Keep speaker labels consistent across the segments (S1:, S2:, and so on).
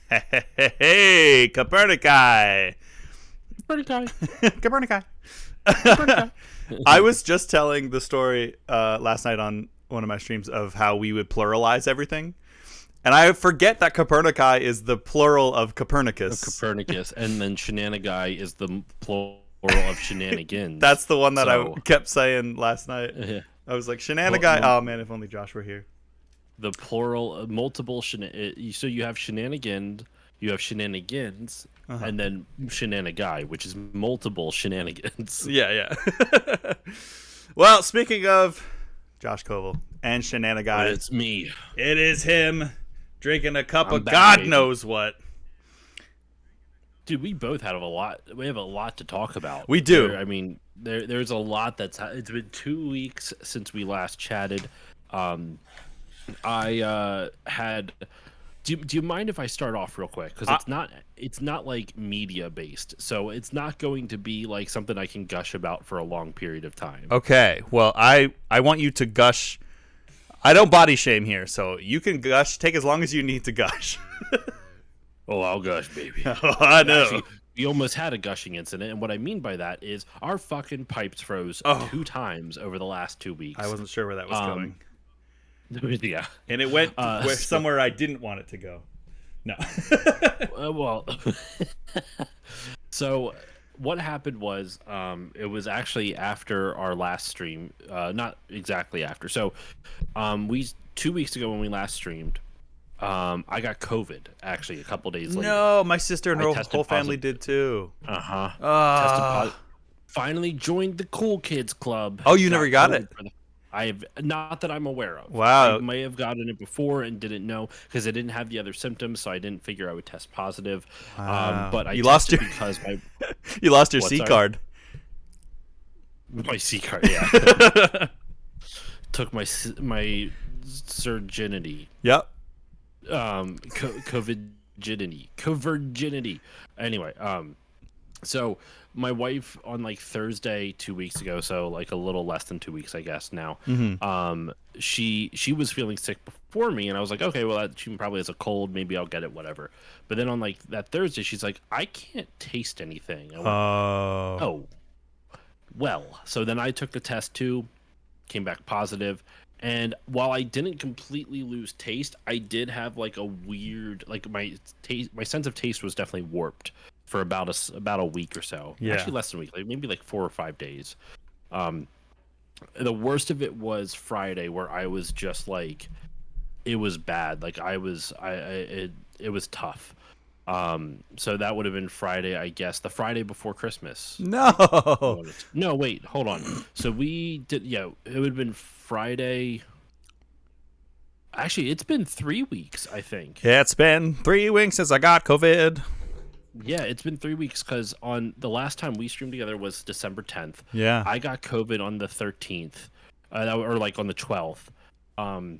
S1: Hey, Copernicus.
S2: Copernicus.
S1: Copernicus.
S2: Copernicus.
S1: I was just telling the story last night on one of my streams of how we would pluralize everything. And I forget that Copernicus is the plural of Copernicus.
S2: Copernicus. And then Shenanigai is the plural of shenanigans.
S1: That's the one that I kept saying last night.
S2: Yeah.
S1: I was like, Shenanigai. Oh, man, if only Josh were here.
S2: The plural, multiple so you have shenanigans, and then shenanigai, which is multiple shenanigans.
S1: Yeah. Well, speaking of Josh Koval and Shenanigai,
S2: It's me.
S1: It is him drinking a cup of
S2: back,
S1: God
S2: baby.
S1: knows what.
S2: Dude, we both have a lot. We have a lot to talk about.
S1: We do.
S2: There's a lot it's been 2 weeks since we last chatted. I had. Do you mind if I start off real quick? Because it's not like media based, so it's not going to be like something I can gush about for a long period of time.
S1: Okay. Well, I want you to gush. I don't body shame here, so you can gush. Take as long as you need to gush.
S2: Oh, I'll gush, baby.
S1: I know.
S2: Actually, we almost had a gushing incident, and what I mean by that is our fucking pipes froze 2 times over the last 2 weeks.
S1: I wasn't sure where that was going.
S2: Yeah.
S1: And it went somewhere I didn't want it to go. No.
S2: Well, so what happened was it was actually after our last stream, not exactly after. So we 2 weeks ago when we last streamed, I got COVID actually a couple days later.
S1: No, my sister and her whole family
S2: positive.
S1: did too.
S2: Tested finally joined the cool kids club.
S1: Oh, you never got it?
S2: I have not that I'm aware of.
S1: Wow.
S2: I may have gotten it before and didn't know because I didn't have the other symptoms, so I didn't figure I would test positive. But I tested because my
S1: you lost your C card.
S2: My C card, yeah. Took my surginity.
S1: Yep.
S2: Covirginity. Anyway, so my wife on like Thursday 2 weeks ago, so like a little less than 2 weeks, I guess now.
S1: Mm-hmm.
S2: She was feeling sick before me, and I was like, okay, well, she probably has a cold. Maybe I'll get it, whatever. But then on like that Thursday, she's like, I can't taste anything. I went, oh, well. So then I took the test too, came back positive. And while I didn't completely lose taste, I did have like a weird, like my sense of taste was definitely warped for about a week or so.
S1: Yeah.
S2: Actually less than a week, like maybe like 4 or 5 days. The worst of it was Friday, where I was just like, it was bad. Like it was tough. So that would have been Friday, I guess, the Friday before Christmas.
S1: No,
S2: wait, hold on. So we did, it would have been Friday. Actually, it's been 3 weeks, I think.
S1: Yeah, it's been 3 weeks since I got COVID.
S2: Yeah, it's been 3 weeks because on the last time we streamed together was December 10th.
S1: Yeah.
S2: I got COVID on the 13th, or like on the 12th. And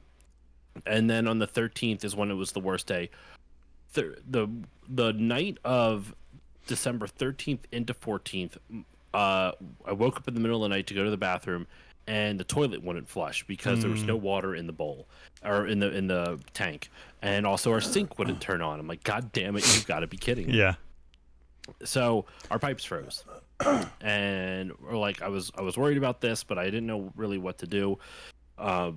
S2: then on the 13th is when it was the worst day. The night of December 13th into 14th, I woke up in the middle of the night to go to the bathroom, and the toilet wouldn't flush because there was no water in the bowl or in the tank, and also our sink wouldn't turn on. I'm like, God damn it, you've got to be kidding me.
S1: Yeah.
S2: So our pipes froze, and we're like, I was worried about this, but I didn't know really what to do. I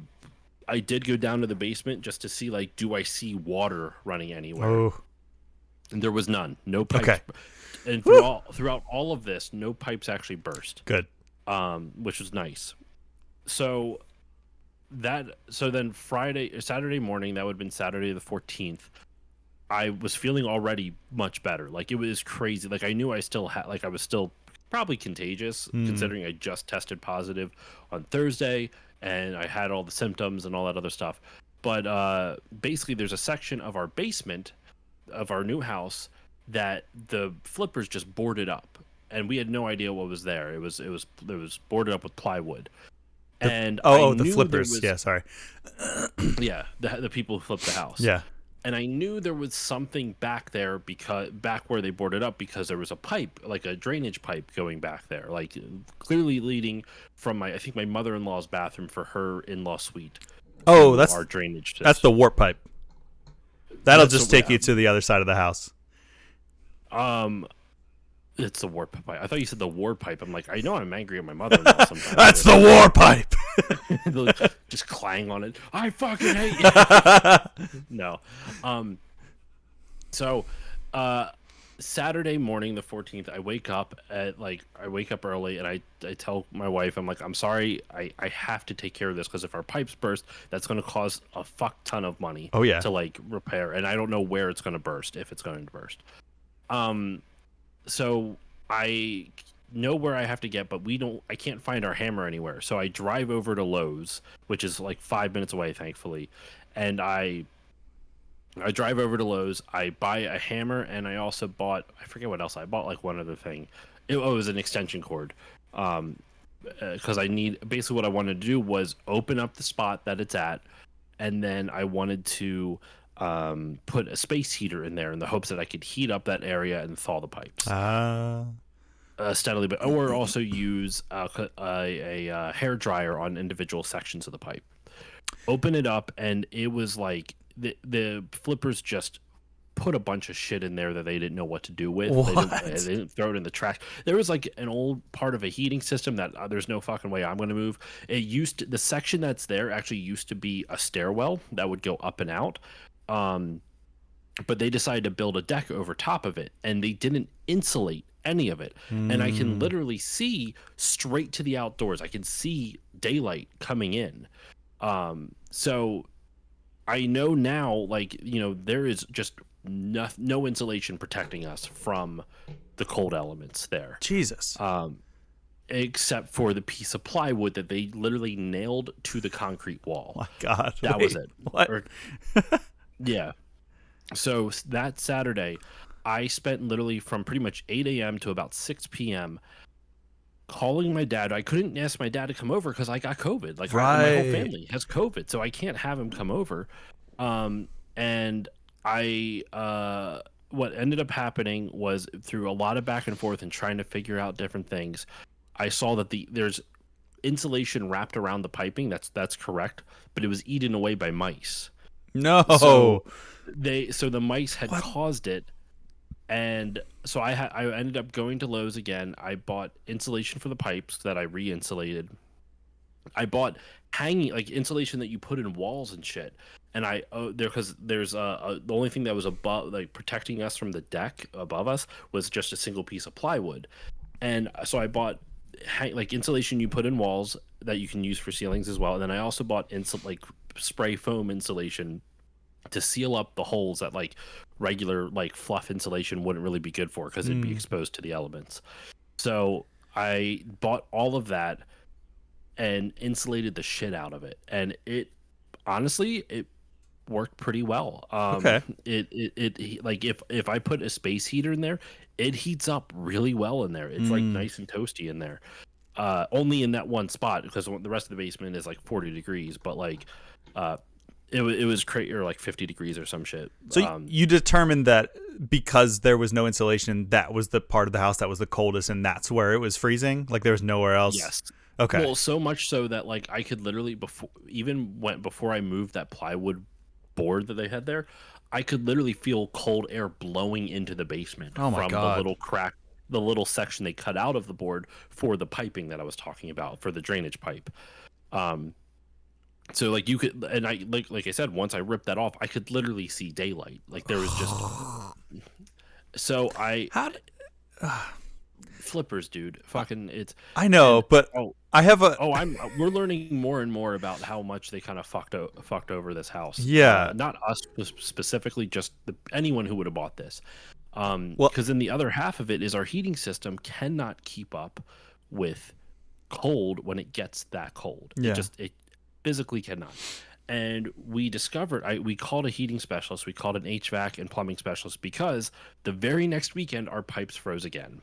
S2: did go down to the basement just to see, like, do I see water running anywhere?
S1: Oh.
S2: And there was none. No pipes.
S1: Okay.
S2: And throughout all of this, no pipes actually burst.
S1: Good.
S2: Which was nice. So then Saturday morning, that would have been Saturday the 14th. I was feeling already much better. Like, it was crazy. Like, I knew I still had, like, I was still probably contagious, considering I just tested positive on Thursday and I had all the symptoms and all that other stuff. But basically, there's a section of our basement of our new house that the flippers just boarded up, and we had no idea what was there. It was boarded up with plywood.
S1: The flippers. Yeah, sorry.
S2: Yeah, the people who flipped the house.
S1: Yeah.
S2: And I knew there was something back there because back where they boarded up, because there was a pipe, like a drainage pipe going back there, like clearly leading from I think my mother-in-law's bathroom for her in-law suite.
S1: Oh, that's
S2: our drainage system.
S1: That's the warp pipe. That'll just take you to the other side of the house.
S2: It's the war pipe. I thought you said the war pipe. I'm like, I know I'm angry at my mother-in-law sometimes.
S1: That's the war pipe.
S2: Just clang on it. I fucking hate you. No. So, Saturday morning, the 14th, I wake up early, and I tell my wife, I'm like, I'm sorry, I have to take care of this, because if our pipes burst, that's going to cause a fuck ton of money.
S1: Oh yeah.
S2: To like repair, and I don't know where it's going to burst, if it's going to burst. So I know where I have to get, but I can't find our hammer anywhere. So I drive over to Lowe's, which is like 5 minutes away, thankfully. And I drive over to Lowe's, I buy a hammer, and I also bought, I forget what else, I bought like one other thing. It was an extension cord. Because basically what I wanted to do was open up the spot that it's at, and then I wanted to put a space heater in there in the hopes that I could heat up that area and thaw the pipes steadily, or also use a hair dryer on individual sections of the pipe. Open it up, and it was like the flippers just put a bunch of shit in there that they didn't know what to do with. They didn't throw it in the trash. There was like an old part of a heating system that there's no fucking way I'm going to move. The section that's there actually used to be a stairwell that would go up and out. But they decided to build a deck over top of it, and they didn't insulate any of it. And I can literally see straight to the outdoors. I can see daylight coming in. So I know now, like, there is just no insulation protecting us from the cold elements there.
S1: Jesus.
S2: Except for the piece of plywood that they literally nailed to the concrete wall.
S1: Oh my God.
S2: That was it.
S1: What?
S2: Yeah. So that Saturday, I spent literally from pretty much 8 a.m. to about 6 p.m. calling my dad. I couldn't ask my dad to come over because I got COVID. Like, my whole family has COVID, so I can't have him come over. And what ended up happening was, through a lot of back and forth and trying to figure out different things, I saw that there's insulation wrapped around the piping. That's correct, but it was eaten away by mice.
S1: No.
S2: So the mice had caused it, and so I ended up going to Lowe's again. I bought insulation for the pipes that I re-insulated. I bought hanging, like, insulation that you put in walls and shit. And because there's the only thing that was above, like, protecting us from the deck above us was just a single piece of plywood. And so I bought like insulation you put in walls that you can use for ceilings as well. And then I also bought like spray foam insulation to seal up the holes that like regular like fluff insulation wouldn't really be good for, because it'd be exposed to the elements. So I bought all of that and insulated the shit out of it, and it honestly worked pretty well.
S1: Okay.
S2: It like if I put a space heater in there, it heats up really well in there. It's like nice and toasty in there. Only in that one spot, because the rest of the basement is like 40 degrees, but like it was or like 50 degrees or some shit.
S1: So you determined that because there was no insulation, that was the part of the house that was the coldest, and that's where it was freezing? Like there was nowhere else?
S2: Yes.
S1: Okay.
S2: Well, so much so that like I could literally before I moved that plywood board that they had there, I could literally feel cold air blowing into the basement
S1: from
S2: the little crack, the little section they cut out of the board for the piping that I was talking about, for the drainage pipe. So like you could, and I like I said, once I ripped that off, I could literally see daylight. Like there was just so flippers, dude. Fucking it's.
S1: I know, but I have a.
S2: We're learning more and more about how much they kind of fucked over this house.
S1: Yeah.
S2: Not us specifically, just anyone who would have bought this. Because then the other half of it is our heating system cannot keep up with cold when it gets that cold.
S1: Yeah.
S2: It physically cannot. And we discovered, we called a heating specialist, we called an HVAC and plumbing specialist, because the very next weekend our pipes froze again.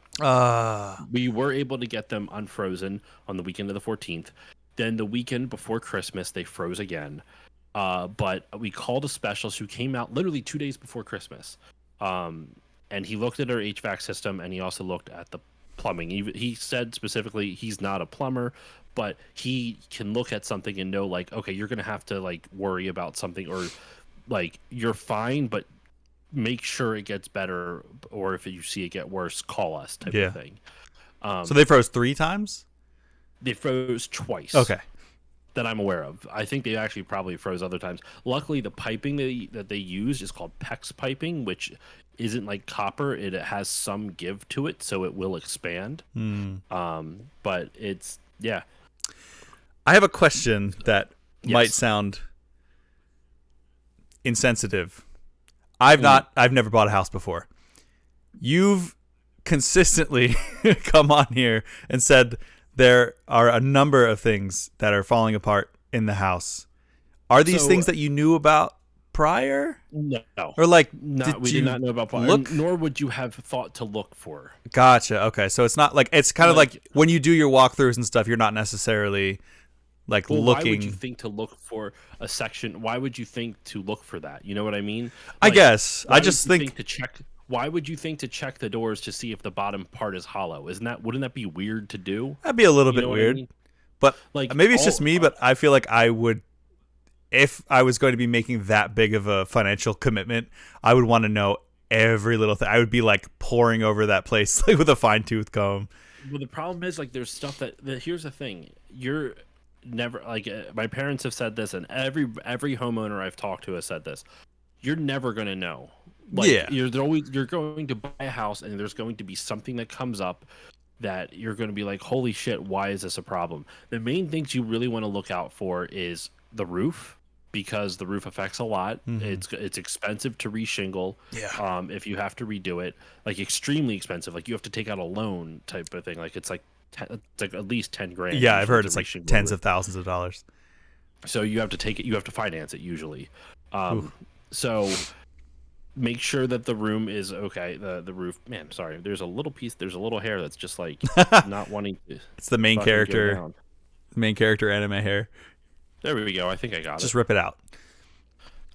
S2: We were able to get them unfrozen on the weekend of the 14th. Then the weekend before Christmas, they froze again. But we called a specialist who came out literally 2 days before Christmas. And he looked at our HVAC system, and he also looked at the plumbing. He said specifically he's not a plumber, but he can look at something and know, like, okay, you're going to have to like worry about something or like you're fine, but make sure it gets better, or if you see it get worse, call us type of
S1: Yeah.
S2: thing.
S1: So they froze 3 times?
S2: They froze twice
S1: Okay.
S2: that I'm aware of. I think they actually probably froze other times. Luckily, the piping that they used is called PEX piping, which isn't like copper. It has some give to it, so it will expand. But it's yeah.
S1: I have a question that might
S2: Yes.
S1: sound insensitive.
S2: Mm.
S1: I've never bought a house before. You've consistently come on here and said there are a number of things that are falling apart in the house. Are these
S2: So
S1: things that you knew about prior?
S2: no,
S1: Or like,
S2: not
S1: did
S2: we did
S1: you
S2: not know about fire,
S1: look?
S2: nor would you have thought to look for.
S1: Gotcha. Okay. So it's not like, it's kind of like
S2: Like,
S1: when you do your walkthroughs and stuff, you're not necessarily like
S2: well, why would you
S1: looking.
S2: think to look for a section? Why would you think to look for that? You know what I mean?
S1: I
S2: Like,
S1: guess. I
S2: why would
S1: just
S2: you think
S1: think
S2: to check? Why would you think to check the doors to see if the bottom part is hollow? Wouldn't that be weird to do?
S1: that'd be a little
S2: You
S1: bit
S2: know what I
S1: weird.
S2: mean?
S1: But
S2: Like
S1: maybe it's just
S2: all
S1: me, but I feel like I would, if I was going to be making that big of a financial commitment, I would want to know every little thing. I would be like poring over that place like with a fine tooth comb.
S2: well, the problem is like there's stuff that here's the thing. You're never like my parents have said this, and every homeowner I've talked to has said this. You're never gonna know. Like
S1: Yeah.
S2: you're going to buy a house, and there's going to be something that comes up that you're going to be like, holy shit, why is this a problem? The main things you really want to look out for is the roof, because the roof affects a lot. It's expensive to reshingle.
S1: Yeah.
S2: If you have to redo it, like extremely expensive. Like you have to take out a loan type of thing. Like it's like at least 10 grand.
S1: Yeah, I've
S2: usually
S1: heard
S2: to
S1: it's like
S2: reshingle a
S1: tens
S2: roof.
S1: of thousands of dollars.
S2: So you have to take it. You have to finance it usually.
S1: Ooh.
S2: So make sure that the room is okay. The roof, man. Sorry, there's a little piece. There's a little hair that's just like not wanting to.
S1: It's the main
S2: fucking go
S1: character,
S2: down.
S1: anime hair.
S2: There we go. I think I got
S1: Just
S2: it.
S1: rip it out.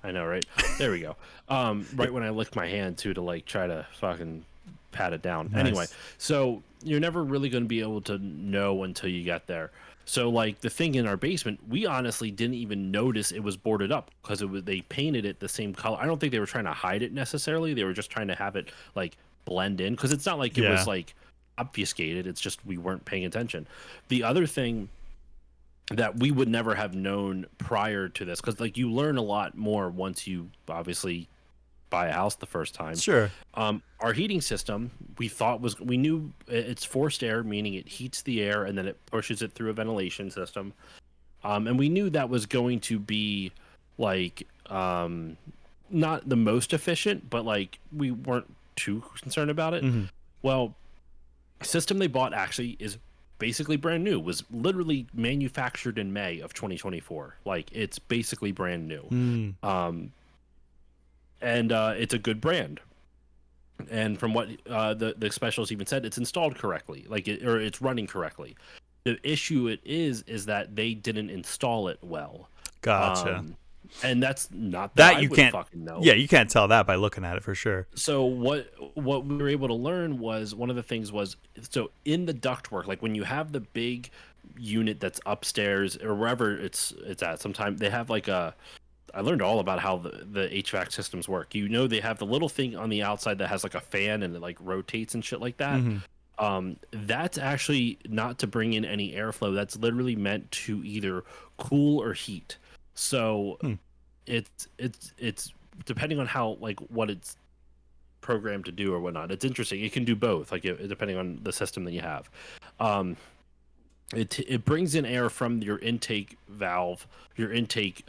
S2: I know, right? There we go. Right when I lick my hand too to like try to fucking pat it down.
S1: Nice.
S2: Anyway, so you're never really going to be able to know until you get there. So like the thing in our basement, we honestly didn't even notice it was boarded up because they painted it the same color. I don't think they were trying to hide it necessarily. They were just trying to have it like blend in, because it's not like it
S1: Yeah.
S2: was like obfuscated. It's just we weren't paying attention. The other thing that we would never have known prior to this, because like you learn a lot more once you obviously buy a house the first time.
S1: Sure.
S2: Our heating system, we knew it's forced air, meaning it heats the air and then it pushes it through a ventilation system. And we knew that was going to be like not the most efficient, but like we weren't too concerned about it. Well, system they bought actually is basically brand new. Was literally manufactured in May of 2024. Like it's basically brand new. And it's a good brand. And from what the specialists even said, it's installed correctly, or it's running correctly. The issue is that they didn't install it well.
S1: Gotcha.
S2: And that's not
S1: that
S2: I
S1: you
S2: would
S1: can't
S2: fucking know.
S1: Yeah, you can't tell that by looking at it for sure.
S2: So what we were able to learn was, one of the things was, so in the ductwork, like when you have the big unit that's upstairs or wherever it's at, sometimes they have like I learned all about how the HVAC systems work. You know, they have the little thing on the outside that has like a fan and it like rotates and shit like that. That's actually not to bring in any airflow. That's literally meant to either cool or heat. So it's depending on how, like, what it's programmed to do or whatnot. It's interesting. It can do both, like depending on the system that you have. It brings in air from your intake valve, your intake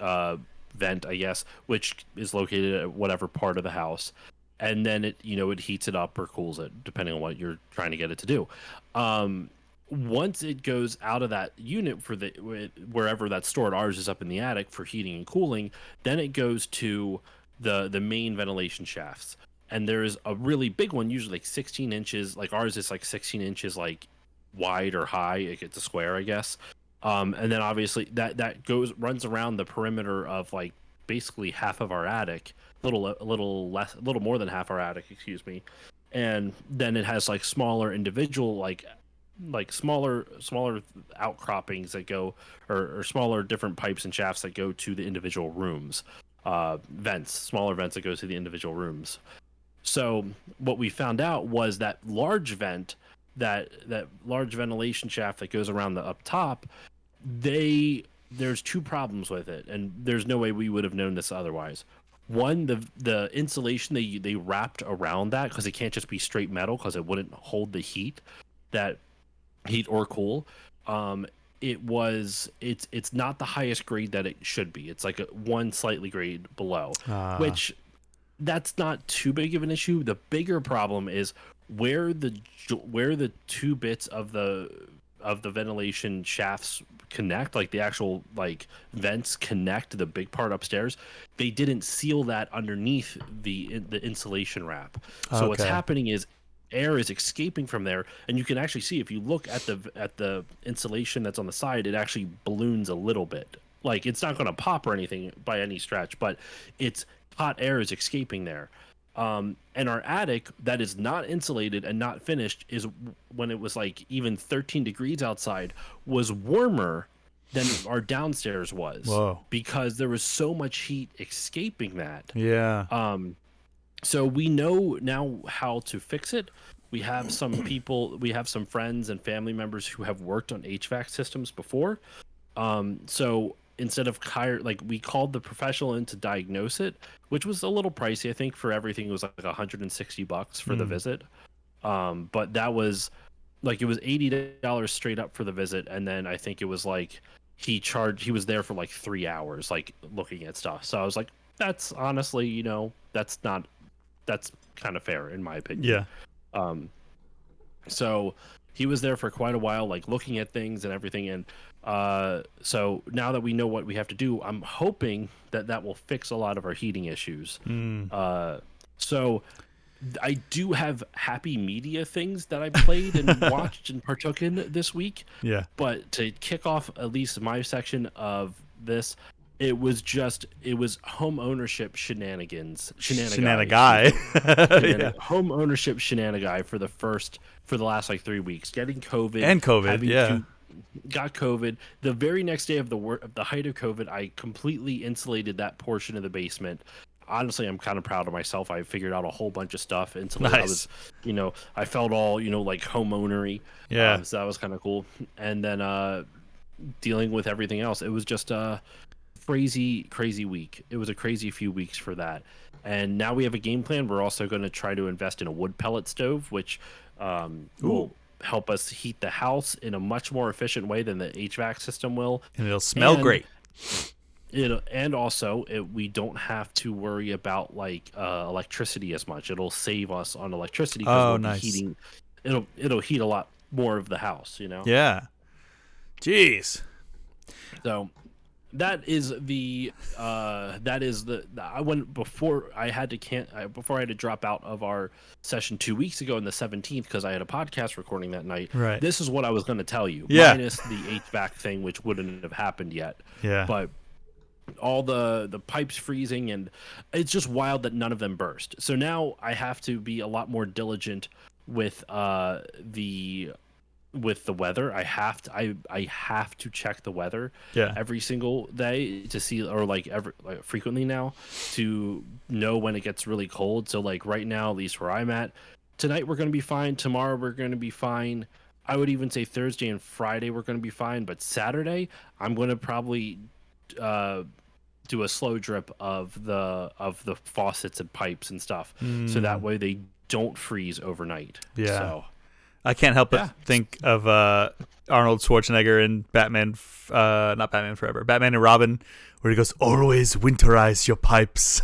S2: vent, I guess, which is located at whatever part of the house, and then it heats it up or cools it depending on what you're trying to get it to do. Once it goes out of that unit for wherever that's stored, ours is up in the attic for heating and cooling, then it goes to the main ventilation shafts. And there's a really big one, usually like 16 inches, like ours is like 16 inches like wide or high. It's a square, I guess. And then obviously that runs around the perimeter of like basically half of our attic, a little more than half our attic, excuse me. And then it has like smaller individual like smaller outcroppings that go, or smaller different pipes and shafts that go to the individual rooms. vents, smaller vents that go to the individual rooms. So what we found out was that large vent, that large ventilation shaft that goes around the up top, there's two problems with it, and there's no way we would have known this otherwise. One, the insulation they wrapped around that, because it can't just be straight metal, because it wouldn't hold the heat or cool. It's not the highest grade that it should be. It's like one slightly grade below, which that's not too big of an issue. The bigger problem is where the two bits of the ventilation shafts connect, like the actual like vents connect the big part upstairs. They didn't seal that underneath the insulation wrap. So what's happening is air is escaping from there, and you can actually see, if you look at the insulation that's on the side, it actually balloons a little bit. Like, it's not going to pop or anything by any stretch, but it's hot air is escaping there. And our attic that is not insulated and not finished, is when it was like even 13 degrees outside, was warmer than our downstairs was.
S1: Whoa.
S2: Because there was so much heat escaping that.
S1: Yeah.
S2: So we know now how to fix it. We have some friends and family members who have worked on HVAC systems before. So instead of we called the professional in to diagnose it, which was a little pricey. I think for everything it was like $160 for the visit. But that was like, it was $80 straight up for the visit, and then I think it was like he was there for like 3 hours, like looking at stuff. So I was like, that's honestly, that's kind of fair in my opinion.
S1: Yeah.
S2: So he was there for quite a while, like looking at things and everything. And so now that we know what we have to do, I'm hoping that will fix a lot of our heating issues. So I do have happy media things that I played and watched and partook in this week.
S1: Yeah.
S2: But to kick off at least my section of this, it was home ownership shenanigans. Home ownership shenanigan for the last like 3 weeks. Getting COVID. Got COVID. The very next day of the height of COVID, I completely insulated that portion of the basement. Honestly, I'm kind of proud of myself. I figured out a whole bunch of stuff until
S1: nice.
S2: I was, I felt all, like homeownery.
S1: Yeah.
S2: So that was kind of cool. And then dealing with everything else, it was just crazy week. It was a crazy few weeks for that. And now we have a game plan. We're also going to try to invest in a wood pellet stove, which will help us heat the house in a much more efficient way than the HVAC system will.
S1: And it'll smell great.
S2: We don't have to worry about like electricity as much. It'll save us on electricity because we'll be heating. It'll heat a lot more of the house,
S1: Yeah. Jeez.
S2: So that is I went before I had to drop out of our session 2 weeks ago on the 17th because I had a podcast recording that night.
S1: Right.
S2: This is what I was going to tell you, minus the HVAC thing, which wouldn't have happened yet.
S1: Yeah.
S2: But all the pipes freezing, and it's just wild that none of them burst. So now I have to be a lot more diligent with the weather. I have to check the weather every single day to see, or frequently now, to know when it gets really cold. So like right now, at least where I'm at, tonight we're going to be fine. Tomorrow we're going to be fine. I would even say Thursday and Friday we're going to be fine. But Saturday I'm going to probably do a slow drip of the faucets and pipes and stuff, so that way they don't freeze overnight.
S1: Yeah.
S2: So
S1: I can't help but think of Arnold Schwarzenegger in Batman, not Batman Forever, Batman and Robin, where he goes, "Always winterize your pipes."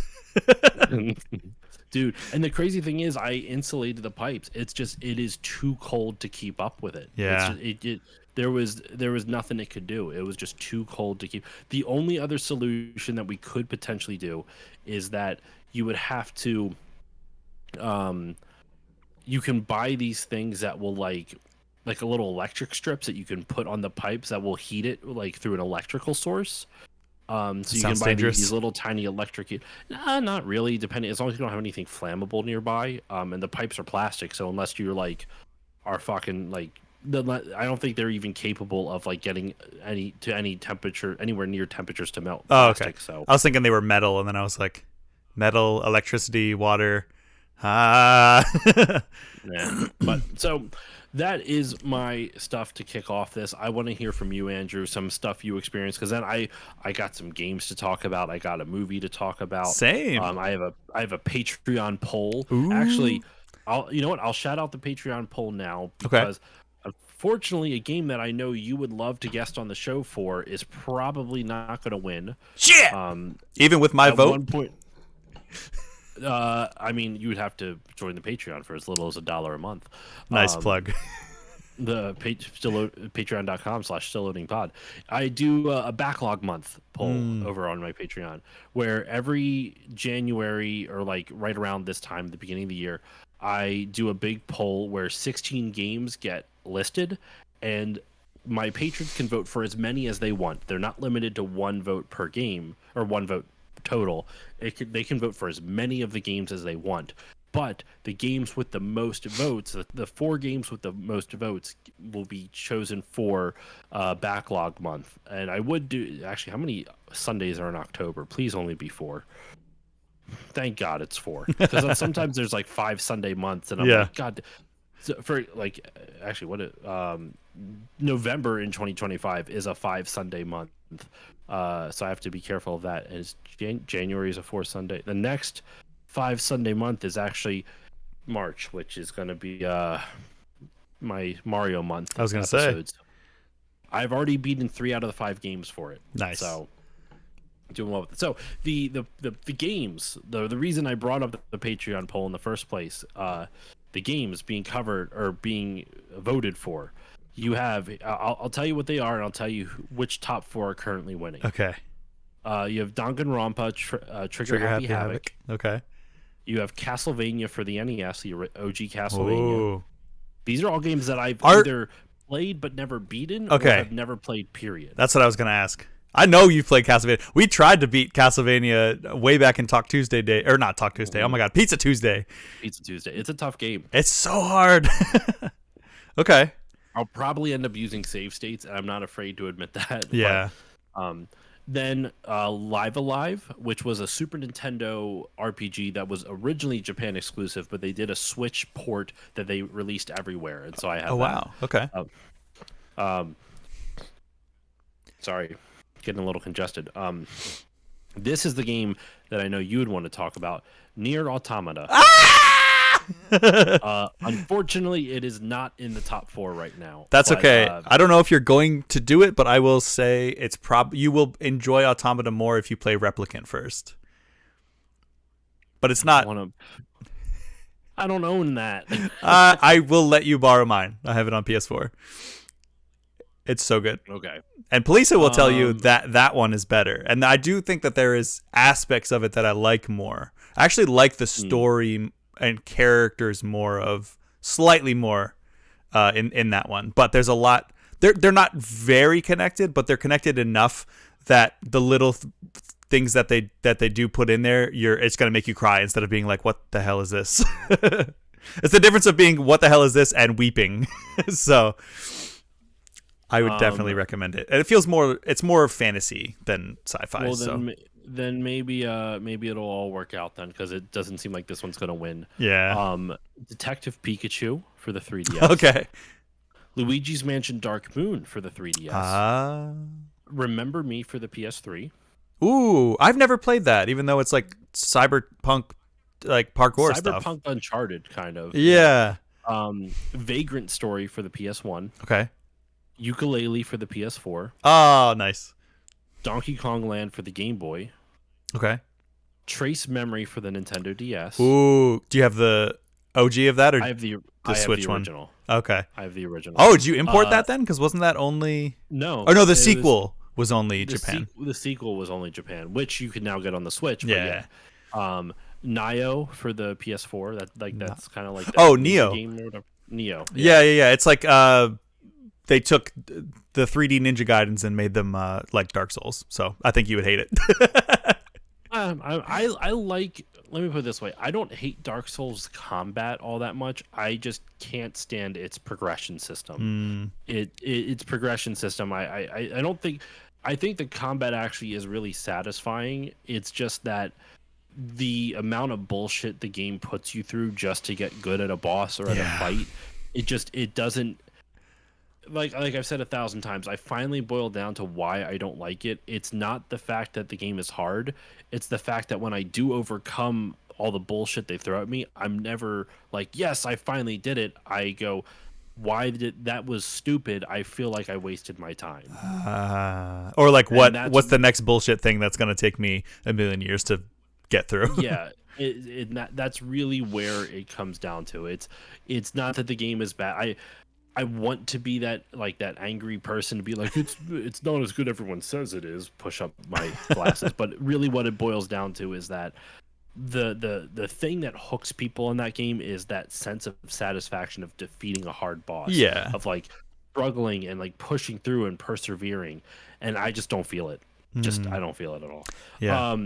S2: Dude, and the crazy thing is, I insulated the pipes. It is too cold to keep up with it.
S1: Yeah.
S2: There was nothing it could do. It was just too cold to keep. The only other solution that we could potentially do is that you would have to, you can buy these things that will like a little electric strips that you can put on the pipes that will heat it like through an electrical source. So you can buy these little tiny electric. Not really. Depending, as long as you don't have anything flammable nearby. And the pipes are plastic, so unless you're like are fucking like I don't think they're even capable of like getting any temperature anywhere near temperatures to melt
S1: Oh, okay.
S2: plastic. So
S1: I was thinking they were metal, and then I was like, metal, electricity, water. Ah.
S2: yeah, but so that is my stuff to kick off this. I want to hear from you, Andrew, some stuff you experienced, because then I got some games to talk about. I got a movie to talk about.
S1: Same.
S2: I have a Patreon poll.
S1: Ooh.
S2: Actually, you know what? I'll shout out the Patreon poll now
S1: Okay.
S2: because unfortunately, a game that I know you would love to guest on the show for is probably not going to win.
S1: Shit. Even with my
S2: At
S1: vote.
S2: one point, I mean, you would have to join the Patreon for as little as $1 a month.
S1: Nice plug.
S2: The patreon.com/stillloadingpod. I do a backlog month poll over on my Patreon, where every January or like right around this time, the beginning of the year, I do a big poll where 16 games get listed, and my patrons can vote for as many as they want. They're not limited to one vote per game or one vote total. They can vote for as many of the games as they want. But the games with the most votes, the 4 games with the most votes, will be chosen for backlog month. And I would do actually. How many Sundays are in October? Please only be 4. Thank God it's 4. Because sometimes there's like 5 Sunday months, and I'm like, God. So for like, actually, November in 2025 is a 5 Sunday month. So I have to be careful of that. And January is a 4 Sunday. The next 5 Sunday month is actually March, which is going to be my Mario month.
S1: I was going to say.
S2: I've already beaten 3 out of the 5 games for it.
S1: Nice.
S2: So doing well with it. So the games, the reason I brought up the Patreon poll in the first place, the games being covered or being voted for, you have. I'll tell you what they are, and I'll tell you which top 4 are currently winning.
S1: Okay.
S2: You have Danganronpa, Trigger Happy Havoc.
S1: Okay.
S2: You have Castlevania for the NES, the OG Castlevania.
S1: Ooh.
S2: These are all games that I've either played but never beaten, or have never played, period.
S1: That's what I was going to ask. I know you've played Castlevania. We tried to beat Castlevania way back in Talk Tuesday day, or not Talk Tuesday. Oh my God, Pizza Tuesday.
S2: Pizza Tuesday. It's a tough game.
S1: It's so hard. Okay.
S2: I'll probably end up using save states, and I'm not afraid to admit that.
S1: Yeah.
S2: But, then Live Alive, which was a Super Nintendo RPG that was originally Japan exclusive, but they did a Switch port that they released everywhere, and so I have.
S1: Oh wow! Okay.
S2: Sorry, getting a little congested. This is the game that I know you would want to talk about, Nier Automata. Unfortunately, it is not in the top 4 right now.
S1: That's okay. I don't know if you're going to do it, but I will say it's you will enjoy Automata more if you play Replicant first. But it's not.
S2: I don't own that.
S1: I will let you borrow mine. I have it on PS4. It's so good.
S2: Okay.
S1: And Polisa will tell you that one is better. And I do think that there is aspects of it that I like more. I actually like the story and characters slightly more in that one. But there's a lot. They're not very connected, but they're connected enough that the little things that they do put in there, it's gonna make you cry instead of being like, what the hell is this? It's the difference of being what the hell is this and weeping. So I would definitely recommend it. And it's more fantasy than sci-fi.
S2: Well, then maybe it'll all work out then, because it doesn't seem like this one's gonna win.
S1: Yeah.
S2: Detective Pikachu for the 3DS.
S1: Okay.
S2: Luigi's Mansion Dark Moon for the 3DS. Remember Me for the PS3.
S1: Ooh, I've never played that, even though it's like cyberpunk, like parkour stuff.
S2: Cyberpunk Uncharted, kind of.
S1: Yeah.
S2: Vagrant Story for the PS1.
S1: Okay.
S2: Ukulele for the PS4.
S1: Oh, nice.
S2: Donkey Kong Land for the Game Boy.
S1: Okay.
S2: Trace Memory for the Nintendo DS.
S1: Ooh, do you have the OG of that, or
S2: I have the
S1: Switch
S2: original.
S1: One? Okay.
S2: I have the original.
S1: Oh, did you import that then? Because wasn't that only?
S2: No.
S1: Oh no, the sequel was only Japan.
S2: The sequel was only Japan, which you can now get on the Switch.
S1: Yeah.
S2: Nioh for the PS4. That's kind of like that
S1: Nioh.
S2: game or whatever. Nioh.
S1: Yeah. It's like they took the 3D Ninja Gaidens and made them like Dark Souls. So I think you would hate it.
S2: I like. Let me put it this way: I don't hate Dark Souls combat all that much. I just can't stand its progression system.
S1: Hmm.
S2: Its progression system. I don't think. I think the combat actually is really satisfying. It's just that the amount of bullshit the game puts you through just to get good at a boss or at a
S1: Yeah.
S2: fight, it doesn't, like I've said 1,000 times, I finally boiled down to why I don't like it. It's not the fact that the game is hard. It's the fact that when I do overcome all the bullshit they throw at me, I'm never like, yes, I finally did it. I go, why did that was stupid. I feel like I wasted my time.
S1: Or like
S2: And that's
S1: what's the next bullshit thing that's gonna take me a million years to get through?
S2: yeah, that's really where it comes down to. It's not that the game is bad. I want to be that, like, that angry person to be like, it's not as good everyone says it is, push up my glasses. But really what it boils down to is that the thing that hooks people in that game is that sense of satisfaction of defeating a hard boss,
S1: Yeah.
S2: of like struggling and like pushing through and persevering. And I just don't feel it. Just
S1: Hmm.
S2: I don't feel it at all.
S1: Yeah.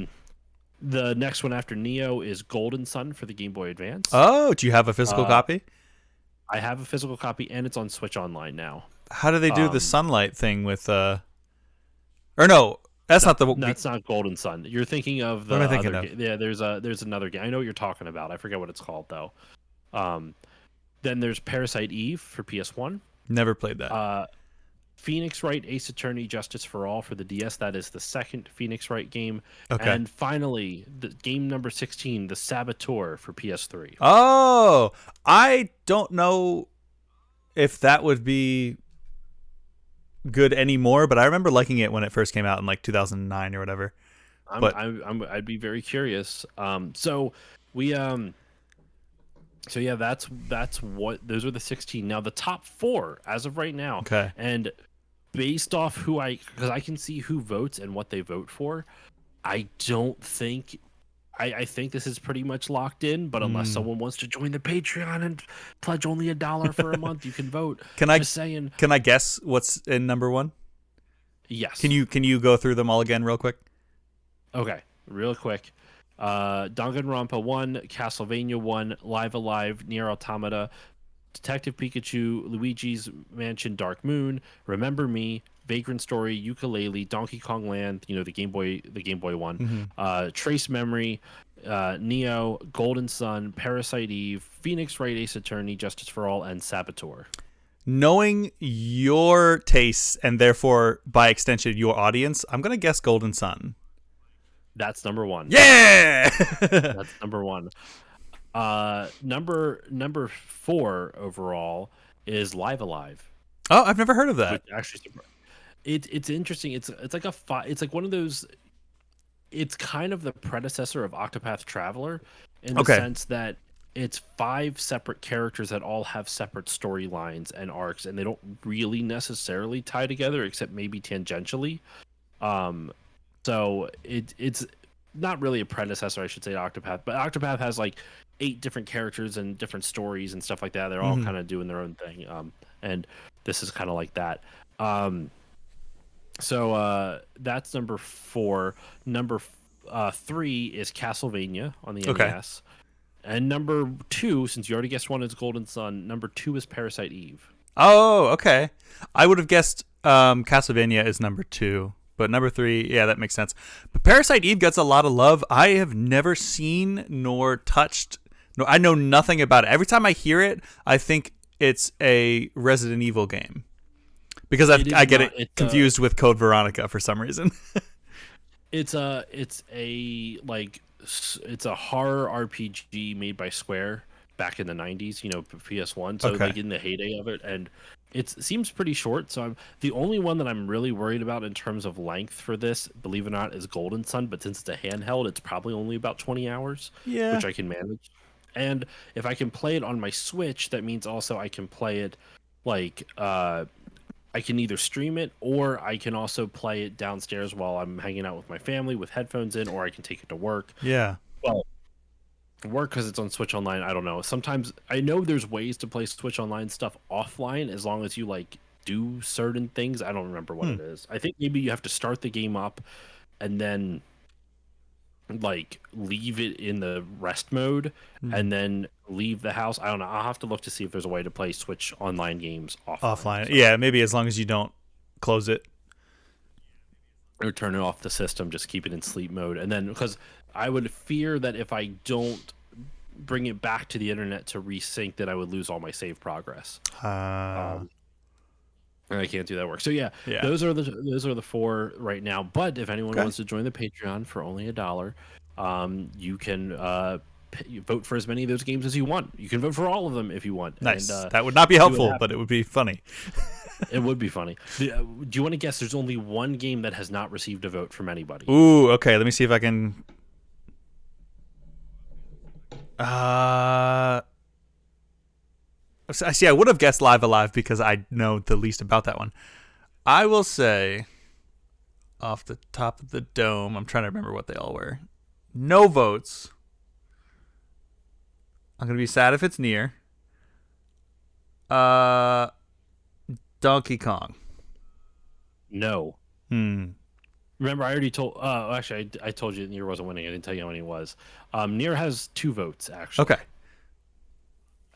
S2: The next one after Neo is Golden Sun for the Game Boy Advance.
S1: Oh, do you have a physical
S2: Uh,
S1: copy?
S2: I have a physical copy and it's on Switch Online now.
S1: How do they do the
S2: Um,
S1: sunlight thing with or no, that's not the
S2: That's not Golden Sun. You're thinking of
S1: what
S2: the
S1: am I thinking
S2: other
S1: of?
S2: game. Yeah, there's another game. I know what you're talking about. I forget what it's called though. Um, then there's Parasite Eve for PS1.
S1: Never played that.
S2: Phoenix Wright Ace Attorney Justice for All for the DS. That is the second Phoenix Wright game.
S1: Okay.
S2: And finally, the game number 16, The Saboteur for PS3.
S1: Oh, I don't know if that would be good anymore, but I remember liking it when it first came out in like 2009 or whatever. But
S2: I'd be very curious. So we so yeah, that's what those are the 16. Now the top 4 as of right now.
S1: okay.
S2: And based off because I can see who votes and what they vote for, I don't think I think this is pretty much locked in, but unless
S1: Mm.
S2: someone wants to join the Patreon and pledge only $1 for a month, you can vote.
S1: Can I
S2: Just saying.
S1: can I guess what's in number 1?
S2: Yes.
S1: Can you go through them all again real quick?
S2: Okay, real quick. Danganronpa 1, Castlevania 1, Live Alive, Nier Automata, Detective Pikachu, Luigi's Mansion Dark Moon, Remember Me, Vagrant Story, Ukulele, Donkey Kong Land, the Game Boy one, Trace Memory, Neo, Golden Sun, Parasite Eve, Phoenix Wright Ace Attorney, Justice for All, and Saboteur.
S1: Knowing your tastes and therefore by extension your audience, I'm gonna guess Golden Sun.
S2: That's number 1.
S1: Yeah.
S2: That's number 1. Number 4 overall is Live Alive.
S1: Oh, I've never heard of that.
S2: Which actually, it's interesting. It's like it's like one of those. It's kind of the predecessor of Octopath Traveler in the
S1: Okay.
S2: sense that it's 5 separate characters that all have separate storylines and arcs, and they don't really necessarily tie together except maybe tangentially. So it's not really a predecessor, I should say, to Octopath, but Octopath has like 8 different characters and different stories and stuff like that. They're all kind of doing their own thing. And this is kind of like that. So that's number 4. Number 3 is Castlevania on the
S1: Okay.
S2: NES. And number 2, since you already guessed one, is Golden Sun. Number 2 is Parasite Eve.
S1: Oh, okay. I would have guessed Castlevania is number 2, but number 3, yeah, that makes sense. But Parasite Eve gets a lot of love. I have never seen nor touched. No, I know nothing about it. Every time I hear it, I think it's a Resident Evil game because
S2: It is
S1: I get
S2: not-
S1: it
S2: it's
S1: confused with Code Veronica for some reason.
S2: It's a it's a horror RPG made by Square back in the 90s, PS1, so
S1: Okay.
S2: like in the heyday of it, and it seems pretty short. So the only one that I'm really worried about in terms of length for this, believe it or not, is Golden Sun, but since it's a handheld, it's probably only about 20 hours,
S1: Yeah.
S2: which I can manage. And if I can play it on my Switch, that means also I can play it like I can either stream it or I can also play it downstairs while I'm hanging out with my family with headphones in, or I can take it to work.
S1: Yeah.
S2: Well, work because it's on Switch Online. I don't know. Sometimes I know there's ways to play Switch Online stuff offline as long as you like do certain things. I don't remember what it is. I think maybe you have to start the game up and then like leave it in the rest mode
S1: Hmm.
S2: and then leave the house. I don't know. I'll have to look to see if there's a way to play Switch online games offline.
S1: Offline.
S2: So
S1: Yeah, maybe as long as you don't close it.
S2: or turn it off the system, just keep it in sleep mode, and then because I would fear that if I don't bring it back to the internet to resync, that I would lose all my save progress.
S1: Uh,
S2: Um, and I can't do that work. So yeah,
S1: yeah.
S2: those are the four right now. But if anyone
S1: Okay.
S2: wants to join the Patreon for only $1, you can vote for as many of those games as you want. You can vote for all of them if you want, and
S1: Nice. That would not be
S2: see what
S1: helpful, but it
S2: happens.
S1: would be funny.
S2: It would be funny. Do you want to guess? There's only one game that has not received a vote from anybody.
S1: Ooh, okay. Let me see if I can. Uh, I see. I would have guessed Live Alive because I know the least about that one. I will say, off the top of the dome, I'm trying to remember what they all were. No votes. I'm gonna be sad if it's near. Uh, Donkey Kong.
S2: No.
S1: Hmm.
S2: Remember, I already told. Actually, I told you Nier wasn't winning. I didn't tell you how many it was. Nier has 2 votes
S1: Okay.
S2: actually,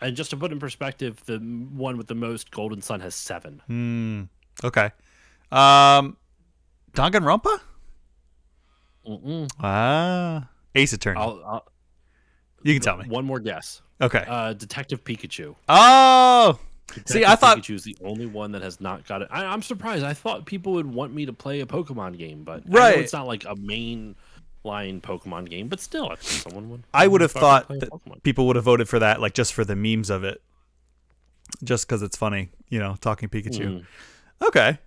S2: and just to put in perspective, the one with the most, Golden Sun, has 7.
S1: Hmm. Okay. Um, Danganronpa.
S2: Mm-mm.
S1: Ace Attorney.
S2: I'll
S1: You can tell me.
S2: one more guess.
S1: Okay.
S2: Detective Pikachu.
S1: Oh, see, I
S2: Detective
S1: thought.
S2: Pikachu is the only one that has not got it. I'm surprised. I thought people would want me to play a Pokemon game, but I know
S1: Right.
S2: it's not like a main line Pokemon game. But still, I think someone would
S1: I would have
S2: fucking
S1: thought
S2: play a
S1: that
S2: Pokemon.
S1: people would have voted for that, like just for the memes of it, just because it's funny, talking Pikachu.
S2: Mm.
S1: Okay.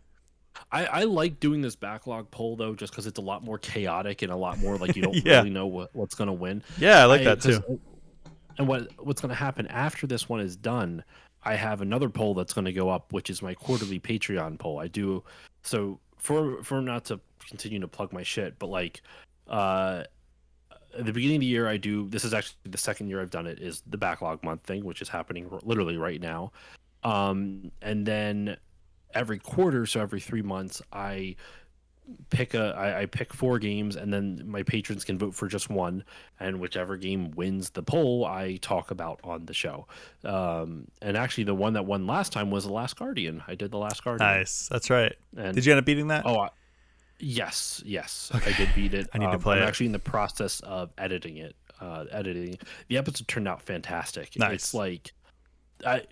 S2: I like doing this backlog poll though, just because it's a lot more chaotic and a lot more like you don't
S1: Yeah.
S2: really know what's gonna win.
S1: Yeah, I like
S2: I
S1: that
S2: because
S1: too.
S2: and what's gonna happen after this one is done. I have another poll that's gonna go up, which is my quarterly Patreon poll. I do so for not to continue to plug my shit, but like uh at the beginning of the year I do this is actually the second year I've done it is the backlog month thing, which is happening literally right now. And then every quarter, so every 3 months, I pick 4 games, and then my patrons can vote for just one, and whichever game wins the poll, I talk about on the show. And actually, the one that won last time was The Last Guardian. I did The Last Guardian,
S1: Nice. That's right.
S2: and
S1: Did you end up beating that?
S2: oh, yes, I
S1: Okay.
S2: did beat it.
S1: I need to
S2: I'm
S1: play it.
S2: actually in the process of editing it. Editing the episode turned out fantastic. It's
S1: Nice.
S2: like I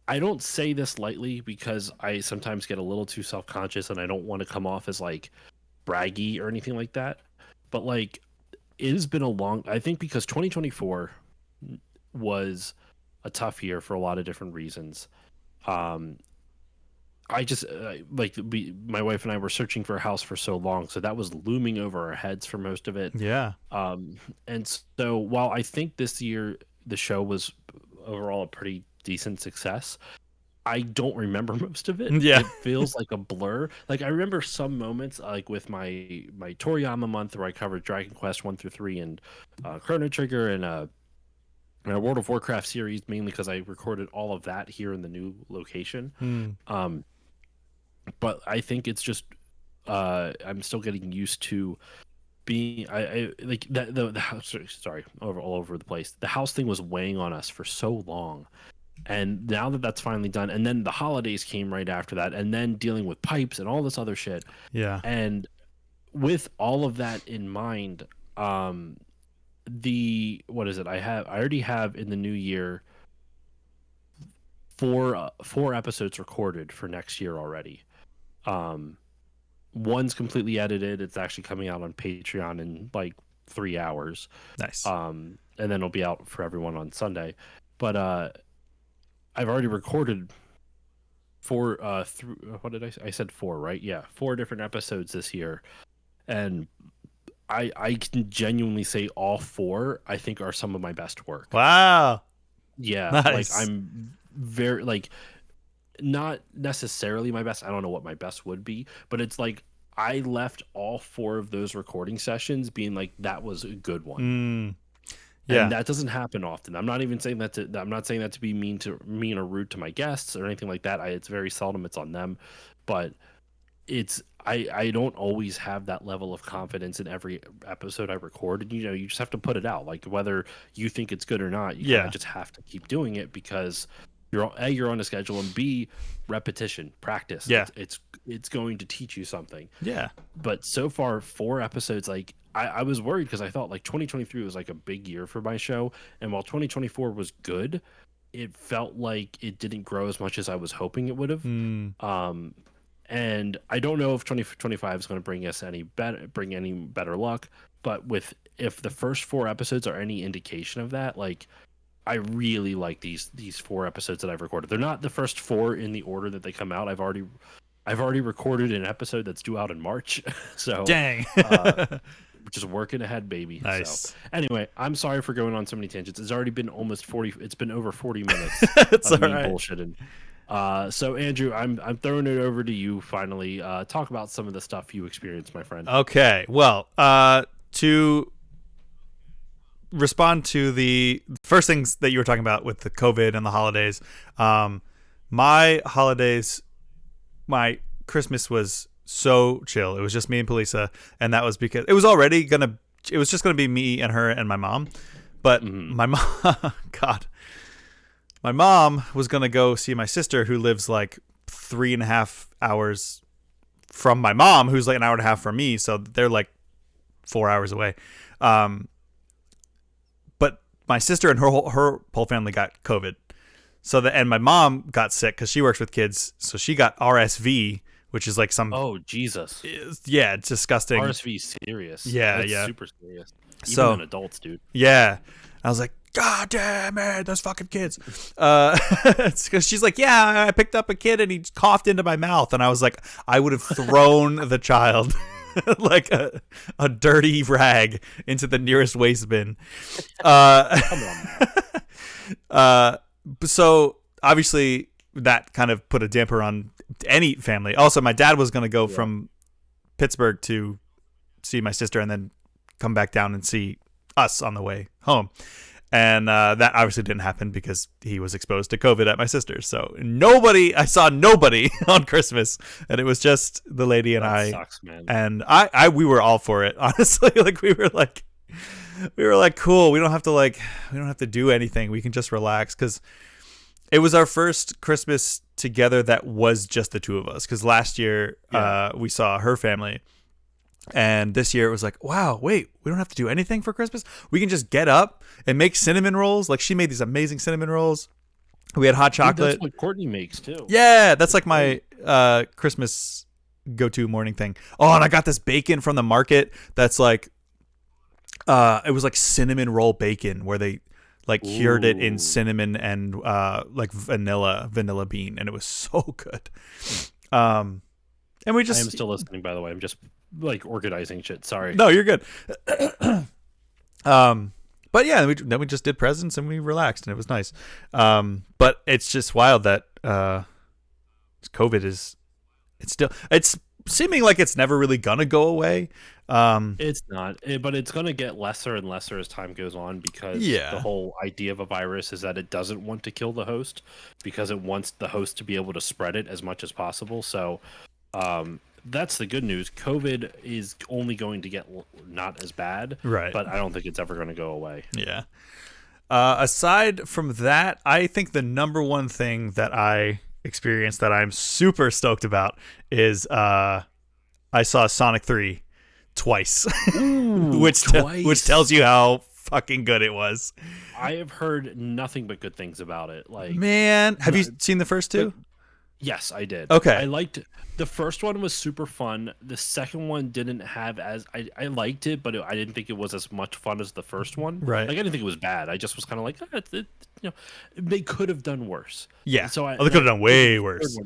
S2: I don't say this lightly because I sometimes get a little too self conscious and I don't want to come off as like braggy or anything like that. But like, it has been a long, I think because 2024 was a tough year for a lot of different reasons. Um, I just my wife and I were searching for a house for so long, so that was looming over our heads for most of it.
S1: Yeah.
S2: And so while I think this year the show was overall a pretty decent success, I don't remember most of it.
S1: Yeah.
S2: It feels like a blur. Like I remember some moments, like with my Toriyama month, where I covered Dragon Quest 1 through 3 and Chrono Trigger and a World of Warcraft series, mainly because I recorded all of that here in the new location.
S1: Hmm.
S2: Um, but I think it's just I'm still getting used to being I like that the house. Sorry, all over the place. The house thing was weighing on us for so long, and now that that's finally done, and then the holidays came right after that, and then dealing with pipes and all this other shit,
S1: Yeah.
S2: and with all of that in mind, the what is it? I already have in the new year four episodes recorded for next year already. Um, one's completely edited. It's actually coming out on Patreon in like 3 hours.
S1: Nice.
S2: And then it'll be out for everyone on Sunday. But I've already recorded four through what did I say? I said four, right? Yeah, 4 different episodes this year. And I can genuinely say all four I think are some of my best work.
S1: Wow.
S2: Yeah, like
S1: Nice.
S2: I'm very like not necessarily my best. I don't know what my best would be, but it's like I left all four of those recording sessions being like that was a good one.
S1: Mm.
S2: And
S1: Yeah.
S2: that doesn't happen often. I'm not even saying that to I'm not saying that to be mean or rude to my guests or anything like that. It's very seldom it's on them, but it's I don't always have that level of confidence in every episode I record. And you just have to put it out. Like whether you think it's good or not, you kind
S1: Yeah.
S2: of just have to keep doing it because you're on a schedule, and B, repetition, practice.
S1: Yeah.
S2: It's going to teach you something.
S1: Yeah.
S2: But so far, 4 episodes, like I was worried because I thought like 2023 was like a big year for my show, and while 2024 was good, it felt like it didn't grow as much as I was hoping it would have. And I don't know if 2025 is going to bring any better luck. But if the first 4 episodes are any indication of that, like I really like these 4 episodes that I've recorded. They're not the first 4 in the order that they come out. I've already recorded an episode that's due out in March. So
S1: Dang.
S2: just working ahead, baby.
S1: Nice.
S2: So anyway, I'm sorry for going on so many tangents. It's already been almost 40. It's been over 40 minutes
S1: It's
S2: of me
S1: all right.
S2: bullshitting. So Andrew, I'm throwing it over to you finally. Talk about some of the stuff you experienced, my friend.
S1: Okay. Well, to respond to the first things that you were talking about with the COVID and the holidays, my Christmas was so chill. It was just me and Polisa, and that was because it was just gonna be me and her and my mom. But my mom, God, my mom was gonna go see my sister, who lives like 3.5 hours from my mom, who's like an hour and a half from me. So they're like 4 hours away. But my sister and her whole family got COVID. And my mom got sick because she works with kids. So she got RSV, which is like some.
S2: Oh, Jesus.
S1: Yeah, it's disgusting.
S2: RSV is serious.
S1: Yeah,
S2: That's
S1: yeah.
S2: super serious. Even
S1: So
S2: in adults, dude.
S1: Yeah. I was like, God damn it, those fucking kids. It's because she's like, yeah, I picked up a kid and he coughed into my mouth. And I was like, I would have thrown the child like a dirty rag into the nearest waste bin.
S2: Come on.
S1: So obviously that kind of put a damper on any family. Also, my dad was going to go from Pittsburgh to see my sister and then come back down and see us on the way home. And that obviously didn't happen because he was exposed to COVID at my sister's. So I saw nobody on Christmas, and it was just the lady and I.
S2: Sucks, man.
S1: And we were all for it, honestly. Like we were like, cool. We don't have to do anything. We can just relax, because it was our first Christmas together that was just the two of us. Because last year we saw her family. And this year it was like, wow, wait, we don't have to do anything for Christmas. We can just get up and make cinnamon rolls. Like, she made these amazing cinnamon rolls. We had hot chocolate.
S2: Dude, that's what Courtney makes too.
S1: Yeah, that's like my Christmas go-to morning thing. Oh, and I got this bacon from the market that's like, it was like cinnamon roll bacon, where they like cured it in cinnamon and like vanilla bean, and it was so good. And we just.
S2: I am still listening, by the way. I'm just like organizing shit. Sorry.
S1: No, you're good. But yeah, then we just did presents and we relaxed, and it was nice. But it's just wild that COVID it's seeming like it's never really gonna go away.
S2: It's not, but it's going to get lesser and lesser as time goes on, because the whole idea of a virus is that it doesn't want to kill the host, because it wants the host to be able to spread it as much as possible. So that's the good news. COVID is only going to get not as bad,
S1: right?
S2: But I don't think it's ever going to go away.
S1: Yeah. Aside from that, I think the number one thing that I experienced that I'm super stoked about is I saw Sonic 3 twice.
S2: Ooh,
S1: which tells you how fucking good it was.
S2: I have heard nothing but good things about it. Like,
S1: man, have you seen the first two?
S2: Yes, I did.
S1: Okay.
S2: I liked the first one, was super fun. The second one didn't have as I liked it, but I didn't think it was as much fun as the first one.
S1: Right.
S2: Like, I didn't think it was bad. I just was kind of like, they could have done worse.
S1: Yeah.
S2: So
S1: they could have done way worse.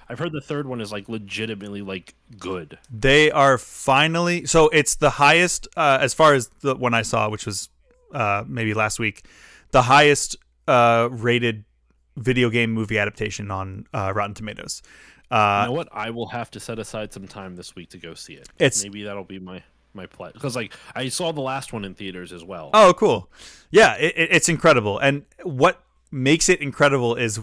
S2: I've heard the third one is like legitimately like good.
S1: They are finally, so it's the highest as far as the one I saw, which was maybe last week, the highest rated video game movie adaptation on Rotten Tomatoes.
S2: You know what? I will have to set aside some time this week to go see it. Maybe that'll be my play, because like I saw the last one in theaters as well.
S1: Oh, cool. Yeah, it's incredible. And what makes it incredible is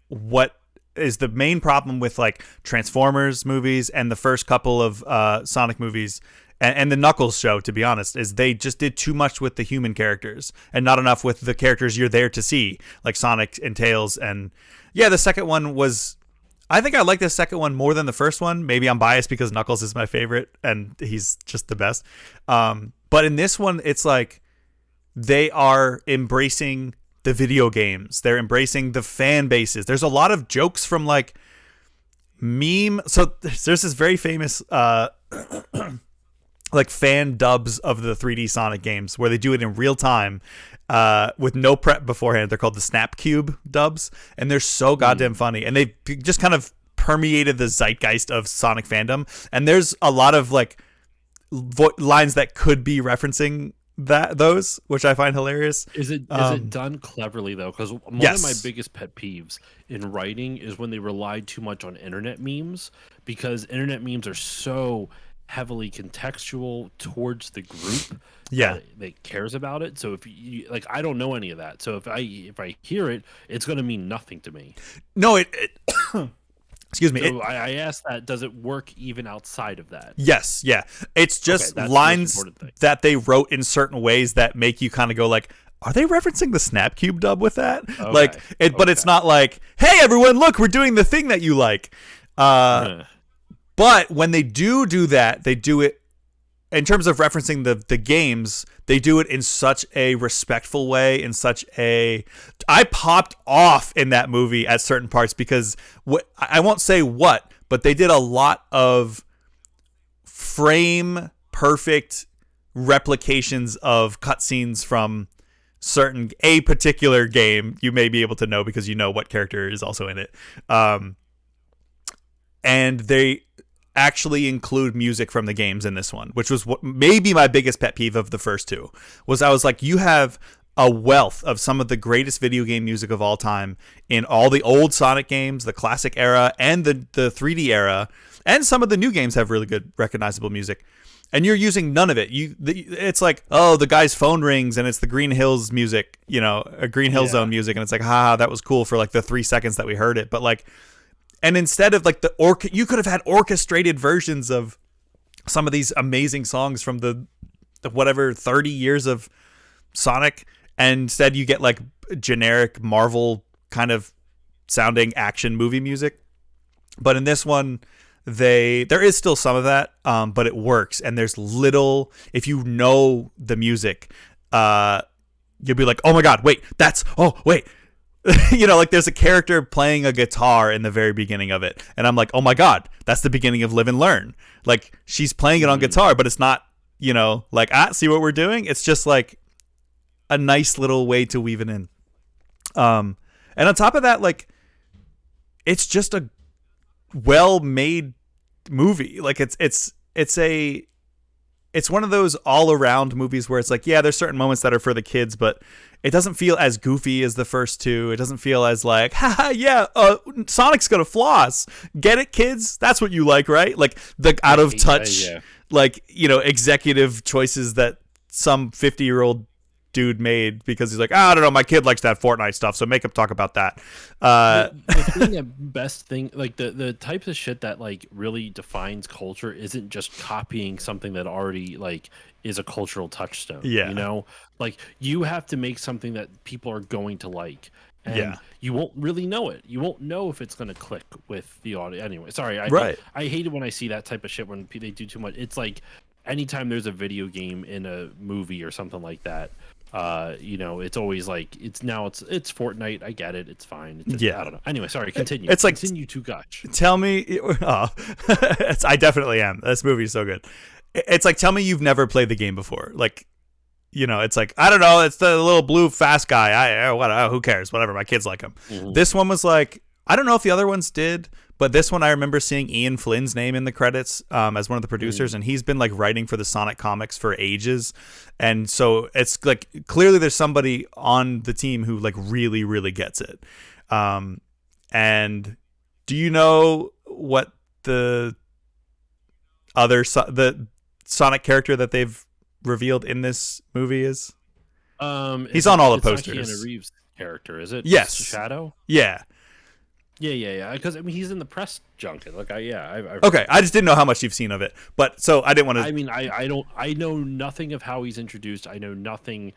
S1: what is the main problem with like Transformers movies and the first couple of Sonic movies and the Knuckles show, to be honest, is they just did too much with the human characters and not enough with the characters you're there to see, like Sonic and Tails. And yeah, the second one was, I think I like the second one more than the first one. Maybe I'm biased because Knuckles is my favorite and he's just the best. But in this one, it's like they are embracing the video games. They're embracing the fan bases. There's a lot of jokes from like meme. So there's this very famous like fan dubs of the 3D Sonic games where they do it in real time with no prep beforehand. They're called the Snap Cube dubs, and they're so goddamn funny. And they just kind of permeated the zeitgeist of Sonic fandom. And there's a lot of like lines that could be referencing those, which I find hilarious.
S2: Is it done cleverly though? Because one
S1: yes.
S2: of my biggest pet peeves in writing is when they rely too much on internet memes, because internet memes are so heavily contextual towards the group that cares about it. So if you like, I don't know any of that, so if I hear it, it's going to mean nothing to me.
S1: No, it excuse me.
S2: So I asked that, does it work even outside of that?
S1: Yes, yeah. It's just lines that they wrote in certain ways that make you kind of go like, are they referencing the Snap Cube dub with that? Okay. Like it, but it's not like, hey everyone, look, we're doing the thing that you like. But when they do that, they do it in terms of referencing the games. They do it in such a respectful way, in such a. I popped off in that movie at certain parts because I won't say what, but they did a lot of frame perfect replications of cutscenes from a particular game. You may be able to know because you know what character is also in it, and they actually include music from the games in this one, which was what maybe my biggest pet peeve of the first two. Was I was like, you have a wealth of some of the greatest video game music of all time in all the old Sonic games, the classic era and the 3D era, and some of the new games have really good recognizable music, and you're using none of it. It's like, oh, the guy's phone rings and it's the Green Hills music, a Green Hill Zone music, and it's like, that was cool for like the 3 seconds that we heard it, but like. And instead of like you could have had orchestrated versions of some of these amazing songs from the whatever 30 years of Sonic, and instead you get like generic Marvel kind of sounding action movie music. But in this one, there is still some of that, but it works. And there's little, if you know the music, you'll be like, oh my god, wait, wait. Like there's a character playing a guitar in the very beginning of it, and I'm like, oh my god, that's the beginning of Live and Learn. Like she's playing it on guitar, but it's not, like, see what we're doing? It's just like a nice little way to weave it in. And on top of that, like, it's just a well-made movie. Like it's one of those all-around movies where it's like, yeah, there's certain moments that are for the kids, but it doesn't feel as goofy as the first two. It doesn't feel as like, haha, yeah, Sonic's gonna floss. Get it, kids? That's what you like, right? Like the out of touch, like, executive choices that some 50-year-old dude made because he's like, I don't know, my kid likes that Fortnite stuff, so make him talk about that.
S2: The best thing, like the types of shit that like really defines culture isn't just copying something that already like is a cultural touchstone. Like you have to make something that people are going to like, and you won't really know it. You won't know if it's going to click with the audience. Anyway, sorry, I hate it when I see that type of shit when they do too much. It's like anytime there's a video game in a movie or something like that, it's always like it's Fortnite. I get it. It's fine. It's just, I don't know. Anyway, sorry. Continue.
S1: It's like,
S2: continue to gush.
S1: Tell me. I definitely am. This movie is so good. It's like, tell me you've never played the game before. Like, it's like, I don't know. It's the little blue fast guy. Who cares? Whatever. My kids like him. Mm-hmm. This one was like, I don't know if the other ones did, but this one I remember seeing Ian Flynn's name in the credits as one of the producers, and he's been like writing for the Sonic comics for ages, and so it's like clearly there's somebody on the team who like really, really gets it. And do you know what the the Sonic character that they've revealed in this movie is? He's on all the posters.
S2: Not Keanu Reeves' character, is it?
S1: Yes.
S2: Shadow?
S1: Yeah.
S2: Yeah. Because I mean, he's in the press junket. Like, I've heard
S1: Okay,
S2: of
S1: I
S2: him.
S1: just didn't know how much you've seen of it, but so I didn't want to.
S2: I mean, I don't, I know nothing of how he's introduced. I know nothing.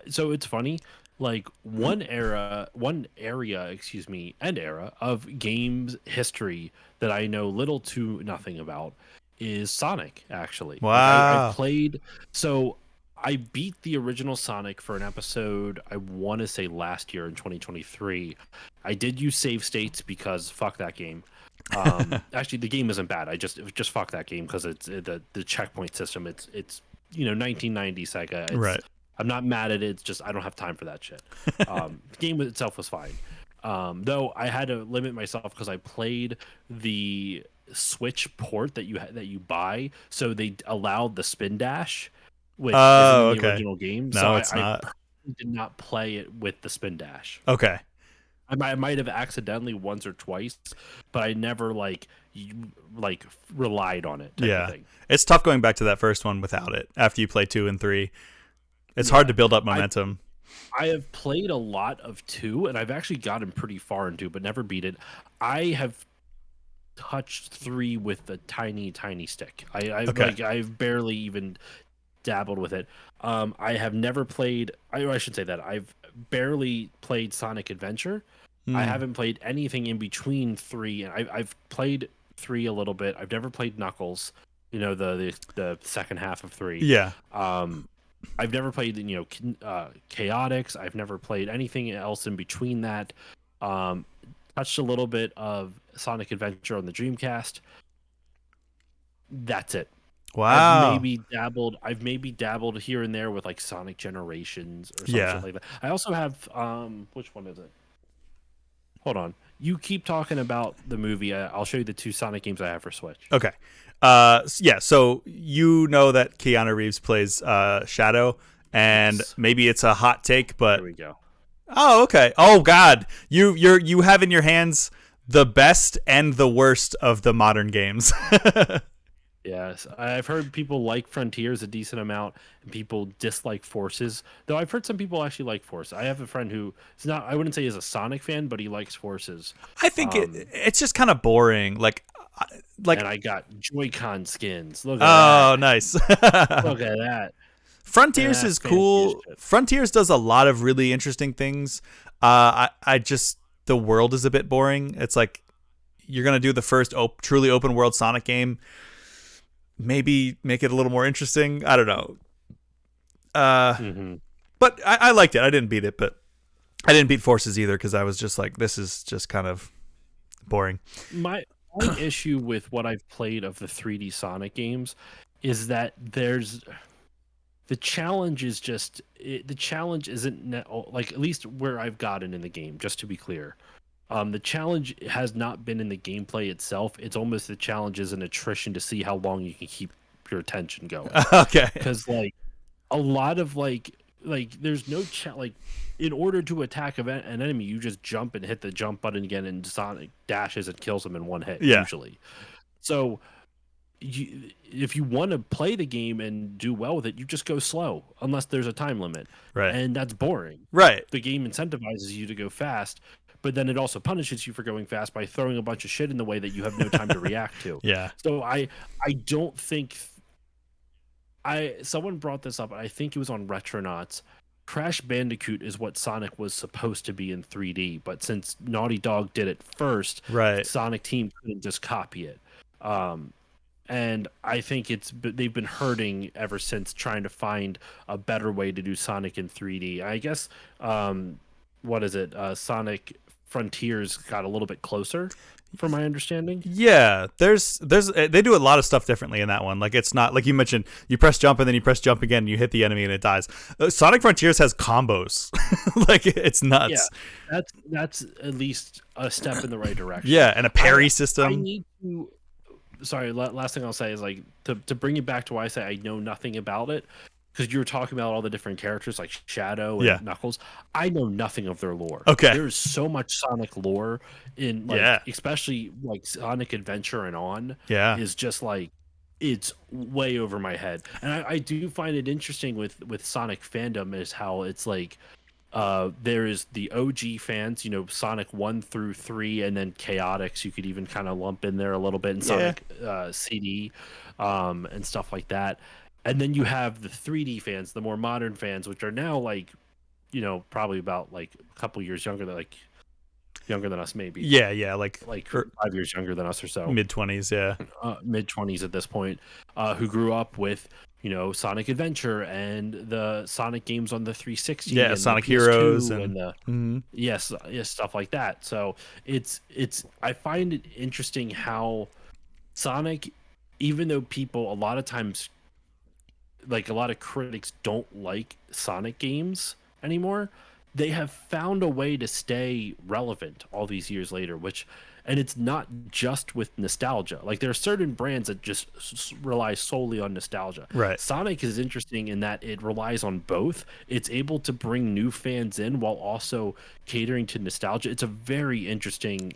S2: So it's funny. Like one area, excuse me, and era of games history that I know little to nothing about is Sonic. Actually, like I've
S1: Wow.
S2: played. So I beat the original Sonic for an episode. I want to say last year in 2023. I did use save states because fuck that game. Actually, the game isn't bad. I just fuck that game because it's the checkpoint system. It's 1990 Sega. It's
S1: Right.
S2: I'm not mad at it. It's just I don't have time for that shit. The game itself was fine. Though I had to limit myself because I played the Switch port that you buy, so they allowed the spin dash, which isn't in
S1: Oh,
S2: the
S1: okay.
S2: original game. So
S1: No,
S2: I,
S1: it's
S2: I
S1: not.
S2: purposely did not play it with the spin dash.
S1: Okay.
S2: I might have accidentally once or twice, but I never like relied on it type of
S1: Yeah.
S2: thing.
S1: It's tough going back to that first one without it after you play 2 and 3. It's hard
S2: Yeah.
S1: to build up
S2: I
S1: momentum.
S2: I have played a lot of two, and I've actually gotten pretty far in two, but never beat it. I have touched three with a tiny, tiny stick.
S1: Okay.
S2: I've barely even dabbled with it. I have never played. I should say that I've barely played Sonic Adventure. I
S1: Hmm.
S2: haven't played anything in between three, and I've played three a little bit. I've never played Knuckles. The second half of three.
S1: Yeah.
S2: Um, I've never played Chaotix. I've never played anything else in between that. Um, touched a little bit of Sonic Adventure on the Dreamcast. That's it.
S1: Wow.
S2: I've maybe dabbled here and there with like Sonic Generations or some shit
S1: Yeah.
S2: like that. I also have which one is it? Hold on. You keep talking about the movie. I'll show you the two Sonic games I have for Switch.
S1: Okay. Yeah, so you know that Keanu Reeves plays Shadow, and
S2: Yes.
S1: maybe it's a hot take,
S2: There
S1: but
S2: we go.
S1: oh, okay. Oh God. You have in your hands the best and the worst of the modern games.
S2: Yes, I've heard people like Frontiers a decent amount, and people dislike Forces. Though I've heard some people actually like Force. I have a friend who is not. I wouldn't say he's a Sonic fan, but he likes Forces.
S1: I think
S2: Um,
S1: it's just kind of boring.
S2: and
S1: Like
S2: I got Joy-Con skins. Look at
S1: oh,
S2: that.
S1: nice.
S2: Look at that.
S1: Frontiers
S2: That's
S1: is
S2: fancy as
S1: cool.
S2: shit.
S1: Frontiers does a lot of really interesting things. I just the world is a bit boring. It's like you're gonna do the first truly open world Sonic game. Maybe make it a little more interesting. I don't know. Uh,
S2: Hmm.
S1: but I liked it. I didn't beat it, but I didn't beat Forces either because I was just like, this is just kind of boring.
S2: My issue with what I've played of the 3D Sonic games is that the challenge is the challenge isn't like at least where I've gotten in the game. Just to be clear, the challenge has not been in the gameplay itself. It's almost the challenge is an attrition to see how long you can keep your attention going.
S1: Okay.
S2: Because like a lot of there's no like in order to attack an enemy, you just jump and hit the jump button again, and Sonic dashes and kills them in one hit
S1: Yeah.
S2: usually. So if you want to play the game and do well with it, you just go slow unless there's a time limit,
S1: Right.
S2: and that's boring.
S1: Right.
S2: The game incentivizes you to go fast, but then it also punishes you for going fast by throwing a bunch of shit in the way that you have no time to react to.
S1: Yeah.
S2: So I don't think someone brought this up. I think it was on Retronauts. Crash Bandicoot is what Sonic was supposed to be in 3D, but since Naughty Dog did it first,
S1: Right.
S2: Sonic Team couldn't just copy it. And I think they've been hurting ever since trying to find a better way to do Sonic in 3D. I guess what is it? Sonic Frontiers got a little bit closer, from my understanding.
S1: Yeah, there's they do a lot of stuff differently in that one. Like it's not like you mentioned, you press jump and then you press jump again, and you hit the enemy and it dies. Sonic Frontiers has combos, like it's nuts.
S2: Yeah, that's at least a step in the right direction.
S1: Yeah, and a parry
S2: I
S1: system.
S2: need to. Sorry, last thing I'll say is like to bring it back to why I say I know nothing about it. Because you were talking about all the different characters like Shadow and
S1: Yeah.
S2: Knuckles. I know nothing of their lore.
S1: Okay.
S2: There's so much Sonic lore in
S1: Yeah.
S2: especially like Sonic Adventure and on
S1: Yeah.
S2: is just like it's way over my head. And I do find it interesting with Sonic fandom is how it's like There is the OG fans, Sonic 1 through 3, and then Chaotix, you could even kind of lump in there a little bit, and
S1: Yeah.
S2: Sonic CD, and stuff like that. And then you have the 3D fans, the more modern fans, which are now like, probably about like a couple years younger than us, maybe.
S1: Yeah, like
S2: Like 5 years younger than us or so.
S1: mid-20s, yeah.
S2: Mid-20s at this point, who grew up with Sonic Adventure and the Sonic games on the 360,
S1: Yeah,
S2: and
S1: Sonic
S2: the PS2,
S1: Heroes
S2: and the
S1: Mhm.
S2: yes, stuff like that. So it's I find it interesting how Sonic, even though people a lot of times, like a lot of critics don't like Sonic games anymore, they have found a way to stay relevant all these years later, and it's not just with nostalgia. Like there are certain brands that just rely solely on nostalgia.
S1: Right.
S2: Sonic is interesting in that it relies on both. It's able to bring new fans in while also catering to nostalgia. It's a very interesting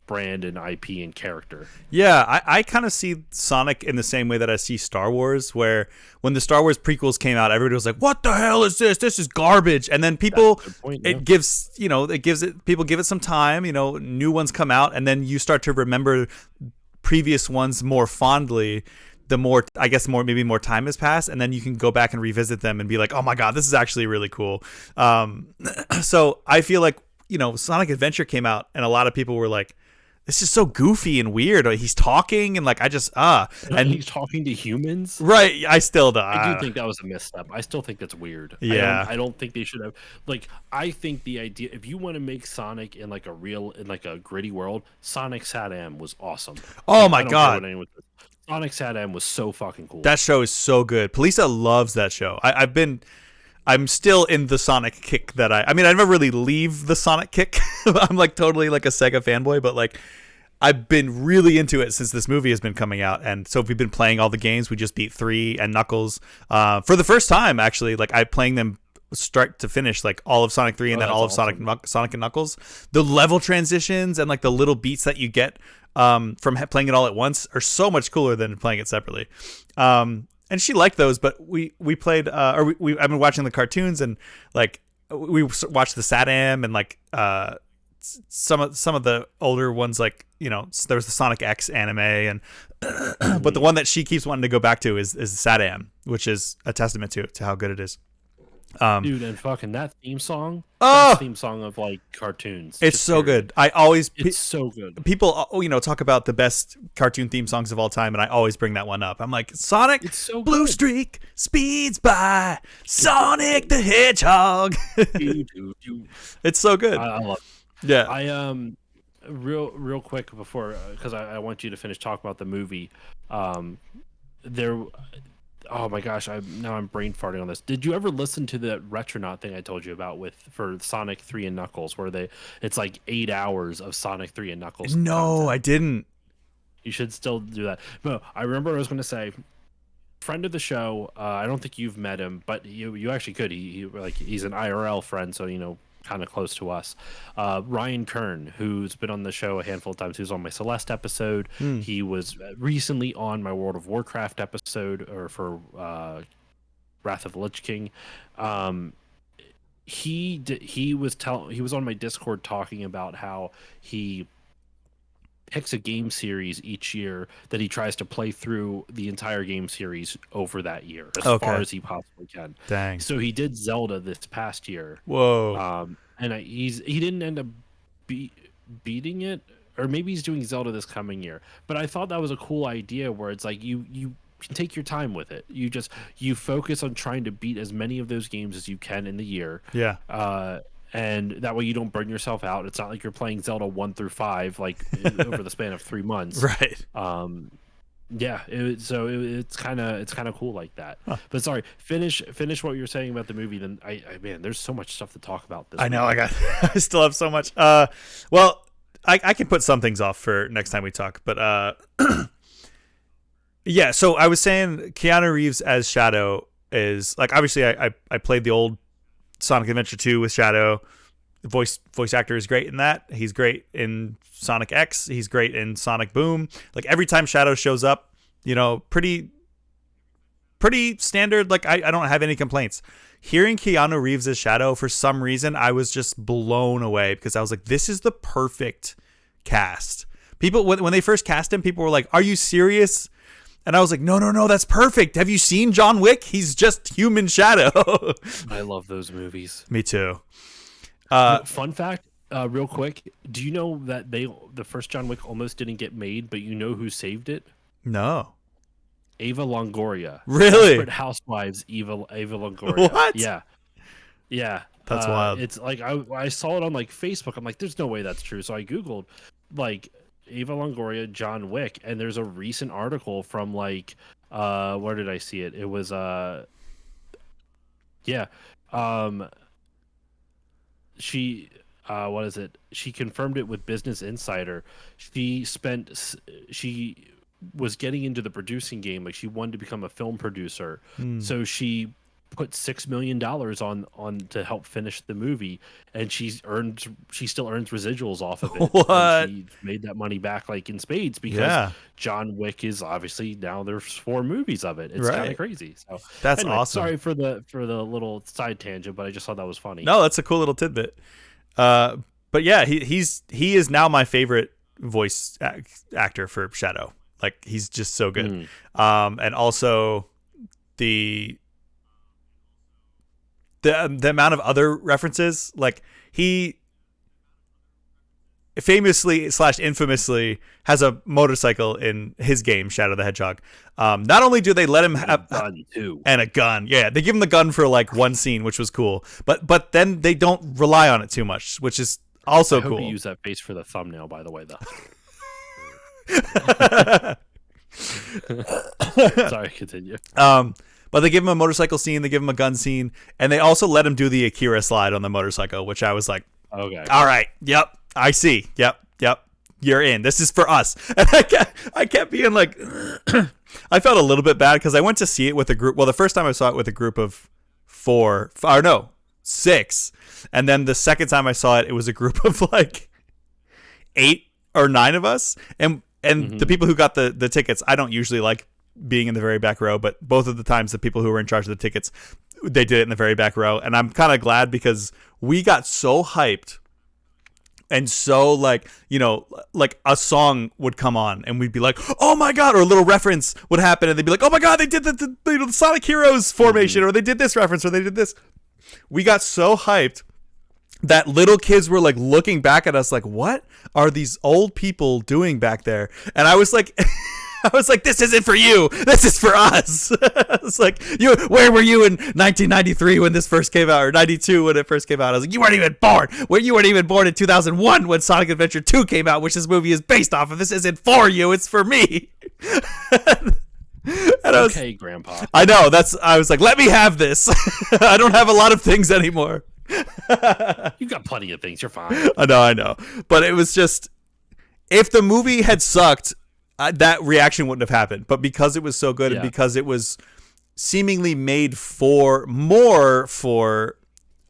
S2: brand and IP and character.
S1: Yeah, I kind of see Sonic in the same way that I see Star Wars, where when the Star Wars prequels came out, everybody was like, "What the hell is this? This is garbage." And then people,
S2: That's a good point,
S1: it gives, people give it some time, new ones come out, and then you start to remember previous ones more fondly. The more, I guess, maybe more time has passed, and then you can go back and revisit them and be like, "Oh my god, this is actually really cool." So I feel like Sonic Adventure came out, and a lot of people were like, this is so goofy and weird. He's talking and like
S2: and he's talking to humans.
S1: Right. I still do.
S2: I do think that was a misstep. I still think that's weird.
S1: Yeah.
S2: I don't think they should have. Like, I think the idea, if you want to make Sonic in like a gritty world, Sonic SatAM was awesome.
S1: Oh my god.
S2: Sonic SatAM was so fucking cool.
S1: That show is so good. Polisa loves that show. I'm still in the Sonic kick that I never really leave the Sonic kick. I'm like totally like a Sega fanboy, but like I've been really into it since this movie has been coming out. And so we've been playing all the games. We just beat 3 and Knuckles for the first time, actually. Like I'm playing them start to finish, like all of Sonic 3 and then all of awesome. Sonic and Knuckles. The level transitions and like the little beats that you get from playing it all at once are so much cooler than playing it separately. And she liked those, but we played I've been watching the cartoons, and like we watched the SatAM and like some of the older ones, like there was the Sonic X anime, and but the one that she keeps wanting to go back to is SatAM, which is a testament to how good it is.
S2: Dude, and fucking that theme song, theme song of like cartoons,
S1: it's so good. It's
S2: so good.
S1: People talk about the best cartoon theme songs of all time, and I always bring that one up. I'm like, Sonic,
S2: it's so
S1: Blue
S2: good.
S1: Streak speeds by, Sonic the Hedgehog. It's so good.
S2: I love it.
S1: Yeah.
S2: I real quick before, because I want you to finish talking about the movie. Oh my gosh, I'm brain farting on this. Did you ever listen to the Retronaut thing I told you about for Sonic 3 and Knuckles, where it's like 8 hours of Sonic 3 and Knuckles?
S1: No,
S2: content?
S1: I didn't.
S2: You should still do that. But I remember what I was going to say. Friend of the show. I don't think you've met him, but you actually could. He's an IRL friend, so kind of close to us. Ryan Kern, who's been on the show a handful of times. He was on my Celeste episode. He was recently on my World of Warcraft episode, or for Wrath of the Lich King. He was on my Discord talking about how he picks a game series each year that he tries to play through the entire game series over that year as far as he possibly can.
S1: Dang.
S2: So he did Zelda this past year.
S1: Whoa.
S2: And he didn't end up beating it, or maybe he's doing Zelda this coming year. But I thought that was a cool idea, where it's like you can take your time with it. You focus on trying to beat as many of those games as you can in the year.
S1: Yeah.
S2: And that way you don't burn yourself out. It's not like you're playing Zelda 1 through 5 like over the span of 3 months.
S1: Right.
S2: Yeah. It's kind of cool like that. Huh. But sorry, finish what you were saying about the movie. Then man, there's so much stuff to talk about.
S1: I know. I still have so much. Well, I can put some things off for next time we talk. But yeah. So I was saying Keanu Reeves as Shadow is like, obviously I played the old Sonic Adventure 2 with Shadow. The voice actor is great in that. He's great in Sonic X. He's great in Sonic Boom. Like every time Shadow shows up, pretty pretty standard. Like I don't have any complaints. Hearing Keanu Reeves' Shadow, for some reason, I was just blown away because I was like, this is the perfect cast. People, when they first cast him, people were like, are you serious? And I was like, no, that's perfect. Have you seen John Wick? He's just human Shadow.
S2: I love those movies.
S1: Me too.
S2: Fun fact, real quick. Do you know that the first John Wick almost didn't get made, but you know who saved it?
S1: No.
S2: Ava Longoria.
S1: Really?
S2: Desperate Housewives, Ava Longoria.
S1: What?
S2: Yeah.
S1: That's wild.
S2: It's like I saw it on like Facebook. I'm like, there's no way that's true. So I Googled like Ava Longoria, John Wick, and there's a recent article from like where did I see it? It was she what is it? She confirmed it with Business Insider. She was getting into the producing game, like she wanted to become a film producer. So she put $6 million on to help finish the movie, and she still earns residuals off of it.
S1: What?
S2: And she made that money back like in spades because John Wick is obviously now there's 4 movies of it. It's kind of crazy. So
S1: that's
S2: anyway,
S1: awesome.
S2: Sorry for the little side tangent, but I just thought that was funny.
S1: No, that's a cool little tidbit. But yeah, he is now my favorite voice actor for Shadow. Like he's just so good. And also the amount of other references, like he famously / infamously has a motorcycle in his game Shadow the Hedgehog. Not only do they let him have
S2: a gun too,
S1: and a gun, they give him the gun for like one scene, which was cool, but then they don't rely on it too much, which is also cool.
S2: I hope you use that face for the thumbnail, by the way, though. Sorry, continue.
S1: But they give him a motorcycle scene, they give him a gun scene, and they also let him do the Akira slide on the motorcycle, which I was like,
S2: okay,
S1: all right, yep, I see, yep, you're in. This is for us. And I kept being like, I felt a little bit bad because I went to see it with a group. Well, the first time I saw it with a group of 6, and then the second time I saw it, it was a group of like 8 or 9 of us, and the people who got the tickets, I don't usually like being in the very back row, but both of the times the people who were in charge of the tickets, they did it in the very back row, and I'm kind of glad because we got so hyped, and so like, you know, like a song would come on and we'd be like, oh my god, or a little reference would happen and they'd be like, oh my god, they did the Sonic Heroes formation, or they did this reference, or they did this. We got so hyped that little kids were like looking back at us like, what are these old people doing back there? And I was like, this isn't for you. This is for us. It's like, where were you in 1993 when this first came out, or 92 when it first came out? I was like, you weren't even born. You weren't even born in 2001 when Sonic Adventure 2 came out, which this movie is based off of. This isn't for you. It's for me. And
S2: okay, Grandpa.
S1: I know. I was like, let me have this. I don't have a lot of things anymore.
S2: You got plenty of things. You're fine.
S1: I know. But it was just, if the movie had sucked, that reaction wouldn't have happened. But because it was so good, and because it was seemingly made more for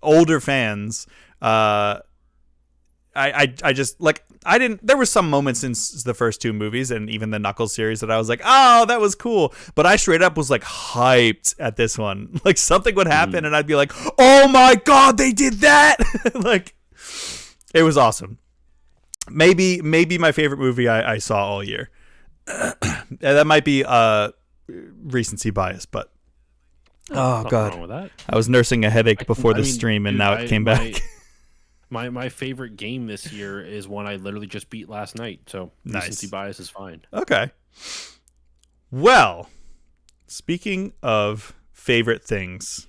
S1: older fans, I just like, there were some moments in the first 2 movies and even the Knuckles series that I was like, oh, that was cool. But I straight up was like hyped at this one. Like something would happen and I'd be like, oh my god, they did that. Like, it was awesome. Maybe my favorite movie I saw all year. That might be recency bias, but oh god,
S2: wrong with that.
S1: I was nursing a headache before the stream, and now it came back.
S2: My favorite game this year is one I literally just beat last night, so recency bias is fine.
S1: Okay. Well, speaking of favorite things,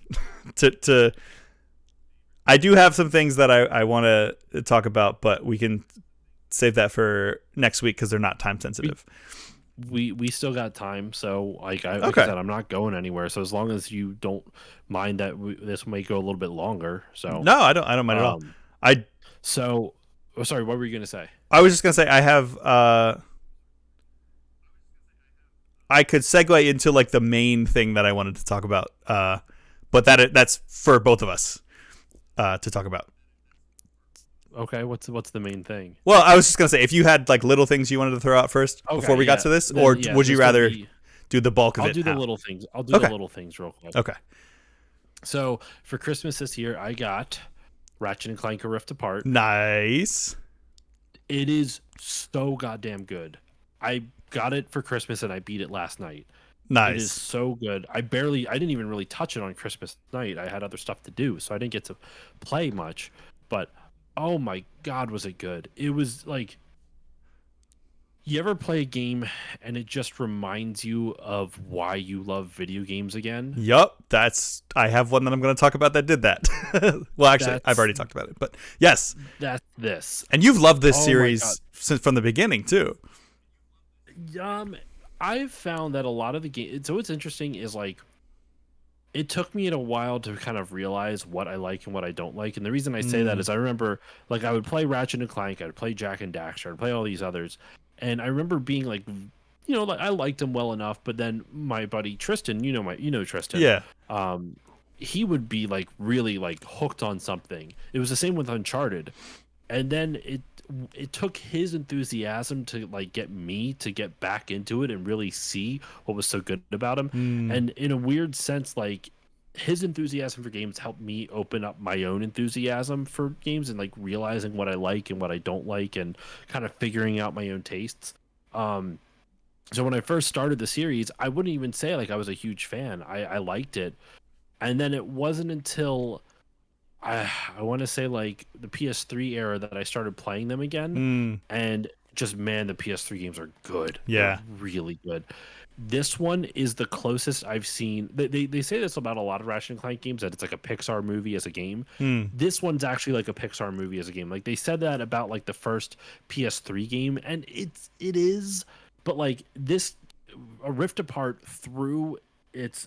S1: I do have some things that I want to talk about, but we can save that for next week because they're not time sensitive.
S2: We still got time, so like I said, I'm not going anywhere. So as long as you don't mind that this may go a little bit longer. So
S1: no, I don't mind at all.
S2: Sorry, what were you gonna say?
S1: I was just gonna say I have I could segue into like the main thing that I wanted to talk about, but that's for both of us to talk about.
S2: Okay, what's the main thing?
S1: Well, I was just gonna say, if you had like little things you wanted to throw out first before we got to this, or would you rather do the bulk of
S2: I'll
S1: it
S2: do the
S1: now.
S2: little things. I'll do the
S1: Okay.
S2: little things real quick.
S1: Okay.
S2: So for Christmas this year, I got Ratchet and Clank: A Rift Apart.
S1: Nice.
S2: It is so goddamn good. I got it for Christmas and I beat it last night. It is
S1: Nice.
S2: so good. I didn't even really touch it on Christmas night. I had other stuff to do, so I didn't get to play much. But oh my god, was it good? It was like, you ever play a game and it just reminds you of why you love video games again?
S1: Yup. I have one that I'm going to talk about that did that. Well, actually, I've
S2: That's
S1: already talked about it, but yes.
S2: that's this.
S1: And you've loved this
S2: Oh my god.
S1: series since from the beginning too.
S2: I've found that a lot of the game. So what's interesting is like, it took me a while to kind of realize what I like and what I don't like. And the reason I say that is I remember, like, I would play Ratchet and Clank, I'd play Jack and Daxter, I'd play all these others, and I remember being like, like I liked them well enough. But then my buddy Tristan, Tristan,
S1: Yeah.
S2: he would be like really like hooked on something. It was the same with Uncharted, and then it took his enthusiasm to like get me to get back into it and really see what was so good about him. And in a weird sense, like, his enthusiasm for games helped me open up my own enthusiasm for games and like realizing what I like and what I don't like and kind of figuring out my own tastes. So when I first started the series, I wouldn't even say like I was a huge fan. I liked it. And then it wasn't until I want to say like the PS3 era that I started playing them again. And just, man, the PS3 games are good.
S1: Yeah.
S2: They're really good. This one is the closest I've seen. They say this about a lot of Ratchet and Clank games, that it's like a Pixar movie as a game. This one's actually like a Pixar movie as a game. Like, they said that about like the first PS3 game, and it is, but like this, a rift apart through its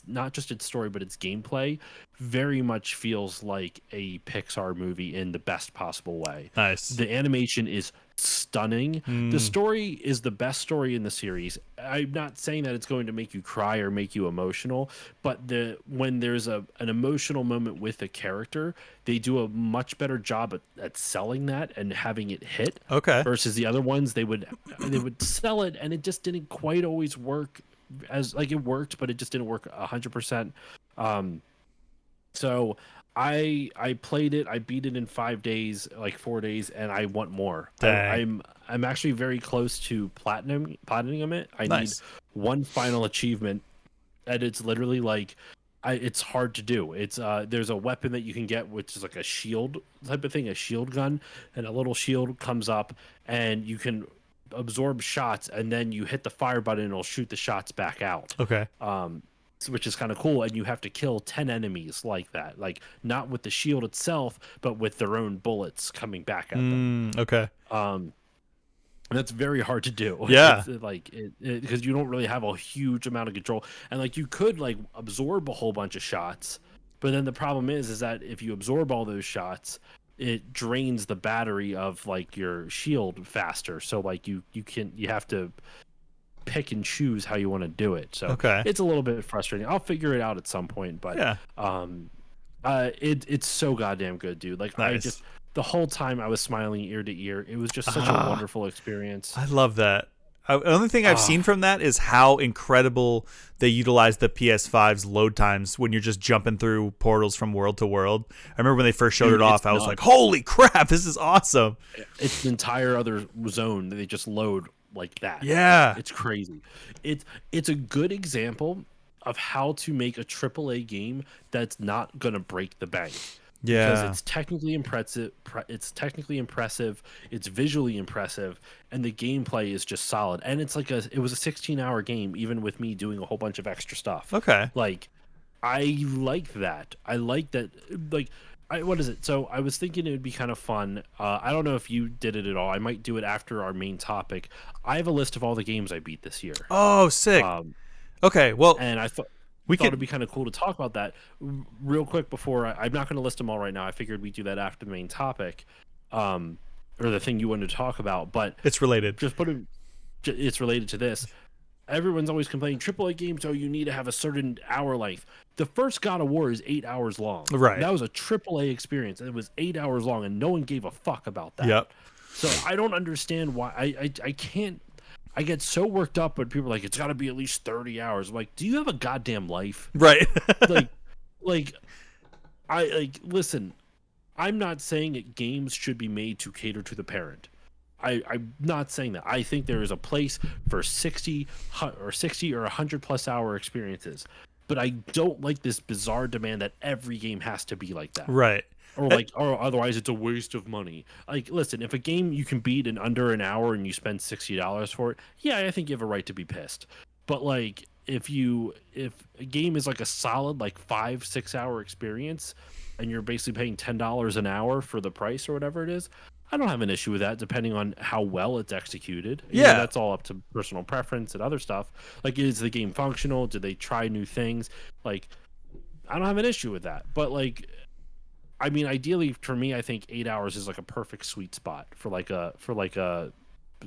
S2: not just its story but its gameplay, very much feels like a Pixar movie in the best possible way.
S1: Nice.
S2: The animation is stunning. The story is the best story in the series. I'm not saying that it's going to make you cry or make you emotional, but when there's an emotional moment with a character, they do a much better job at selling that and having it hit.
S1: Okay.
S2: Versus the other ones, they would sell it and it just didn't quite always work. As like, it worked, but it just didn't work 100%. So I played it. I beat it in 5 days, like 4 days, and I want more. I'm actually very close to platining it. I need one final achievement, and it's literally like, it's hard to do. It's there's a weapon that you can get, which is like a shield type of thing, a shield gun, and a little shield comes up, and you can absorb shots, and then you hit the fire button and it'll shoot the shots back out.
S1: Okay.
S2: Which is kind of cool, and you have to kill 10 enemies like that, like not with the shield itself but with their own bullets coming back at them.
S1: Okay.
S2: And that's very hard to do.
S1: Yeah.
S2: It's like because you don't really have a huge amount of control, and like you could like absorb a whole bunch of shots, but then the problem is that if you absorb all those shots, it drains the battery of like your shield faster. So like you have to pick and choose how you want to do it. So it's a little bit frustrating. I'll figure it out at some point, but it's so goddamn good, dude. Like,
S1: nice.
S2: The whole time I was smiling ear to ear. It was just such a wonderful experience.
S1: I love that. The only thing I've seen from that is how incredible they utilize the PS5's load times when you're just jumping through portals from world to world. I remember when they first showed it off, I was like, holy crap, this is awesome.
S2: It's an entire other zone that they just load like that.
S1: Yeah.
S2: It's crazy. It's a good example of how to make a AAA game that's not going to break the bank.
S1: Yeah,
S2: because it's technically impressive. It's visually impressive, and the gameplay is just solid. And it's like it was a 16-hour game, even with me doing a whole bunch of extra stuff.
S1: Okay,
S2: like I like that. I like that. Like, what is it? So I was thinking it would be kind of fun. I don't know if you did it at all. I might do it after our main topic. I have a list of all the games I beat this year.
S1: Oh, sick. Okay, well,
S2: and I thought it'd be kind of cool to talk about that real quick before I'm not going to list them all right now. I figured we'd do that after the main topic, or the thing you wanted to talk about. But
S1: it's related.
S2: It's related to this. Everyone's always complaining AAA games. Oh, you need to have a certain hour length. The first God of War is 8 hours long.
S1: Right.
S2: That was a AAA experience. It was 8 hours long, and no one gave a fuck about that.
S1: Yep.
S2: So I don't understand why I can't. I get so worked up when people are like, it's got to be at least 30 hours. I'm like, do you have a goddamn life?
S1: Right.
S2: Like, like listen, I'm not saying that games should be made to cater to the parent. I'm not saying that. I think there is a place for 60 or 100 plus hour experiences, but I don't like this bizarre demand that every game has to be like that.
S1: Right.
S2: Or otherwise it's a waste of money. Like, listen, if a game you can beat in under an hour and you spend $60 for it, yeah, I think you have a right to be pissed. But like, if a game is like a solid like 5-6 hour experience, and you're basically paying $10 an hour for the price or whatever it is, I don't have an issue with that, depending on how well it's executed. That's all up to personal preference and other stuff. Like, is the game functional? Did they try new things? Like, I don't have an issue with that. But like, I mean, ideally for me, I think 8 hours is like a perfect sweet spot for like a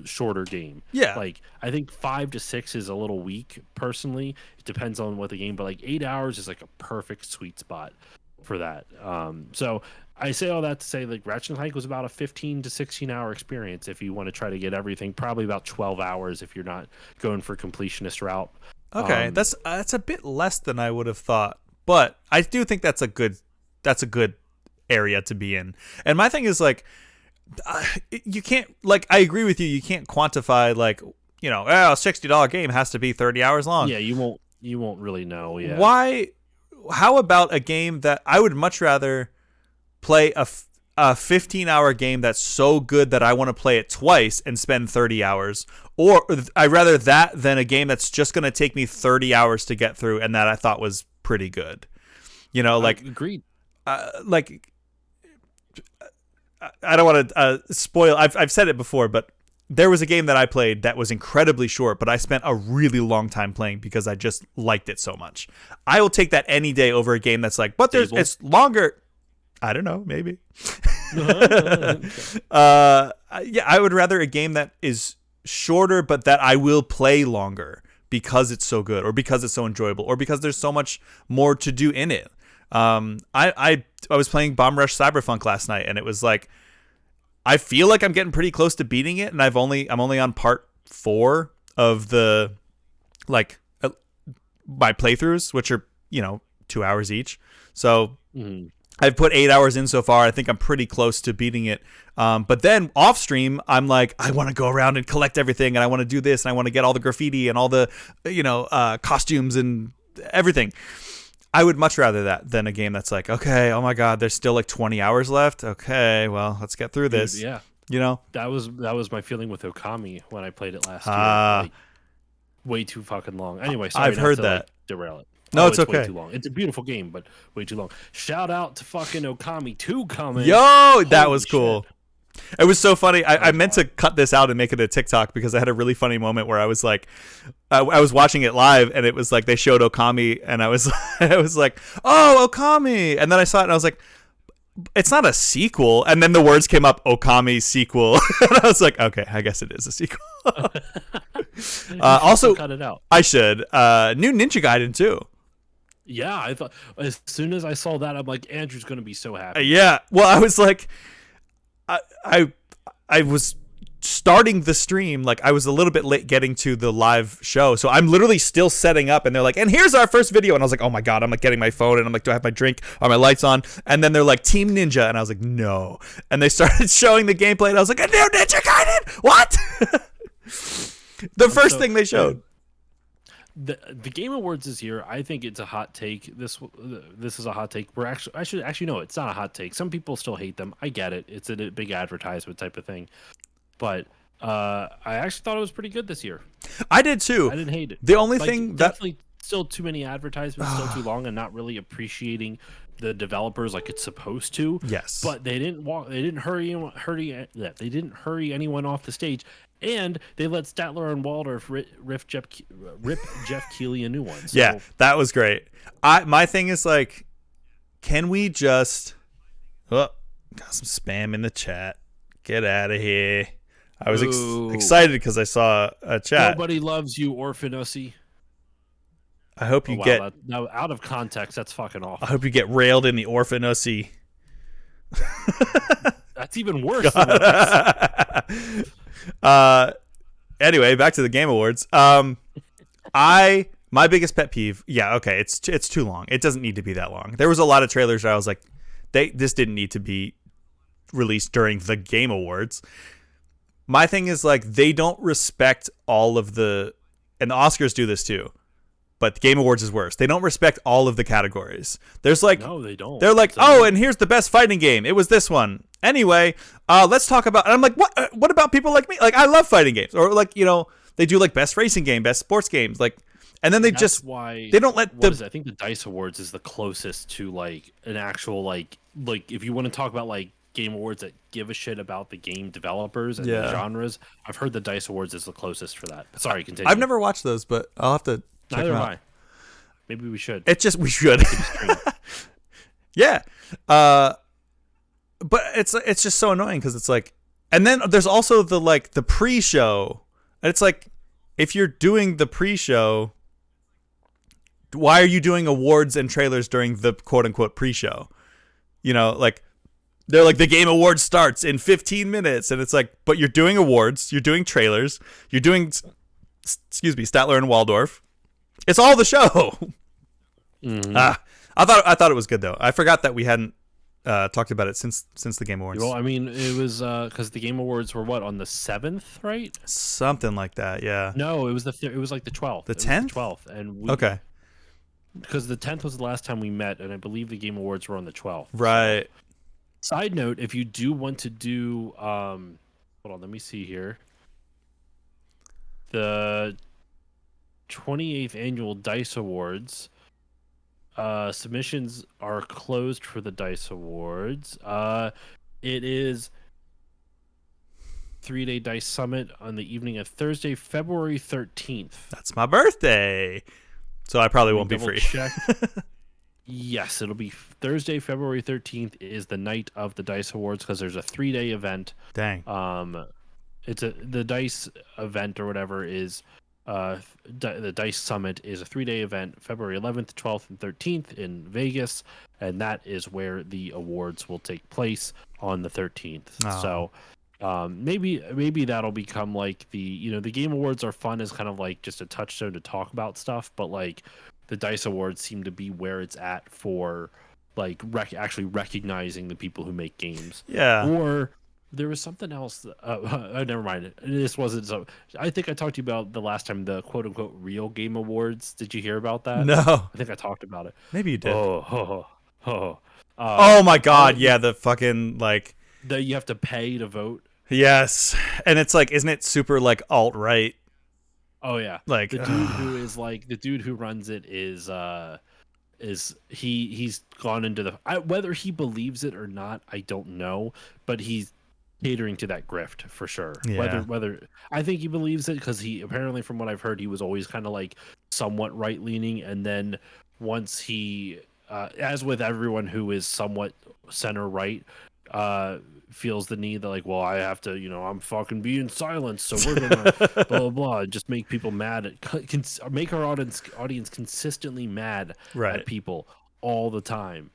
S2: shorter game.
S1: Yeah.
S2: Like, I think 5 to 6 is a little weak personally. It depends on what the game, but like 8 hours is like a perfect sweet spot for that. So I say all that to say, like, Ratchet and Clank was about a 15 to 16 hour experience if you want to try to get everything. Probably about 12 hours if you're not going for completionist route.
S1: Okay, that's a bit less than I would have thought, but I do think that's a good area to be in. And my thing is, like, you can't, like, I agree with you. You can't quantify, like, a $60 game has to be 30 hours long.
S2: Yeah, you won't really know. Yeah.
S1: Why? How about a game that I would much rather play a 15-hour game that's so good that I want to play it twice and spend 30 hours, or I'd rather that than a game that's just going to take me 30 hours to get through and that I thought was pretty good. Like,
S2: agreed.
S1: Like, I don't want to spoil. I've said it before, but there was a game that I played that was incredibly short, but I spent a really long time playing because I just liked it so much. I will take that any day over a game that's like, but it's longer. I don't know, maybe. I would rather a game that is shorter, but that I will play longer because it's so good, or because it's so enjoyable, or because there's so much more to do in it. I was playing Bomb Rush Cyberpunk last night, and it was like, I feel like I'm getting pretty close to beating it, and I'm only on part 4 of the, like, my playthroughs, which are 2 hours each. So I've put 8 hours in so far. I think I'm pretty close to beating it. But then off stream, I'm like, I want to go around and collect everything, and I want to do this, and I want to get all the graffiti and all the costumes and everything. I would much rather that than a game that's like, okay, oh my God, there's still like 20 hours left. Okay, well, let's get through this.
S2: Dude,
S1: yeah.
S2: That was my feeling with Okami when I played it last year. Like, way too fucking long. Anyway, sorry,
S1: I've heard that.
S2: Like, derail it.
S1: No, it's okay.
S2: Way too long. It's a beautiful game, but way too long. Shout out to fucking Okami 2 coming.
S1: Yo, that was cool. Shit. It was so funny. I meant to cut this out and make it a TikTok because I had a really funny moment where I was like, I was watching it live, and it was like they showed Okami, and I was like, oh, Okami, and then I saw it and I was like, it's not a sequel, and then the words came up, Okami sequel, and I was like, okay, I guess it is a sequel. Also,
S2: cut it out.
S1: I should. New Ninja Gaiden too.
S2: Yeah, I thought as soon as I saw that, I'm like, Andrew's gonna be so happy.
S1: Yeah, well, I was like, I was starting the stream, like I was a little bit late getting to the live show, so I'm literally still setting up, and they're like, and here's our first video, and I was like, oh my God, I'm like getting my phone, and I'm like, do I have my drink? Are my lights on? And then they're like, Team Ninja, and I was like, no, and they started showing the gameplay, and I was like, a new Ninja Gaiden? What? The first thing they showed.
S2: The Game Awards this year, I think it's a hot take. This is a hot take. No, it's not a hot take. Some people still hate them. I get it. It's a big advertisement type of thing. But I actually thought it was pretty good this year.
S1: I did too.
S2: I didn't hate it.
S1: The only thing that
S2: definitely still too many advertisements, still too long, and not really appreciating the developers like it's supposed to.
S1: Yes.
S2: But they didn't hurry anyone off the stage. And they let Statler and Waldorf rip Jeff Keighley a new one. So.
S1: Yeah, that was great. My thing is like, can we just... Oh, got some spam in the chat. Get out of here. I was excited because I saw a chat.
S2: Nobody loves you, Orphan Ussy.
S1: I hope you get...
S2: Now, out of context, that's fucking awful.
S1: I hope you get railed in the Orphan Ussy.
S2: That's even worse than
S1: Anyway, back to the Game Awards. My biggest pet peeve. Yeah, okay, it's too long. It doesn't need to be that long. There was a lot of trailers where I was like, this didn't need to be released during the Game Awards. My thing is like they don't respect all of the, and the Oscars do this too, but the Game Awards is worse. They don't respect all of the categories. There's like
S2: no, they don't.
S1: They're like, oh, and here's the best fighting game. It was this one. Anyway, let's talk about. And I'm like, what? What about people like me? Like, I love fighting games, or like they do like best racing game, best sports games, like, and then
S2: That's why
S1: they don't let
S2: I think the Dice Awards is the closest to like an actual like if you want to talk about like Game Awards that give a shit about the game developers and the genres. I've heard the Dice Awards is the closest for that. Sorry, continue.
S1: I've never watched those, but I'll have to check
S2: Neither
S1: them
S2: have
S1: out.
S2: I. Maybe we should.
S1: We should. Yeah. But it's just so annoying because it's like, and then there's also the pre-show, and it's like, if you're doing the pre-show, why are you doing awards and trailers during the quote unquote pre-show? Like, they're like, the Game Awards starts in 15 minutes, and it's like, but you're doing awards, you're doing trailers, you're doing, Statler and Waldorf. It's all the show.
S2: Mm-hmm.
S1: I thought it was good though. I forgot that we hadn't talked about it since the Game Awards.
S2: Well, I mean, it was because the Game Awards were on the 7th, right?
S1: Something like that, yeah.
S2: No, it was it was like the 12th.
S1: The 10th?
S2: 12th, and
S1: okay.
S2: Because the 10th was the last time we met, and I believe the Game Awards were on the 12th.
S1: Right.
S2: So. Side note: if you do want to do, hold on, let me see here. The 28th annual Dice Awards. Submissions are closed for the Dice Awards. It is 3-day Dice Summit on the evening of Thursday, February 13th.
S1: That's my birthday, so I probably won't be free.
S2: Yes, it'll be Thursday, February 13th is the night of the Dice Awards because there's a 3-day event.
S1: Dang.
S2: It's the Dice event or whatever is. The Dice Summit is a 3-day event, February 11th, 12th, and 13th in Vegas, and that is where the awards will take place on the 13th.
S1: Oh.
S2: So maybe that'll become like the Game Awards are fun as kind of like just a touchstone to talk about stuff, but like the Dice Awards seem to be where it's at for like actually recognizing the people who make games.
S1: Yeah.
S2: Or there was something else. Never mind. This wasn't so. I think I talked to you about the last time the quote unquote real Game Awards. Did you hear about that?
S1: No.
S2: I think I talked about it.
S1: Maybe you did.
S2: Oh
S1: my God! Yeah, the fucking like.
S2: That you have to pay to vote.
S1: Yes, and it's like, isn't it super like alt right?
S2: Oh yeah,
S1: like
S2: the dude who is like the dude who runs it is he's gone into the whether he believes it or not, I don't know, but he's catering to that grift for sure.
S1: Yeah.
S2: Whether I think he believes it because he apparently, from what I've heard, he was always kind of like somewhat right leaning, and then once he as with everyone who is somewhat center right feels the need that like, well, I have to, I'm fucking being silenced, so we're gonna blah blah blah, just make people mad make our audience consistently mad at people all the time.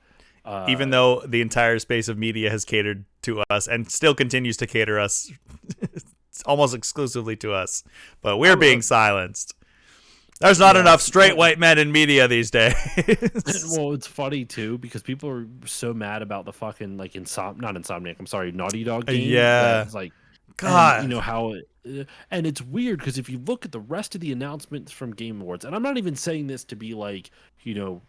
S1: Even though the entire space of media has catered to us and still continues to cater us almost exclusively to us, but we're being silenced. There's not enough straight white men in media these days.
S2: Well, it's funny too because people are so mad about the fucking like not Insomniac. I'm sorry, Naughty Dog game.
S1: Yeah,
S2: it's like
S1: God,
S2: how and it's weird because if you look at the rest of the announcements from Game Awards, and I'm not even saying this to be like to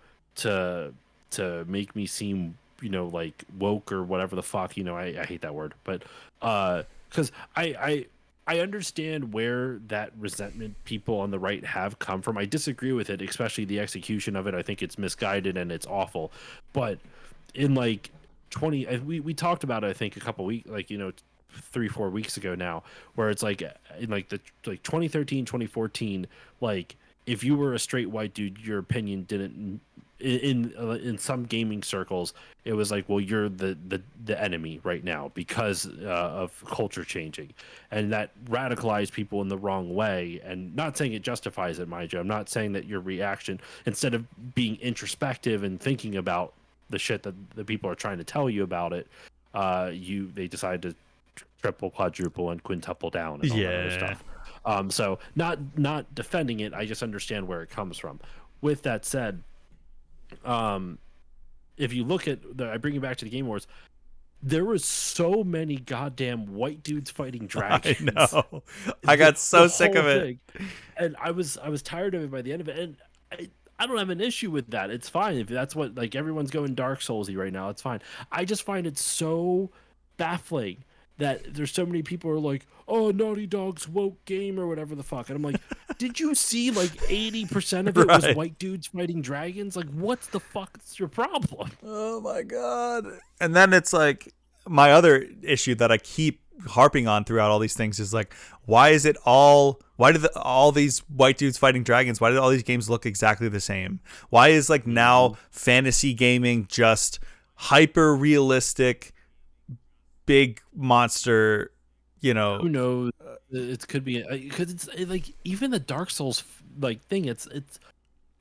S2: make me seem like woke or whatever the fuck. I hate that word, but because I understand where that resentment people on the right have come from. I disagree with it, especially the execution of it. I think it's misguided and it's awful. But in like we talked about it, I think a couple weeks, 3-4 weeks ago now, where it's like in like 2013, 2014, like if you were a straight white dude, your opinion didn't. In some gaming circles, it was like, well, you're the enemy right now because of culture changing, and that radicalized people in the wrong way. And not saying it justifies it, mind you. I'm not saying that your reaction, instead of being introspective and thinking about the shit that the people are trying to tell you about it, they decide to triple, quadruple, and quintuple down and all that other stuff. So not defending it, I just understand where it comes from. With that said, if you look at I bring you back to the Game Awards, there was so many goddamn white dudes fighting
S1: I
S2: dragons.
S1: know. I got so
S2: The
S1: sick
S2: whole
S1: of it.
S2: thing, and I was tired of it by the end of it. And I don't have an issue with that. It's fine if that's what like everyone's going Dark Soulsy right now. It's fine. I just find it so baffling that there's so many people who are like, "Oh, Naughty Dog's woke game" or whatever the fuck. And I'm like, did you see like 80% of it was
S1: Right.
S2: white dudes fighting dragons? Like, what's the fuck's your problem?
S1: Oh my god. And then it's like my other issue that I keep harping on throughout all these things is like, why did all these white dudes fighting dragons, why did all these games look exactly the same? Why is like now fantasy gaming just hyper realistic big monster, you know?
S2: Who knows? It could be because like even the Dark Souls like thing. It's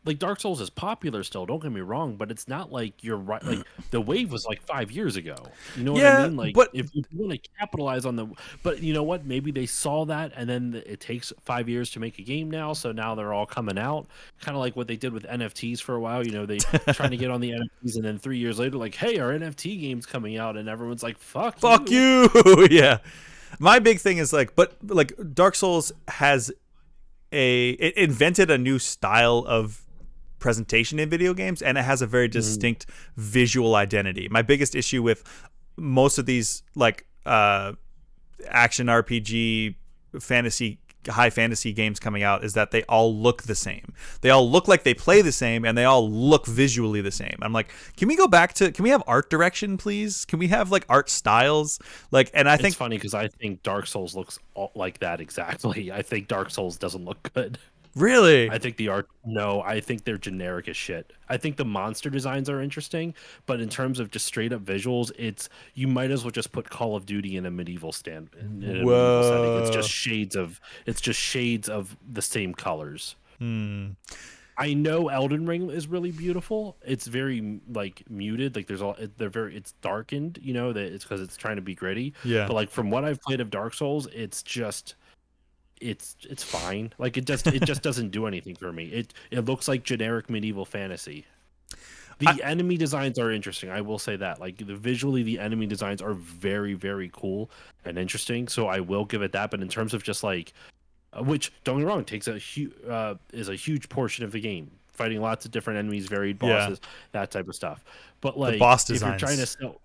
S2: like Dark Souls is popular still. Don't get me wrong, but it's not like you're right. Like the wave was like 5 years ago. You know what I
S1: Yeah,
S2: mean? Like
S1: but
S2: if you want to capitalize on the, but you know what? Maybe they saw that, and then it takes 5 years to make a game now. So now they're all coming out, kind of like what they did with NFTs for a while. You know, they trying to get on the NFTs, and then 3 years later, like, hey, our NFT game's coming out, and everyone's like,
S1: fuck
S2: you.
S1: you. Yeah. My big thing is like, but like Dark Souls has it invented a new style of presentation in video games, and it has a very distinct visual identity. My biggest issue with most of these like action RPG high fantasy games coming out is that they all look the same. They all look like they play the same, and they all look visually the same. I'm like, can we have art direction, please? Can we have like art styles? Like, and I think
S2: It's funny because I think Dark Souls looks like that exactly. I think Dark Souls doesn't look good.
S1: really,
S2: I think the art, no, I think they're generic as shit. I think the monster designs are interesting, but in terms of just straight up visuals, you might as well just put Call of Duty in a medieval in a medieval setting.
S1: whoa.
S2: It's just shades of the same colors.
S1: Hmm.
S2: I know Elden Ring is really beautiful. It's very like muted. Like it's darkened. You know that it's because it's trying to be gritty.
S1: Yeah.
S2: But like from what I've played of Dark Souls, it's fine. Like it just doesn't do anything for me. It looks like generic medieval fantasy. The enemy designs are interesting. I will say that. Like visually, the enemy designs are very very cool and interesting. So I will give it that. But in terms of just like which don't get me wrong, takes is a huge portion of the game. Fighting lots of different enemies, varied bosses, that type of stuff. But like,
S1: The boss
S2: if you're
S1: designs.
S2: trying to sell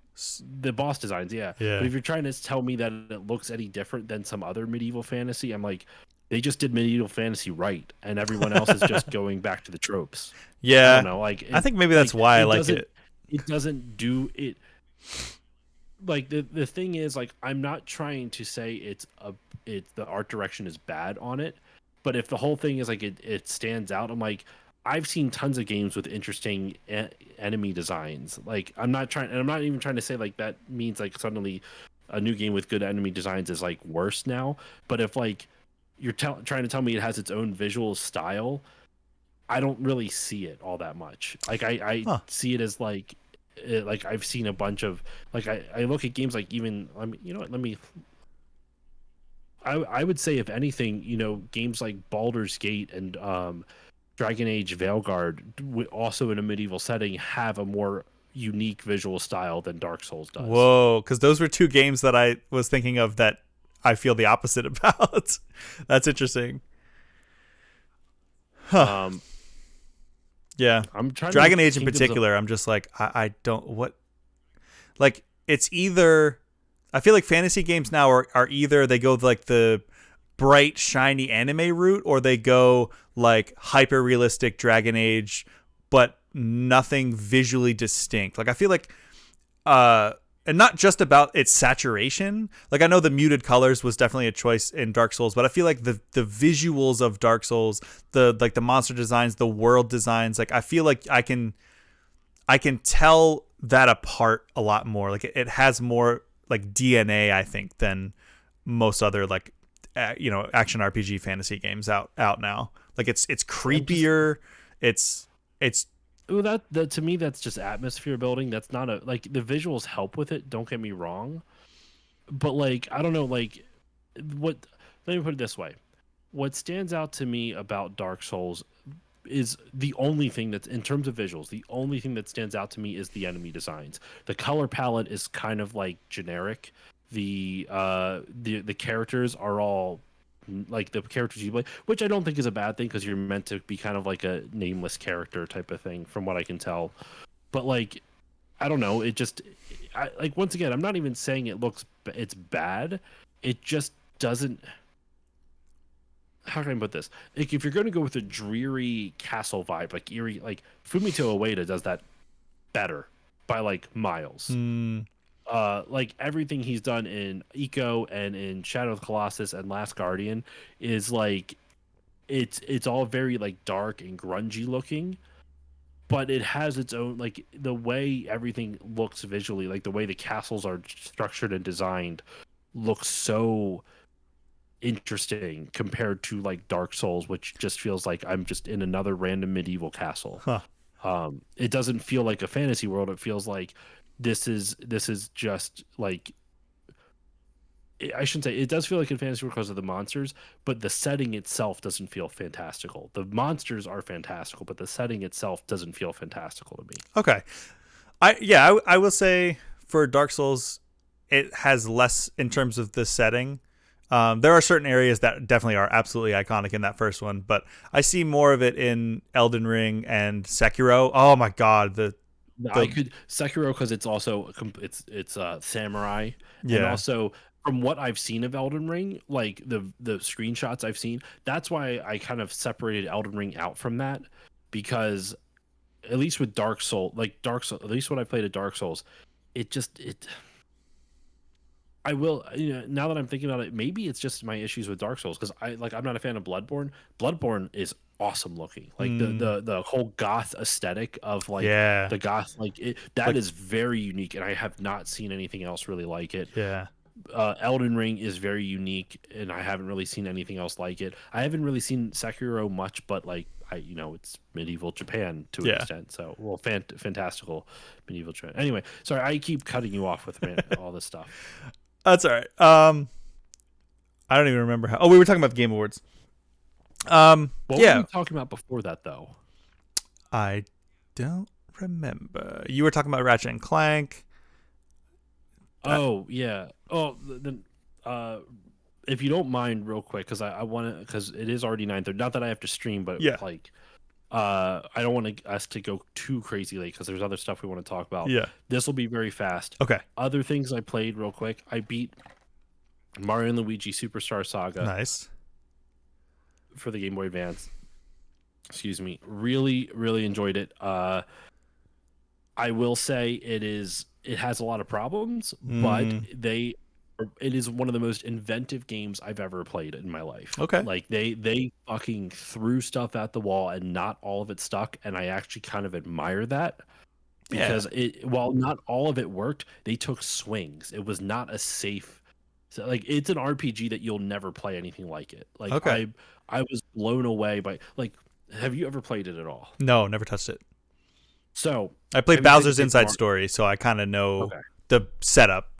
S2: the boss designs, yeah.
S1: Yeah.
S2: But if you're trying to tell me that it looks any different than some other medieval fantasy, I'm like, they just did medieval fantasy right, and everyone else is just going back to the tropes. I
S1: Yeah.
S2: don't know, like
S1: I think maybe that's why I like it.
S2: It doesn't do it. Like the thing is, like, I'm not trying to say the art direction is bad on it, but if the whole thing is like it stands out, I'm like, I've seen tons of games with interesting enemy designs. Like I'm not even trying to say like that means like suddenly a new game with good enemy designs is like worse now. But if like you're trying to tell me it has its own visual style, I don't really see it all that much. Like I see it as like like I've seen a bunch of like I look at games like even you know what, I would say if anything, you know, games like Baldur's Gate and Dragon Age Veilguard, also in a medieval setting, have a more unique visual style than Dark Souls does.
S1: Whoa, because those were two games that I was thinking of that I feel the opposite about. That's interesting. Huh. Yeah.
S2: I'm trying
S1: Dragon
S2: to
S1: Age in particular, I'm just like, I don't, what? Like, it's either, I feel like fantasy games now are either they go like the bright, shiny anime route, or they go like hyper realistic Dragon Age, but nothing visually distinct. Like, I feel like, and not just about its saturation. Like, I know the muted colors was definitely a choice in Dark Souls, but I feel like the visuals of Dark Souls, the monster designs, the world designs, like I feel like I can tell that apart a lot more. Like it has more like DNA, I think, than most other like action RPG fantasy games out now. Like it's creepier. It's
S2: well, that to me that's just atmosphere building. That's not a like the visuals help with it. Don't get me wrong, but like I don't know, like what. Let me put it this way: what stands out to me about Dark Souls is the only thing that's in terms of visuals, the only thing that stands out to me is the enemy designs. The color palette is kind of like generic. The characters are all like the characters you play, which I don't think is a bad thing because you're meant to be kind of like a nameless character type of thing, from what I can tell. But like, I don't know, it just, like once again, I'm not even saying it's bad. It just doesn't. How can I put this? Like, if you're going to go with a dreary castle vibe, like eerie, like Fumito Ueda does that better by like miles.
S1: Hmm.
S2: Like everything he's done in Eco and in Shadow of the Colossus and Last Guardian is like it's all very like dark and grungy looking, but it has its own, like the way everything looks visually, like the way the castles are structured and designed looks so interesting compared to like Dark Souls, which just feels like I'm just in another random medieval castle.
S1: Huh.
S2: It doesn't feel like a fantasy world. It feels like this is just like, I shouldn't say it does feel like a fantasy world because of the monsters, but the setting itself doesn't feel fantastical. The monsters are fantastical, but the setting itself doesn't feel fantastical to me.
S1: Okay. I will say for Dark Souls, it has less in terms of the setting. There are certain areas that definitely are absolutely iconic in that first one, but I see more of it in Elden Ring and Sekiro. Oh my god,
S2: I could Sekiro because it's also it's samurai, and
S1: yeah.
S2: also from what I've seen of Elden Ring, like the screenshots I've seen, that's why I kind of separated Elden Ring out from that, because at least with Dark Soul, like Dark Soul, at least when I played a Dark Souls, it I will, now that I'm thinking about it, maybe it's just my issues with Dark Souls because I'm not a fan of Bloodborne. Bloodborne is awesome looking, like the
S1: Mm,
S2: the whole goth aesthetic of like
S1: yeah.
S2: the goth, like that
S1: Like
S2: is very unique, and I have not seen anything else really like it.
S1: yeah.
S2: Elden Ring is very unique, and I haven't really seen anything else like it. I haven't really seen Sekiro much, but like it's medieval Japan to an
S1: Yeah.
S2: extent. So, well, fantastical medieval Japan. Anyway, sorry, I keep cutting you off with all this stuff.
S1: That's all right. I don't even remember how. Oh, we were talking about the Game Awards.
S2: What were
S1: Yeah.
S2: we talking about before that, though?
S1: I don't remember. You were talking about Ratchet and Clank.
S2: Oh yeah. Oh, then if you don't mind, real quick, because I want to, because it is already 9:30. Not that I have to stream, but
S1: Yeah.
S2: like, I don't want us to go too crazy late because there's other stuff we want to talk about.
S1: Yeah.
S2: This will be very fast.
S1: Okay.
S2: Other things I played real quick. I beat Mario and Luigi Superstar Saga
S1: Nice.
S2: for the Game Boy Advance. Excuse me. Really, really enjoyed it. I will say it has a lot of problems, but
S1: Mm,
S2: it is one of the most inventive games I've ever played in my life.
S1: okay.
S2: Like they fucking threw stuff at the wall and not all of it stuck, and I actually kind of admire that
S1: Yeah.
S2: because while not all of it worked, they took swings. It was not a safe, so like it's an RPG that you'll never play anything like it. Like
S1: Okay.
S2: I was blown away by, like, have you ever played it at all?
S1: No, never touched it.
S2: So,
S1: I played
S2: have you played the
S1: Bowser's
S2: Paper
S1: Inside
S2: Mario?
S1: Story, so I kind of know
S2: Okay.
S1: the setup.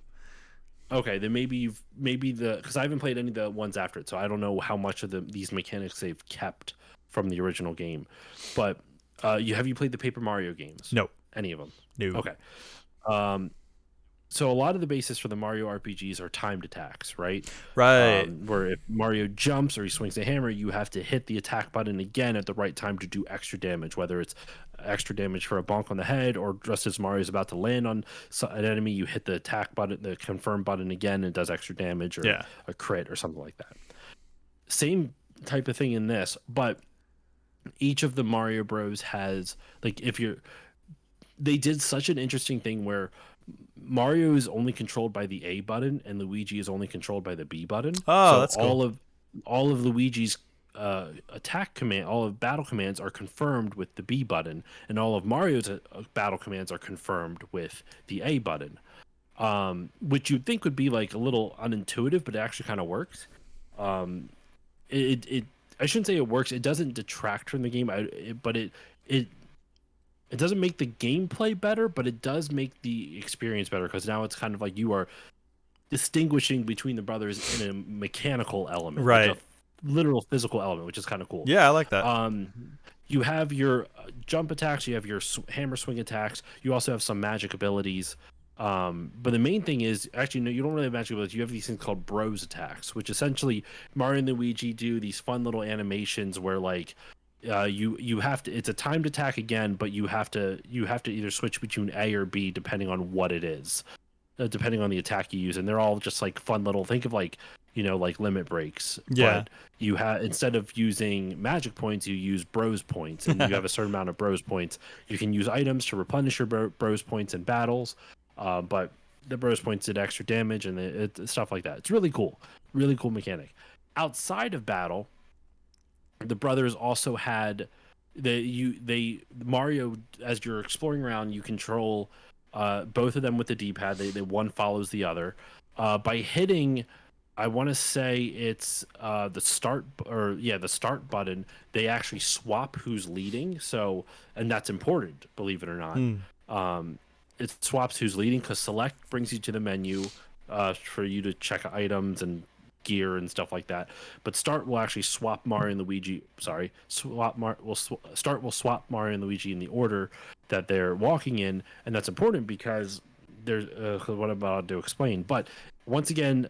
S2: Okay, then maybe because I haven't played any of the ones after it, so I don't know how much of these mechanics they've kept from the original game. But have you played the Paper Mario games?
S1: No.
S2: Any of them?
S1: No.
S2: Okay. Um, so a lot of the basis for the Mario RPGs are timed attacks, right?
S1: Right.
S2: Where if Mario jumps or he swings a hammer, you have to hit the attack button again at the right time to do extra damage, whether it's extra damage for a bonk on the head or just as Mario's about to land on an enemy, you hit the attack button, the confirm button again, and it does extra damage or
S1: Yeah.
S2: a crit or something like that. Same type of thing in this, but each of the Mario Bros has, like, they did such an interesting thing where Mario is only controlled by the A button and Luigi is only controlled by the B button.
S1: Oh,
S2: So
S1: that's cool.
S2: all of Luigi's attack command, all of battle commands are confirmed with the B button, and all of Mario's battle commands are confirmed with the A button. Which you'd think would be like a little unintuitive, but it actually kind of works. Um, it I shouldn't say it works. It doesn't detract from the game, but it it doesn't make the gameplay better, but it does make the experience better because now it's kind of like you are distinguishing between the brothers in a mechanical element, like
S1: Right.
S2: a literal physical element, which is kind of cool.
S1: Yeah, I like that.
S2: Um, you have your jump attacks, you have your hammer swing attacks, you also have some magic abilities. But the main thing is actually no, you don't really have magic abilities. You have these things called bros attacks, which essentially Mario and Luigi do these fun little animations where like you have to, it's a timed attack again, but you have to either switch between A or B depending on what it is, depending on the attack you use, and they're all just like fun little, think of like, like limit breaks,
S1: Yeah.
S2: but you have, instead of using magic points, you use bros points, and you have a certain amount of bros points. You can use items to replenish your bros points in battles, but the bros points did extra damage and stuff like that. It's really cool mechanic. Outside of battle, the brothers also had they Mario, as you're exploring around, you control both of them with the D-pad. They one follows the other by hitting, I want to say it's the start, or yeah, the start button. They actually swap who's leading, so, and that's important, believe it or not.
S1: Hmm.
S2: It swaps who's leading because select brings you to the menu for you to check items and gear and stuff like that. But start will actually swap Mario and Luigi. Sorry, start will swap Mario and Luigi in the order that they're walking in, and that's important because there's what I'm about to explain. But once again,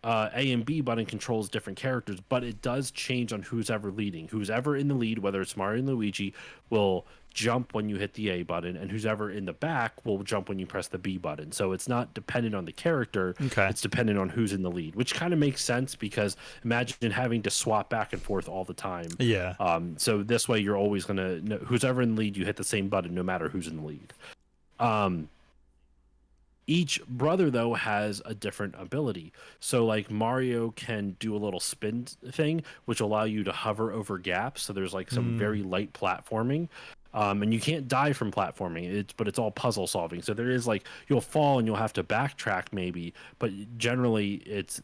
S2: A and B button controls different characters, but it does change on who's ever leading. Who's ever in the lead, whether it's Mario and Luigi, will jump when you hit the A button, and who's ever in the back will jump when you press the B button. So it's not dependent on the character,
S1: Okay.
S2: it's dependent on who's in the lead, which kind of makes sense because imagine having to swap back and forth all the time.
S1: Yeah.
S2: So this way you're always going to know who's ever in the lead, you hit the same button no matter who's in the lead. Each brother though has a different ability. So like Mario can do a little spin thing which allow you to hover over gaps, so there's like some very light platforming. And you can't die from platforming, but it's all puzzle solving, so there is like, you'll fall and you'll have to backtrack maybe, but generally it's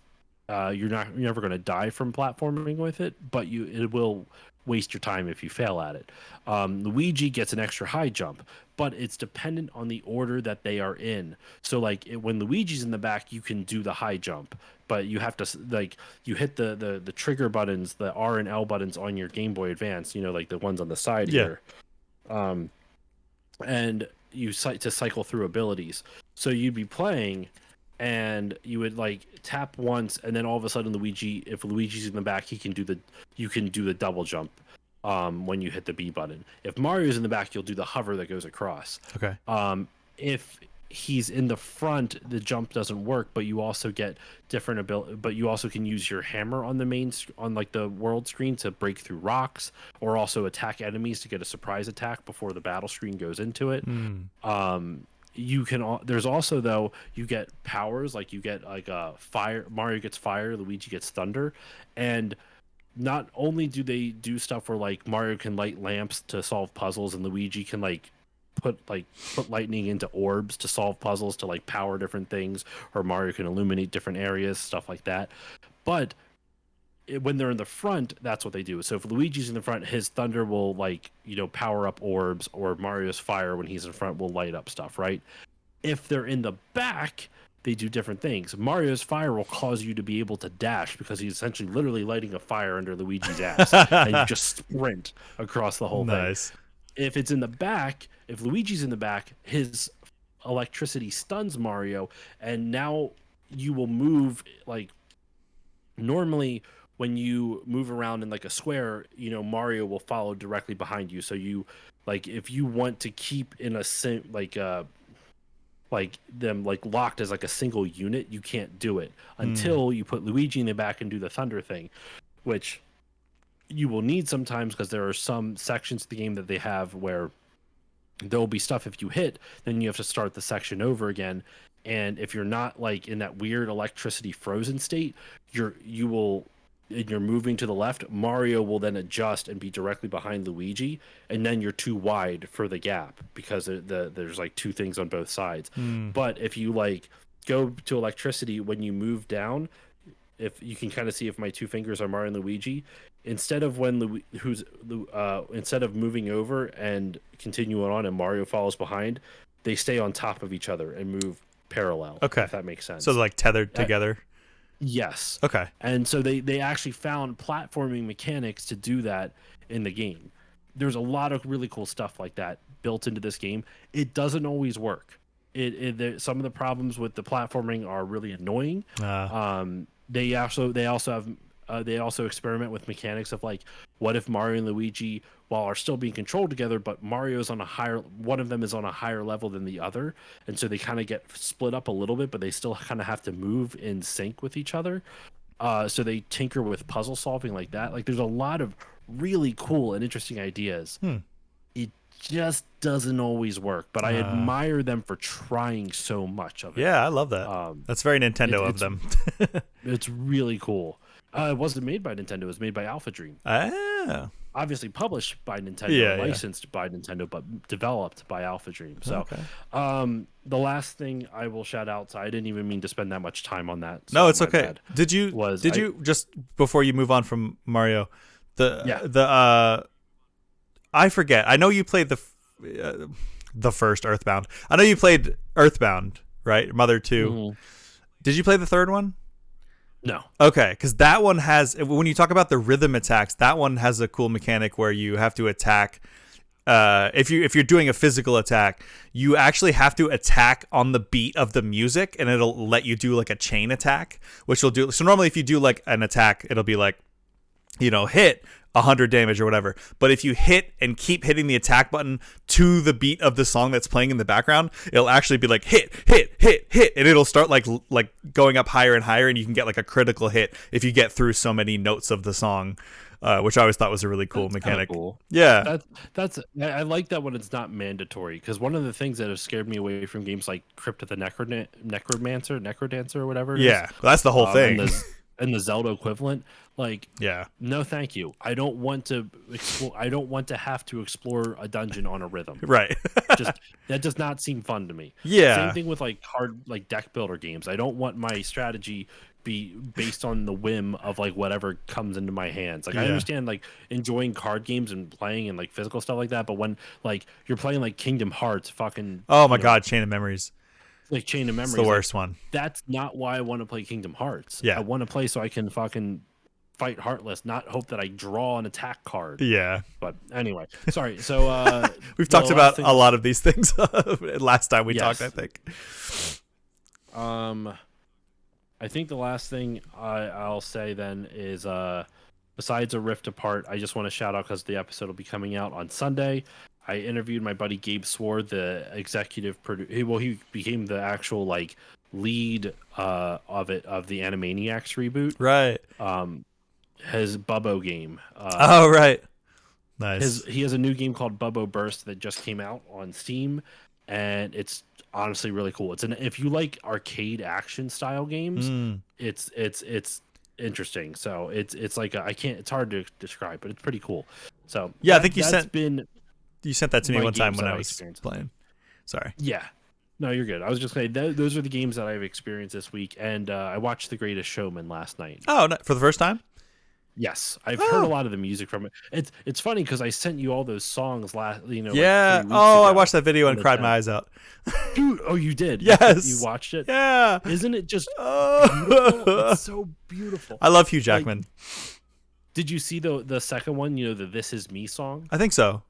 S2: you're never going to die from platforming with it, but it will waste your time if you fail at it. Luigi gets an extra high jump, but it's dependent on the order that they are in. So like when Luigi's in the back, you can do the high jump, but you have to like, you hit the trigger buttons, the R and L buttons on your Game Boy Advance, like the ones on the side here. And you to cycle through abilities. So you'd be playing and you would like tap once, and then all of a sudden if Luigi's in the back, you can do the double jump when you hit the B button. If Mario's in the back, you'll do the hover that goes across.
S1: Okay.
S2: If he's in the front, the jump doesn't work, but you also get different ability, but you also can use your hammer on on like the world screen to break through rocks, or also attack enemies to get a surprise attack before the battle screen goes into it. You can there's also though, you get powers, like you get like fire. Mario gets fire, Luigi gets thunder, and not only do they do stuff where like Mario can light lamps to solve puzzles, and Luigi can like put lightning into orbs to solve puzzles, to like power different things, or Mario can illuminate different areas, stuff like that. But when they're in the front, that's what they do. So if Luigi's in the front, his thunder will like power up orbs, or Mario's fire when he's in front will light up stuff, right? If they're in the back, they do different things. Mario's fire will cause you to be able to dash because he's essentially literally lighting a fire under Luigi's ass, and you just sprint across the whole
S1: Nice.
S2: thing. If it's in the back, if Luigi's in the back, his electricity stuns Mario, and now you will move like normally. When you move around in like a square, Mario will follow directly behind you. So you like, if you want to keep in a like them like locked as like a single unit, you can't do it until you put Luigi in the back and do the thunder thing, which you will need sometimes because there are some sections of the game that they have where there'll be stuff if you hit, then you have to start the section over again. And if you're not like in that weird electricity frozen state, you're moving to the left, Mario will then adjust and be directly behind Luigi, and then you're too wide for the gap because there's like two things on both sides. But if you like go to electricity when you move down, if you can kind of see if my two fingers are Mario and Luigi, instead of instead of moving over and continuing on and Mario follows behind, they stay on top of each other and move parallel.
S1: Okay.
S2: If that makes sense.
S1: So like tethered together.
S2: Yes.
S1: Okay.
S2: And so they actually found platforming mechanics to do that in the game. There's a lot of really cool stuff like that built into this game. It doesn't always work. Some of the problems with the platforming are really annoying.
S1: Uh,
S2: They also experiment with mechanics of like, what if Mario and Luigi, while are still being controlled together, but Mario's on a higher, one of them is on a higher level than the other, and so they kind of get split up a little bit, but they still kind of have to move in sync with each other. So they tinker with puzzle solving like that. Like there's a lot of really cool and interesting ideas.
S1: hmm.
S2: It just doesn't always work, but I
S1: Uh,
S2: admire them for trying so much of it.
S1: yeah, I love that. That's very
S2: It,
S1: Nintendo of
S2: it's
S1: them.
S2: it's really cool. It wasn't made by Nintendo; it was made by Alpha Dream.
S1: Ah,
S2: Obviously published by Nintendo,
S1: yeah, yeah.
S2: licensed by Nintendo, but developed by Alpha Dream. So,
S1: Okay.
S2: the last thing I will shout out, so I didn't even mean to spend that much time on that.
S1: No,
S2: So
S1: it's
S2: my
S1: okay.
S2: bad,
S1: Did you
S2: was
S1: did
S2: I,
S1: you just before you move on from Mario,
S2: Yeah.
S1: I forget. I know you played the first Earthbound. I know you played Earthbound, right? Mother 2.
S2: Mhm.
S1: Did you play the third one?
S2: No.
S1: Okay, because that one has, when you talk about the rhythm attacks, that one has a cool mechanic where you have to attack. If you're doing a physical attack, you actually have to attack on the beat of the music, and it'll let you do like a chain attack, which will do. So normally, if you do like an attack, it'll be like, hit 100 damage or whatever. But if you hit and keep hitting the attack button to the beat of the song that's playing in the background, it'll actually be like hit, hit, hit, hit, and it'll start like going up higher and higher, and you can get like a critical hit if you get through so many notes of the song, which I always thought was a really cool
S2: That's
S1: mechanic.
S2: cool.
S1: Yeah,
S2: I like that when it's not mandatory, because one of the things that have scared me away from games like Crypt of the Necrodancer or whatever it is,
S1: yeah, that's the whole thing.
S2: and the Zelda equivalent, like,
S1: Yeah,
S2: no thank you. I don't want to explore. I don't want to have to explore a dungeon on a rhythm.
S1: right.
S2: Just that does not seem fun to me.
S1: Yeah.
S2: Same thing with like deck builder games. I don't want my strategy be based on the whim of like whatever comes into my hands. Like I
S1: Yeah.
S2: understand like enjoying card games and playing and like physical stuff like that, but when like you're playing like Kingdom Hearts, fucking
S1: Oh my God, Chain of Memories.
S2: like Chain of Memories,
S1: It's the worst one.
S2: that's not why I want to play Kingdom Hearts.
S1: Yeah.
S2: I want to play so I can fucking fight Heartless, not hope that I draw an attack card.
S1: Yeah.
S2: But anyway, sorry. So
S1: We've
S2: the
S1: talked
S2: last
S1: about
S2: thing-
S1: a lot of these things last time we
S2: Yes.
S1: talked, I think.
S2: I think the last thing I'll say then is besides a Rift Apart, I just want to shout out, because the episode will be coming out on Sunday. I interviewed my buddy Gabe Sword, the executive producer. Well, he became the actual like lead of the Animaniacs reboot.
S1: Right.
S2: His Bubbo game.
S1: Oh, right. Nice.
S2: He has a new game called Bubbo Burst that just came out on Steam, and it's honestly really cool. If you like arcade action style games, it's interesting. So it's like it's hard to describe, but it's pretty cool. So
S1: yeah, I think you sent that to me
S2: my
S1: one time
S2: games
S1: when
S2: that
S1: I
S2: I've
S1: was
S2: experienced.
S1: playing. Sorry.
S2: Yeah. No, you're good. I was just saying those are the games that I've experienced this week, and I watched The Greatest Showman last night.
S1: Oh, for the first time?
S2: Yes, I've heard a lot of the music from it. It's funny because I sent you all those songs last,
S1: Yeah.
S2: like 3 weeks
S1: Oh, I
S2: ago
S1: watched that video
S2: on
S1: and
S2: the
S1: cried my
S2: 10th.
S1: eyes out.
S2: Dude, oh, you did?
S1: Yes.
S2: You watched it?
S1: Yeah.
S2: Isn't it just
S1: Oh.
S2: beautiful? It's so beautiful.
S1: I love Hugh Jackman.
S2: Did you see the second one? The "This Is Me" song,
S1: I think so.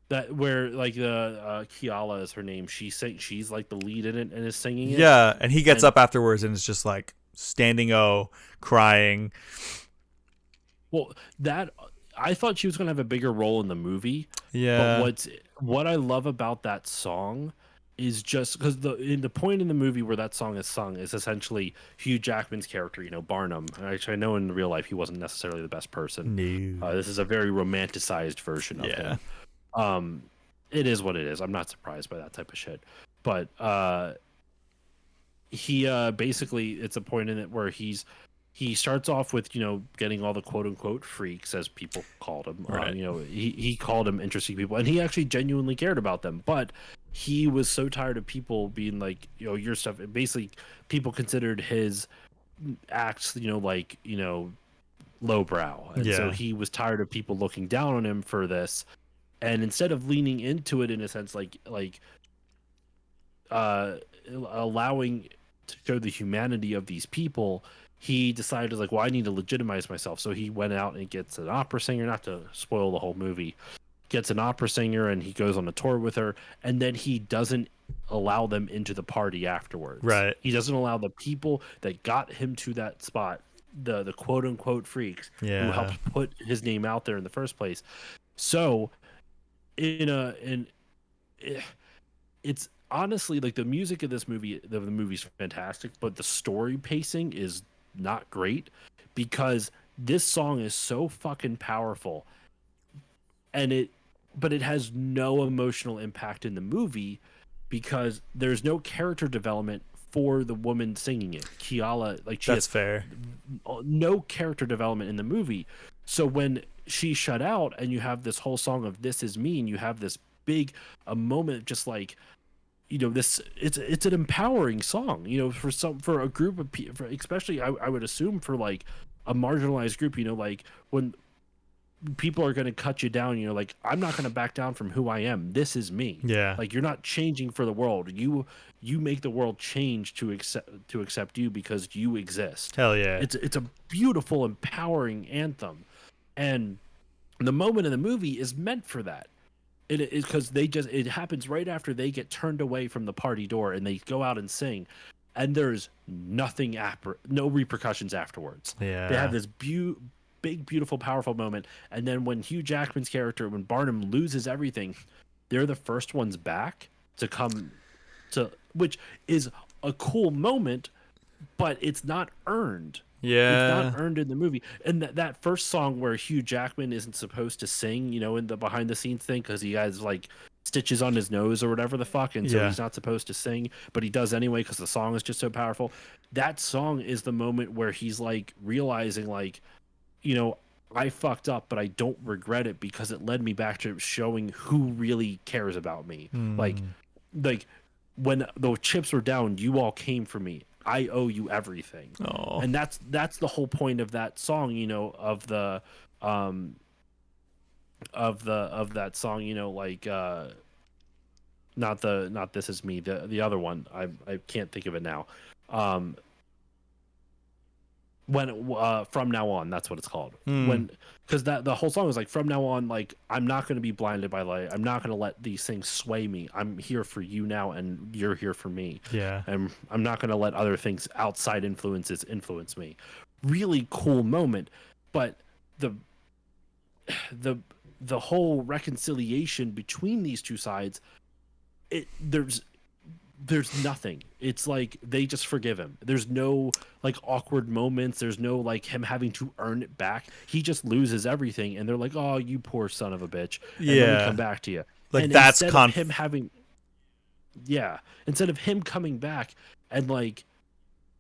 S2: that where like the Kiala is her name. She's like the lead in it and is singing it.
S1: Yeah, and he gets
S2: And-
S1: up afterwards and is just like standing crying.
S2: Well, that I thought she was gonna have a bigger role in the movie.
S1: Yeah.
S2: But what I love about that song is just because the point in the movie where that song is sung is essentially Hugh Jackman's character, Barnum. Actually, I know in real life he wasn't necessarily the best person.
S1: No.
S2: This is a very romanticized version of
S1: Yeah.
S2: him. It is what it is. I'm not surprised by that type of shit. But he basically, it's a point in it where he starts off with getting all the quote unquote freaks, as people called him.
S1: Right.
S2: He called them interesting people, and he actually genuinely cared about them. But he was so tired of people being like, your stuff. Basically, people considered his acts, lowbrow, and so
S1: Yeah.
S2: he was tired of people looking down on him for this. And instead of leaning into it in a sense, allowing to show the humanity of these people, he decided like, well, I need to legitimize myself. So he went out and gets an opera singer, not to spoil the whole movie, gets an opera singer and he goes on a tour with her, and then he doesn't allow them into the party afterwards.
S1: Right.
S2: He doesn't allow the people that got him to that spot, the quote unquote freaks who helped put his name out there in the first place. So it's honestly like the music of this movie, the movie's fantastic, but the story pacing is not great because this song is so fucking powerful, but it has no emotional impact in the movie because there's no character development for the woman singing it. Kiala, like she
S1: That's
S2: has
S1: fair.
S2: no character development in the movie. So when she's shut out and you have this whole song of "This Is Me" and you have this big a moment just like, you know, this it's an empowering song, you know, for a group of people, especially I would assume for like a marginalized group, you know, like when people are going to cut you down, you know, like I'm not going to back down from who I am. This is me.
S1: Yeah.
S2: Like you're not changing for the world. You make the world change to accept you because you exist.
S1: Hell yeah.
S2: It's a beautiful, empowering anthem, and the moment in the movie is meant for that. It is because it happens right after they get turned away from the party door and they go out and sing, and there's no repercussions afterwards.
S1: Yeah.
S2: They have this big, beautiful, powerful moment, and then when Hugh Jackman's character, when Barnum loses everything, they're the first ones back to come to, which is a cool moment, but it's not earned.
S1: Yeah.
S2: It's not earned in the movie. And that first song where Hugh Jackman isn't supposed to sing, you know, in the behind the scenes thing, because he has like stitches on his nose or whatever the fuck, and so he's not supposed to sing, but he does anyway because the song is just so powerful. That song is the moment where he's like realizing like, you know, I fucked up, but I don't regret it because it led me back to showing who really cares about me. Like when the chips were down, you all came for me. I owe you everything.
S1: Oh.
S2: And that's the whole point of that song, you know, of that song, you know, like not This Is Me, the other one. I can't think of it now. From Now On, that's what it's called. Because the whole song is like, from now on, like I'm not going to be blinded by light. I'm not going to let these things sway me. I'm here for you now, and you're here for me.
S1: Yeah.
S2: And I'm not going to let other things, outside influences, influence me. Really cool moment, but the whole reconciliation between these two sides, there's nothing. It's like they just forgive him. There's no like awkward moments. There's no like him having to earn it back. He just loses everything, and they're like, "Oh, you poor son of a bitch." And let me come back to you.
S1: Like
S2: and
S1: that's
S2: instead of him having, instead of him coming back and like,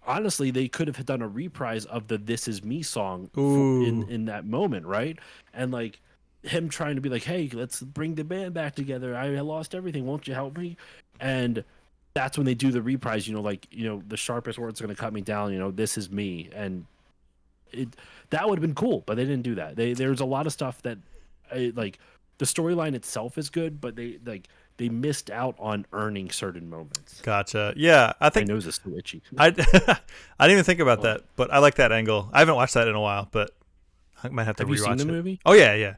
S2: honestly, they could have done a reprise of the "This Is Me" song in that moment, right? And like him trying to be like, "Hey, let's bring the band back together. I lost everything. Won't you help me?" And that's when they do the reprise, you know, like, you know, the sharpest word's going to cut me down, you know, this is me. And that would have been cool, but they didn't do that. There's a lot of stuff that like the storyline itself is good, but they missed out on earning certain moments.
S1: Gotcha. Yeah. I think
S2: my nose is too itchy.
S1: I didn't even think about that, but I like that angle. I haven't watched that in a while, but I might have to rewatch it.
S2: Have you seen the movie?
S1: Oh yeah.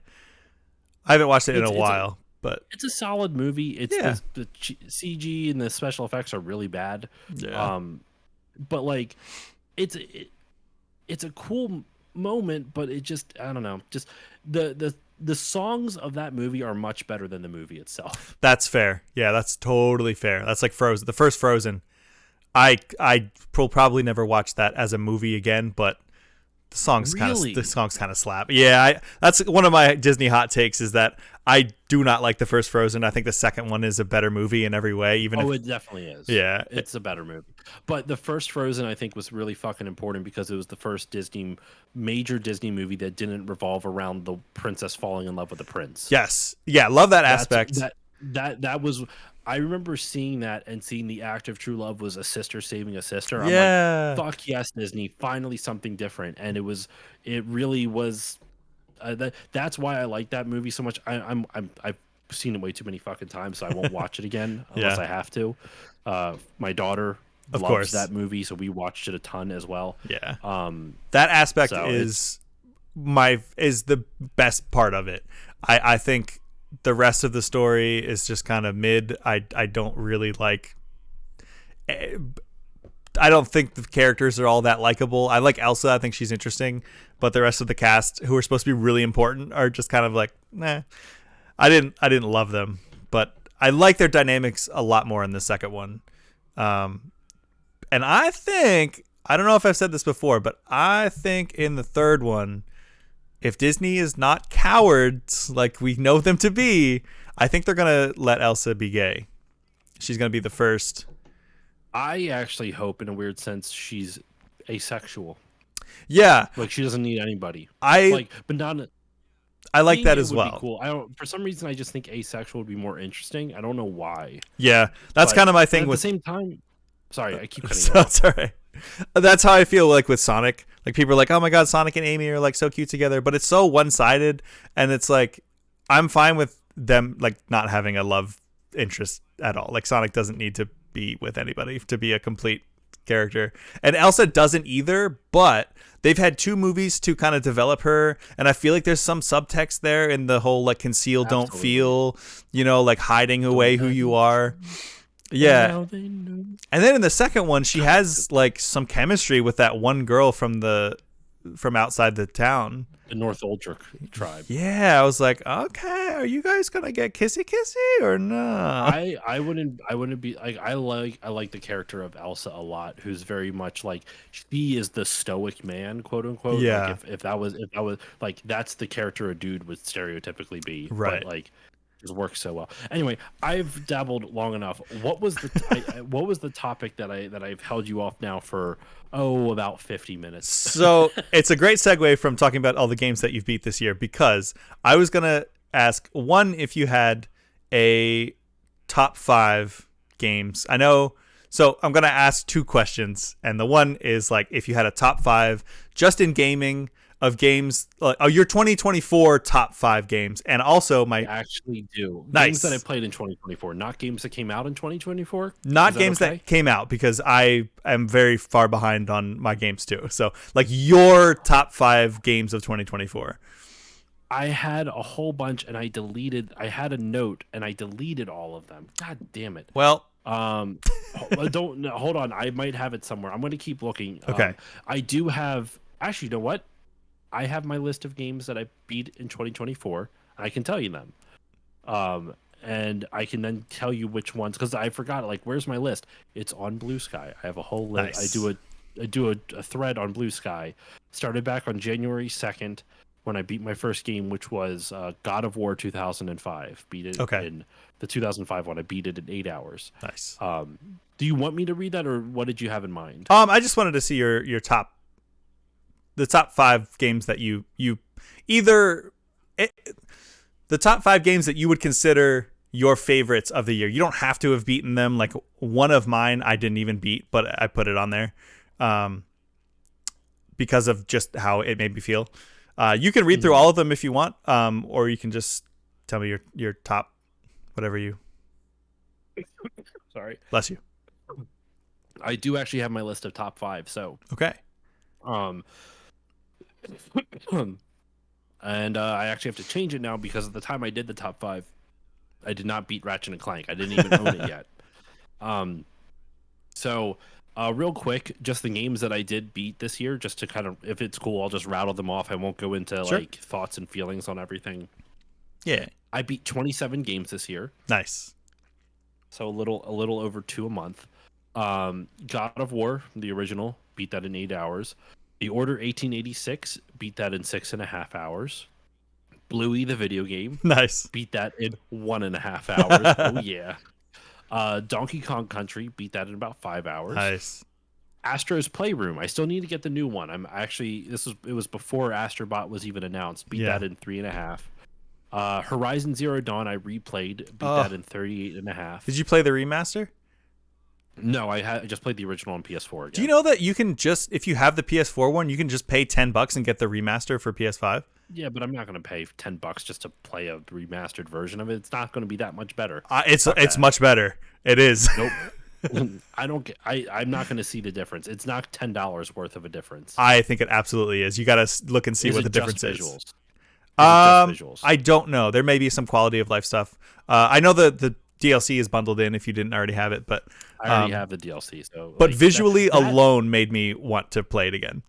S1: I haven't watched it in a while. But
S2: it's a solid movie. It's the CG and the special effects are really bad.
S1: Yeah.
S2: But like, it's a cool moment, but it just, I don't know, just the songs of that movie are much better than the movie itself.
S1: That's fair. Yeah, that's totally fair. That's like Frozen. The first Frozen. I will probably never watch that as a movie again, but the songs kind of slap. Yeah, that's one of my Disney hot takes is that I do not like the first Frozen. I think the second one is a better movie in every way.
S2: It definitely is.
S1: Yeah,
S2: it's a better movie. But the first Frozen, I think, was really fucking important because it was the first major Disney movie that didn't revolve around the princess falling in love with the prince.
S1: Yes, yeah, love that aspect.
S2: That was. I remember seeing that and seeing the act of true love was a sister saving a sister.
S1: Yeah.
S2: I'm like, fuck yes, Disney! Finally, something different, and it really was. That's why I like that movie so much. I've seen it way too many fucking times, so I won't watch it again unless I have to. My daughter
S1: Of
S2: loves
S1: course.
S2: that movie, so we watched it a ton as well.
S1: Yeah.
S2: Um,
S1: That aspect
S2: so
S1: is the best part of it. I think the rest of the story is just kind of mid. I don't really like. I don't think the characters are all that likable. I like Elsa. I think she's interesting, but the rest of the cast, who are supposed to be really important, are just kind of like, nah. I didn't love them, but I like their dynamics a lot more in the second one. And I don't know if I've said this before, but I think in the third one, if Disney is not cowards like we know them to be, I think they're gonna let Elsa be gay. She's gonna be the first.
S2: I actually hope, in a weird sense, she's asexual.
S1: Yeah,
S2: Like she doesn't need anybody.
S1: I
S2: But not
S1: I like
S2: being
S1: that
S2: gay
S1: as
S2: would
S1: well.
S2: be cool. I don't. For some reason, I just think asexual would be more interesting. I don't know why.
S1: Yeah, that's kind of my thing
S2: at
S1: with.
S2: the same time, sorry, I keep cutting you off.
S1: That's all right. That's how I feel like with Sonic. Like people are like, "Oh my god, Sonic and Amy are like so cute together," but it's so one-sided, and it's like I'm fine with them like not having a love interest at all. Like Sonic doesn't need to be with anybody to be a complete character, and Elsa doesn't either. But they've had 2 movies to kind of develop her, and I feel like there's some subtext there in the whole like conceal, don't
S2: Absolutely.
S1: feel, like hiding away who you are. Yeah. And then in the second one, she has like some chemistry with that one girl from outside the town.
S2: The North Uldric tribe.
S1: Yeah, I was like, okay, are you guys gonna get kissy or no?
S2: I wouldn't be like I like the character of Elsa a lot, who's very much like she is the stoic man, quote unquote.
S1: Yeah.
S2: Like if that was like that's the character a dude would stereotypically be.
S1: Right.
S2: But like just works so well. Anyway, I've dabbled long enough. What was the topic that I've held you off now for about 50 minutes?
S1: So it's a great segue from talking about all the games that you've beat this year, because I was gonna ask one if you had a top 5 games. I know. So I'm gonna ask 2 questions, and the one is like if you had a top 5 just in gaming of games, your 2024 top 5 games, and also
S2: I actually do.
S1: Nice.
S2: Games that I played in 2024, not games that came out in 2024.
S1: Not games that came out, because I am very far behind on my games too. So like your top 5 games of 2024.
S2: I had a whole bunch and I had a note and I deleted all of them. God damn it.
S1: Well,
S2: don't hold on. I might have it somewhere. I'm going to keep looking.
S1: Okay.
S2: I do have, actually, you know what? I have my list of games that I beat in 2024. I can tell you them. And I can then tell you which ones, because I forgot, like, where's my list? It's on Blue Sky. I have a whole list.
S1: Nice.
S2: I do a thread on Blue Sky. Started back on January 2nd when I beat my first game, which was God of War 2005. Beat it in the 2005 one. I beat it in 8 hours.
S1: Nice.
S2: Do you want me to read that, or what did you have in mind?
S1: I just wanted to see your top 5 games that you either the top 5 games that you would consider your favorites of the year. You don't have to have beaten them. Like one of mine I didn't even beat, but I put it on there because of just how it made me feel. You can read through all of them if you want, or you can just tell me your top, whatever you.
S2: Sorry.
S1: Bless you.
S2: I do actually have my list of top 5. So
S1: okay.
S2: And I actually have to change it now, because at the time I did the top 5, I did not beat Ratchet and Clank. I didn't even own it yet. So real quick, just the games that I did beat this year, just to kind of, if it's cool, I'll just rattle them off. I won't go into like thoughts and feelings on everything.
S1: Yeah.
S2: I beat 27 games this year.
S1: Nice.
S2: So a little over 2 a month. God of War, the original, beat that in 8 hours. The Order 1886, beat that in 6.5 hours. Bluey, the video game,
S1: nice,
S2: beat that in 1.5 hours. Oh yeah. Donkey Kong Country, beat that in about 5 hours.
S1: Nice.
S2: Astro's Playroom, I still need to get the new one. It was before Astrobot was even announced. Beat that in 3.5. Horizon Zero Dawn, I replayed, beat that in 38.5.
S1: Did you play the remaster?
S2: No, I just played the original on PS4 again.
S1: Do you know that you can just, if you have the PS4 one, you can just pay $10 and get the remaster for PS5?
S2: Yeah, but I'm not going to pay $10 just to play a remastered version of it. It's not going to be that much better.
S1: It's much better. It is.
S2: Nope. I don't. I'm not going to see the difference. It's not $10 worth of a difference.
S1: I think it absolutely is. You got to look and see
S2: Is
S1: what the
S2: it just
S1: difference is.
S2: visuals? Is it just visuals?
S1: I don't know. There may be some quality of life stuff. I know the DLC is bundled in if you didn't already have it,
S2: I already have the DLC, so
S1: but
S2: like
S1: visually
S2: that
S1: alone made me want to play it again.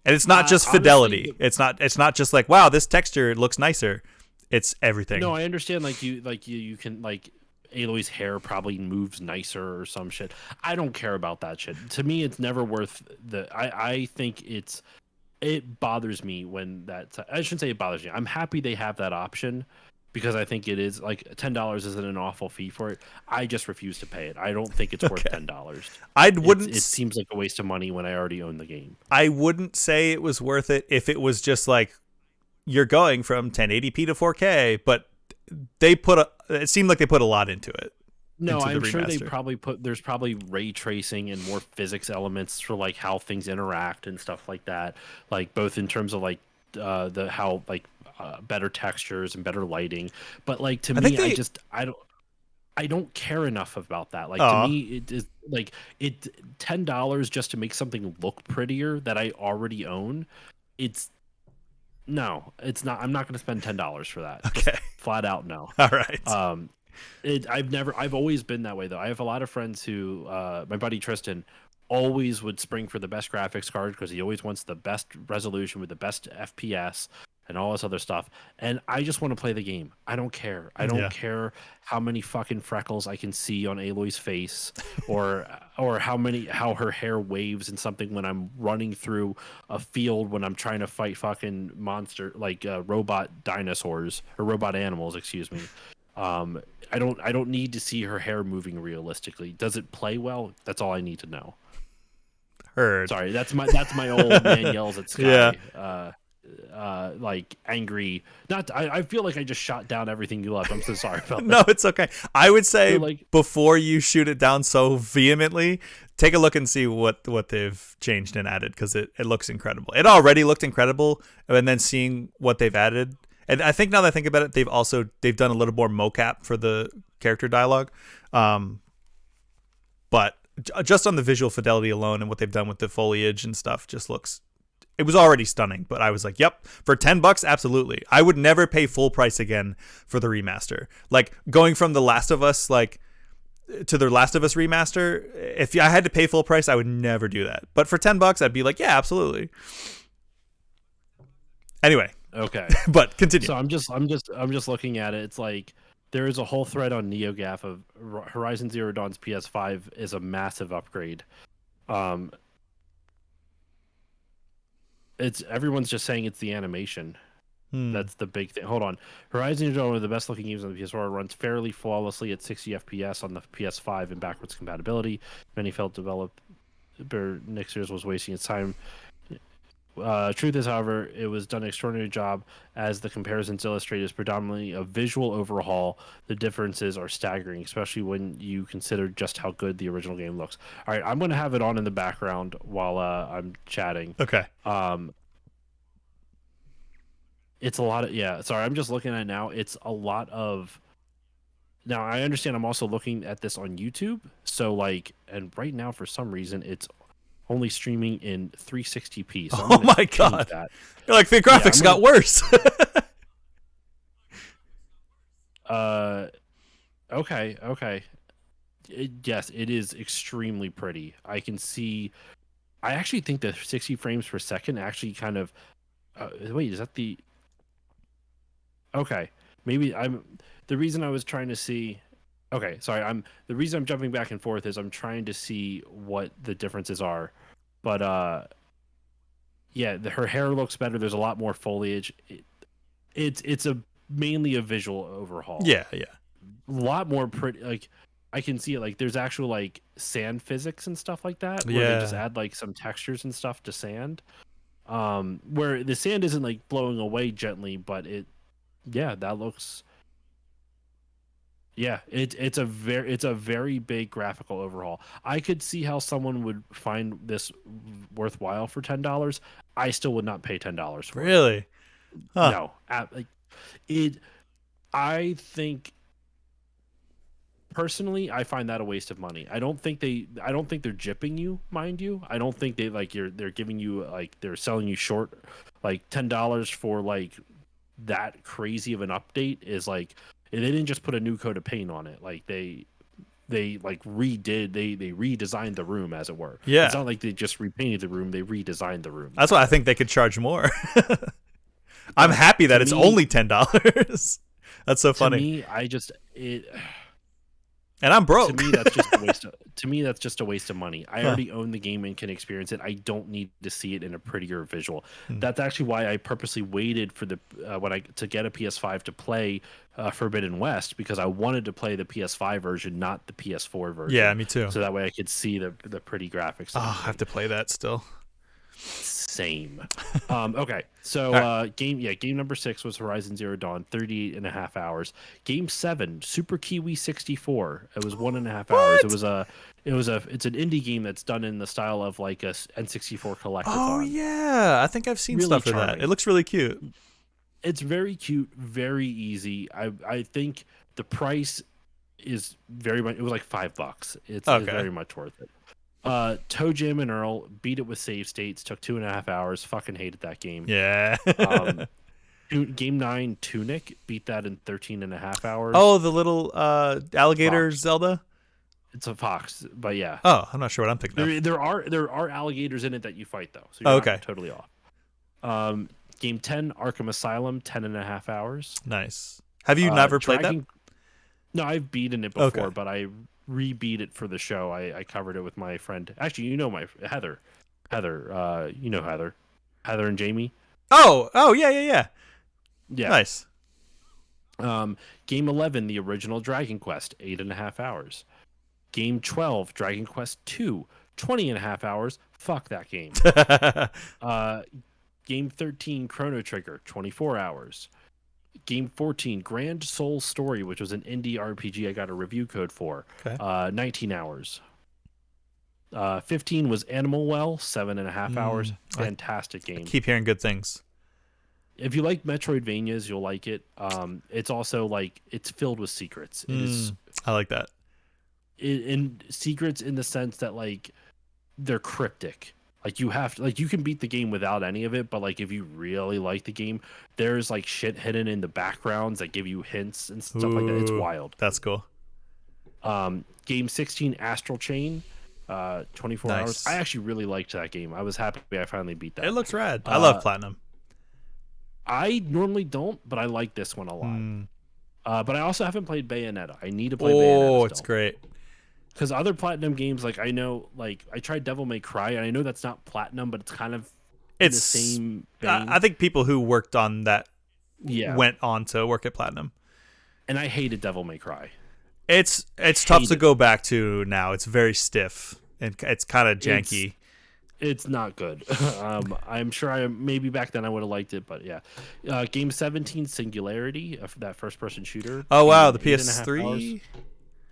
S1: And it's not just
S2: honestly,
S1: fidelity. It's not just like, wow, this texture looks nicer. It's everything.
S2: no, I understand. You can like Aloy's hair probably moves nicer or some shit. I don't care about that shit. To me, it's never worth the. I think it bothers me when that. I shouldn't say it bothers me. I'm happy they have that option because I think it is like $10 isn't an awful fee for it. I just refuse to pay it. I don't think it's worth
S1: Okay.
S2: $10.
S1: I wouldn't
S2: It seems like a waste of money when I already own the game.
S1: I wouldn't say it was worth it if it was just like you're going from 1080p to 4K, but it seemed like they put a lot into it.
S2: No,
S1: Into the
S2: I'm sure they
S1: remaster.
S2: probably there's probably ray tracing and more physics elements for like how things interact and stuff like that. Like both in terms of like the how like better textures and better lighting. But like to
S1: I think
S2: me,
S1: they
S2: I don't care enough about that. Like to
S1: Oh,
S2: me, it is like it $10 just to make something look prettier that I already own. It's no, it's not. I'm not going to spend $10 for that. Just
S1: okay.
S2: flat out no.
S1: All right.
S2: Um, I've always been that way though. I have a lot of friends who, my buddy Tristan, always would spring for the best graphics card because he always wants the best resolution with the best FPS and all this other stuff. And I just want to play the game. I don't care. I don't
S1: Yeah.
S2: care how many fucking freckles I can see on Aloy's face, or how her hair waves in something when I'm running through a field when I'm trying to fight fucking monster like robot dinosaurs or robot animals. Excuse me. Um, I don't need to see her hair moving realistically. Does it play well? That's all I need to know.
S1: Heard.
S2: Sorry, that's my old man yells at
S1: Yeah.
S2: sky. Like angry. Not. I feel like I just shot down everything you left. I'm so sorry about
S1: No,
S2: that.
S1: it's okay. I would say
S2: So, like,
S1: before you shoot it down so vehemently, take a look and see what they've changed and added because it looks incredible. It already looked incredible, and then seeing what they've added. And I think now that I think about it, they've done a little more mocap for the character dialogue. But just on the visual fidelity alone and what they've done with the foliage and stuff just looks it was already stunning, but I was like, yep, for $10, absolutely. I would never pay full price again for the remaster. Like going from The Last of Us to the Last of Us remaster, if I had to pay full price, I would never do that. But for $10, I'd be like, yeah, absolutely. Anyway,
S2: okay.
S1: but continue.
S2: So I'm just looking at it. It's like there is a whole thread on NeoGAF of Horizon Zero Dawn's PS5 is a massive upgrade. Um, it's everyone's just saying it's the animation. That's the big thing. Hold on. Horizon Zero Dawn, one of the best looking games on the PS4, runs fairly flawlessly at 60 FPS on the PS5 and backwards compatibility. Many felt developer Nixers was wasting its time. Truth is, however, it was done an extraordinary job as the comparisons illustrate is predominantly a visual overhaul. The differences are staggering, especially when you consider just how good the original game looks. All right, I'm going to have it on in the background while I'm chatting.
S1: Okay.
S2: It's a lot of sorry, I'm just looking at it now. It's a lot of now. I understand. I'm also looking at this on YouTube. So like, and right now for some reason it's only streaming in 360p. So
S1: Oh my god!
S2: that.
S1: You're like the graphics got worse.
S2: Okay. Yes, it is extremely pretty. I can see. I actually think the 60 frames per second actually kind of. Wait, is that the? Okay, maybe I'm. The reason I was trying to see. Okay, sorry. The reason I'm jumping back and forth is I'm trying to see what the differences are, but yeah, her hair looks better. There's a lot more foliage. It's a mainly a visual overhaul.
S1: Yeah.
S2: A lot more pretty. Like I can see it. Like there's actual like sand physics and stuff like that. Where they just add like some textures and stuff to sand. Where the sand isn't like blowing away gently, but that looks. Yeah, it's a very big graphical overhaul. I could see how someone would find this worthwhile for $10. I still would not pay $10 for it.
S1: Really? Huh.
S2: No, like it. I think personally, I find that a waste of money. I don't think they're gypping you, mind you. I don't think they're giving you like they're selling you short like $10 for like that crazy of an update is like they didn't just put a new coat of paint on it. Like they like they redesigned the room as it were. It's
S1: Yeah.
S2: not like they just repainted the room, they redesigned the room.
S1: That's why I think they could charge more. I'm
S2: But
S1: happy that
S2: to
S1: it's
S2: me,
S1: only $10. That's so
S2: to
S1: funny.
S2: me, I just it
S1: And I'm
S2: to
S1: broke.
S2: me that's just a waste of, to me that's just a waste of money. I
S1: Huh.
S2: already own the game and can experience it. I don't need to see it in a prettier visual.
S1: Hmm.
S2: That's actually why I purposely waited for the to get a PS5 to play Forbidden West, because I wanted to play the PS5 version, not the PS4 version.
S1: Yeah, me too.
S2: So that way I could see the pretty graphics.
S1: Oh, I have to play that still.
S2: Same. Okay, so game number 6 was Horizon Zero Dawn, 38 and a half hours. Game 7, Super Kiwi 64. It was 1.5 hours.
S1: What?
S2: It's an indie game that's done in the style of like a N64 collectathon.
S1: Oh yeah, I think I've seen
S2: Really
S1: stuff for that.
S2: charming.
S1: It looks really cute.
S2: It's very cute, very easy. I think the price is very much. It was like $5. It's
S1: Okay.
S2: very much worth it. Toe Jam and Earl beat it with save states. Took 2.5 hours. Fucking hated that game.
S1: Yeah.
S2: Game 9 Tunic beat that in 13.5 hours.
S1: Oh, the little alligator
S2: Fox.
S1: Zelda.
S2: It's a fox, but yeah.
S1: Oh, I'm not sure what I'm thinking of.
S2: There are alligators in it that you fight though, so
S1: Oh,
S2: you're
S1: okay.
S2: not totally off. Game 10 Arkham Asylum 10.5 hours.
S1: Nice. Have you never played that?
S2: No, I've beaten it before,
S1: Okay.
S2: but I re-beat it for the show. I covered it with my friend. Actually, you know my Heather. You know Heather. Heather and Jamie.
S1: Oh, yeah.
S2: Yeah.
S1: Nice.
S2: Game 11, the original Dragon Quest, 8.5 hours. Game 12, Dragon Quest 2, 20.5 hours. Fuck that game. Game 13, Chrono Trigger, 24 hours. Game 14, Grand Soul Story, which was an indie RPG I got a review code for,
S1: Okay.
S2: 19 hours. 15 was Animal Well, 7.5 hours. Fantastic game.
S1: I keep hearing good things.
S2: If you like Metroidvanias, you'll like it. It's also like it's filled with secrets. It is
S1: I like that.
S2: in secrets in the sense that like they're cryptic. Like you have to, like you can beat the game without any of it, but like if you really like the game, there's like shit hidden in the backgrounds that give you hints and stuff like that. It's
S1: Ooh,
S2: wild.
S1: That's cool.
S2: Game 16, Astral Chain, 24 hours.
S1: Nice.
S2: I actually really liked that game. I was happy I finally beat that.
S1: It looks rad. I love Platinum.
S2: I normally don't, but I like this one a lot. But I also haven't played Bayonetta. I need to play
S1: Oh,
S2: Bayonetta
S1: it's
S2: still.
S1: great.
S2: Because other Platinum games, like I know, like I tried Devil May Cry, and I know that's not Platinum, but it's kind of in the same vein.
S1: I think people who worked on that
S2: Yeah.
S1: went on to work at Platinum.
S2: And I hated Devil May Cry.
S1: It's tough to go back to now. It's very stiff and it's kind of janky.
S2: It's not good. I'm sure maybe back then I would have liked it, but yeah. Game 17, Singularity, that first-person shooter.
S1: Oh wow, the
S2: 8.5
S1: PS3.
S2: hours.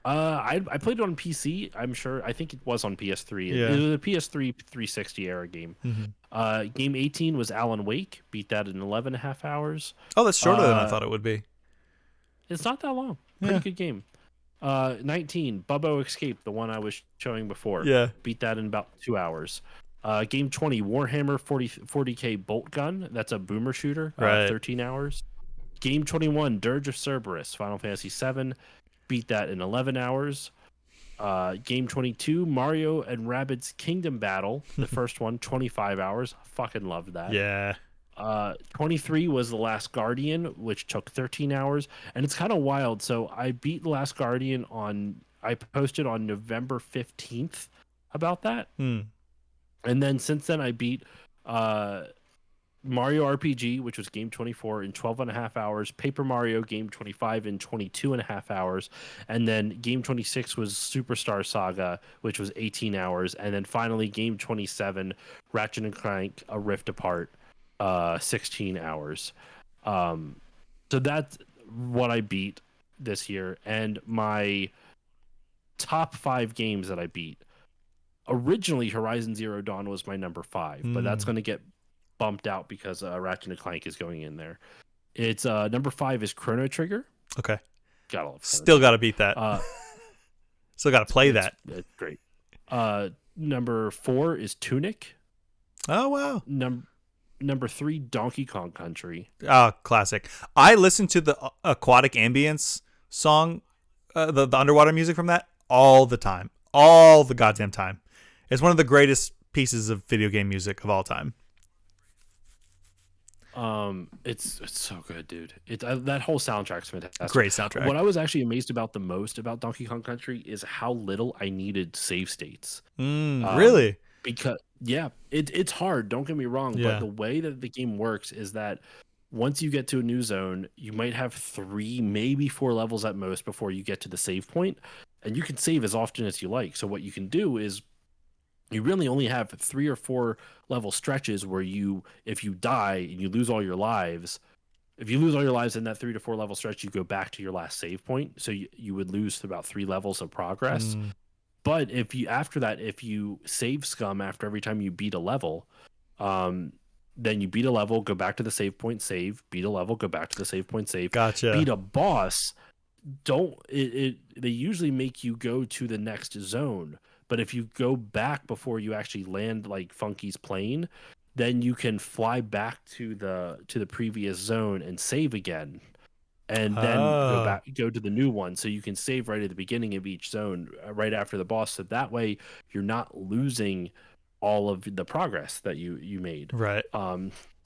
S2: I played it on PC. I'm sure. I think it was on PS3.
S1: Yeah.
S2: It was a PS3 360 era game. Game 18 was Alan Wake. Beat that in 11.5 hours.
S1: Oh, that's shorter than I thought it would be.
S2: It's not that long. Pretty good game. 19, Bubbo Escape, the one I was showing before.
S1: Yeah.
S2: Beat that in about 2 hours. Game 20, Warhammer 40K Bolt Gun. That's a boomer shooter.
S1: Right.
S2: 13 hours. Game 21, Dirge of Cerberus, Final Fantasy 7. Beat that in 11 hours. Game 22, Mario and Rabbids Kingdom Battle. The first one, 25 hours. Fucking loved that.
S1: Yeah.
S2: 23 was The Last Guardian, which took 13 hours. And it's kind of wild. So I beat The Last Guardian I posted on November 15th about that. And then since then I beat Mario RPG, which was game 24 in 12.5 hours, Paper Mario game 25 in 22.5 hours, and then game 26 was Superstar Saga, which was 18 hours, and then finally game 27, Ratchet and Clank A Rift Apart, 16 hours. So that's what I beat this year, and my top 5 games that I beat. Originally, Horizon Zero Dawn was my number 5, but that's going to get bumped out because Ratchet and Clank is going in there. It's number 5 is Chrono Trigger.
S1: Okay.
S2: Gotta love Chrono
S1: Still got to beat that. Still got to play that.
S2: It's great. Number 4 is Tunic.
S1: Oh wow.
S2: Number 3, Donkey Kong Country.
S1: Oh, classic. I listened to the aquatic ambience song, the underwater music from that all the time, all the goddamn time. It's one of the greatest pieces of video game music of all time.
S2: It's so good, dude. That whole soundtrack's fantastic.
S1: Great soundtrack.
S2: What I was actually amazed about the most about Donkey Kong Country is how little I needed save states.
S1: Really?
S2: Because it's hard. Don't get me wrong,
S1: Yeah.
S2: but the way that the game works is that once you get to a new zone, you might have 3, maybe 4 levels at most before you get to the save point, and you can save as often as you like. So what you can do is you really only have 3 or 4 level stretches where if you die and you lose all your lives, if you lose all your lives in that 3 to 4 level stretch, you go back to your last save point. So you would lose about 3 levels of progress. But if you save scum after every time you beat a level, then you beat a level, go back to the save point, save, beat a level, go back to the save point, save,
S1: Gotcha.
S2: beat a boss. They usually make you go to the next zone. But if you go back before you actually land like Funky's plane, then you can fly back to the previous zone and save again, and then go to the new one. So you can save right at the beginning of each zone, right after the boss. So that way you're not losing all of the progress that you made.
S1: Right.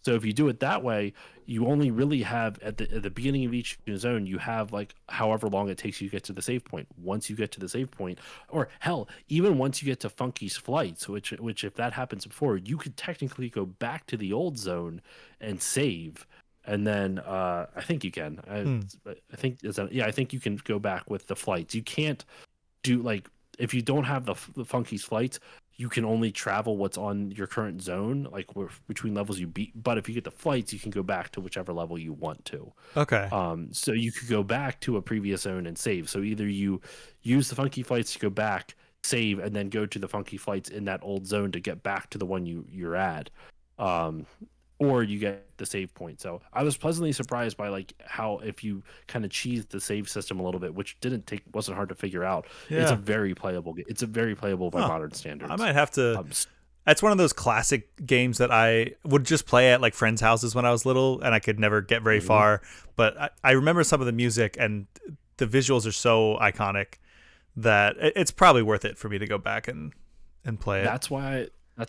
S2: So if you do it that way, you only really have at the beginning of each zone, you have like however long it takes you to get to the save point. Once you get to the save point, or hell, even once you get to Funky's flights, which if that happens before, you could technically go back to the old zone and save. And then I think you can. I think you can go back with the flights. You can't do like if you don't have the Funky's flights, you can only travel what's on your current zone, like between levels you beat. But if you get the flights, you can go back to whichever level you want to.
S1: Okay.
S2: So you could go back to a previous zone and save. So either you use the Funky flights to go back, save, and then go to the Funky flights in that old zone to get back to the one you're at. Or you get the save point. So I was pleasantly surprised by like how if you kind of cheese the save system a little bit, which wasn't hard to figure out.
S1: Yeah.
S2: It's a very playable by modern standards.
S1: I might have to. It's one of those classic games that I would just play at like friends' houses when I was little, and I could never get very far. But I remember some of the music, and the visuals are so iconic that it's probably worth it for me to go back and play it.
S2: That's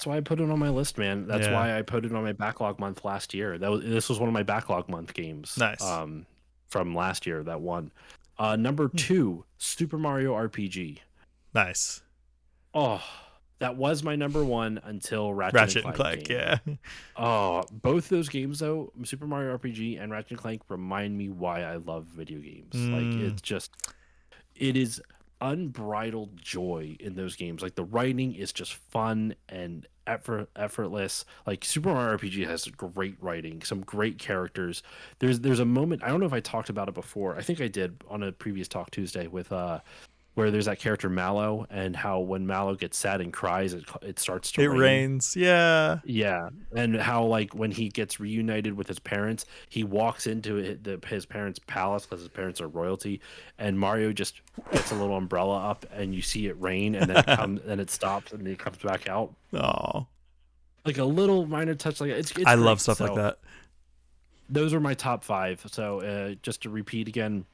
S2: why I put it on my list, man. That's why I put it on my backlog month last year. This was one of my backlog month games.
S1: Nice.
S2: From last year, that one. Number 2, Super Mario RPG.
S1: Nice.
S2: Oh, that was my number 1 until Ratchet and Clank.
S1: Yeah.
S2: Oh, both those games though, Super Mario RPG and Ratchet and Clank, remind me why I love video games. Like it is unbridled joy in those games. Like the writing is just fun and effortless. Like Super Mario RPG has great writing, some great characters. There's a moment, I don't know if I talked about it before. I think I did on a previous Talk Tuesday with where there's that character Mallow, and how when Mallow gets sad and cries, it starts to rain.
S1: It rains. Yeah.
S2: Yeah, and how like when he gets reunited with his parents, he walks into his parents' palace because his parents are royalty, and Mario just gets a little umbrella up, and you see it rain, and then it stops, and then it comes back out.
S1: Oh,
S2: like a little minor touch like that. It's
S1: I
S2: great.
S1: love stuff like that.
S2: Those are my top 5. So just to repeat again: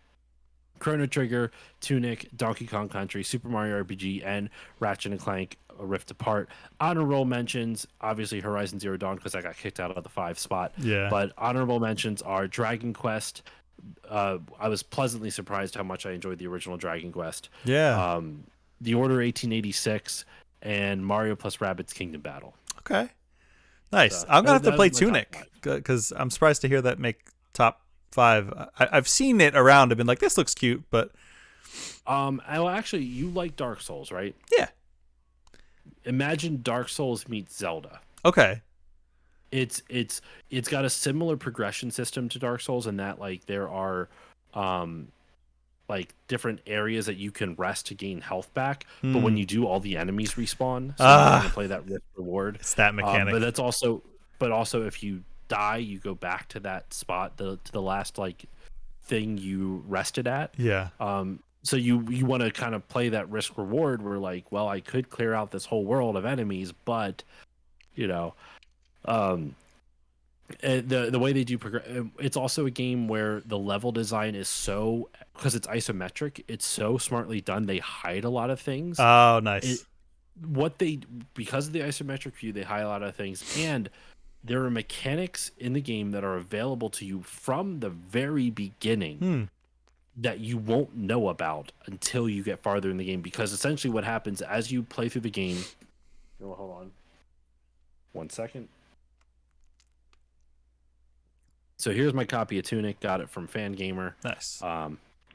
S2: Chrono Trigger, Tunic, Donkey Kong Country, Super Mario RPG, and Ratchet and Clank: A Rift Apart. Honorable mentions, obviously Horizon Zero Dawn, because I got kicked out of the 5 spot.
S1: Yeah.
S2: But honorable mentions are Dragon Quest. I was pleasantly surprised how much I enjoyed the original Dragon Quest.
S1: Yeah.
S2: The Order 1886 and Mario plus Rabbids Kingdom Battle.
S1: Okay. Nice.
S2: So,
S1: I'm gonna have to play Tunic because I'm surprised to hear that make top 5. I've seen it around. I've been like, this looks cute, but
S2: well, actually, you like Dark Souls, right?
S1: Yeah.
S2: Imagine Dark Souls meets Zelda.
S1: Okay.
S2: It's got a similar progression system to Dark Souls in that like there are like different areas that you can rest to gain health back, but when you do, all the enemies respawn. So you're gonna play that risk reward.
S1: It's that mechanic.
S2: But also if you die, you go back to that spot, to the last like thing you rested at.
S1: Yeah.
S2: So you want to kind of play that risk reward where like, well, I could clear out this whole world of enemies, but you know, um, the way they do progress, it's also a game where the level design is so, because it's isometric, it's so smartly done. They hide a lot of things.
S1: Oh,
S2: It
S1: nice.
S2: what they Because of the isometric view, they hide a lot of things, and there are mechanics in the game that are available to you from the very beginning
S1: Hmm.
S2: that you won't know about until you get farther in the game. Because essentially, what happens as you play through the game. Oh, hold on, 1 second. So here's my copy of Tunic. Got it from Fangamer.
S1: Nice.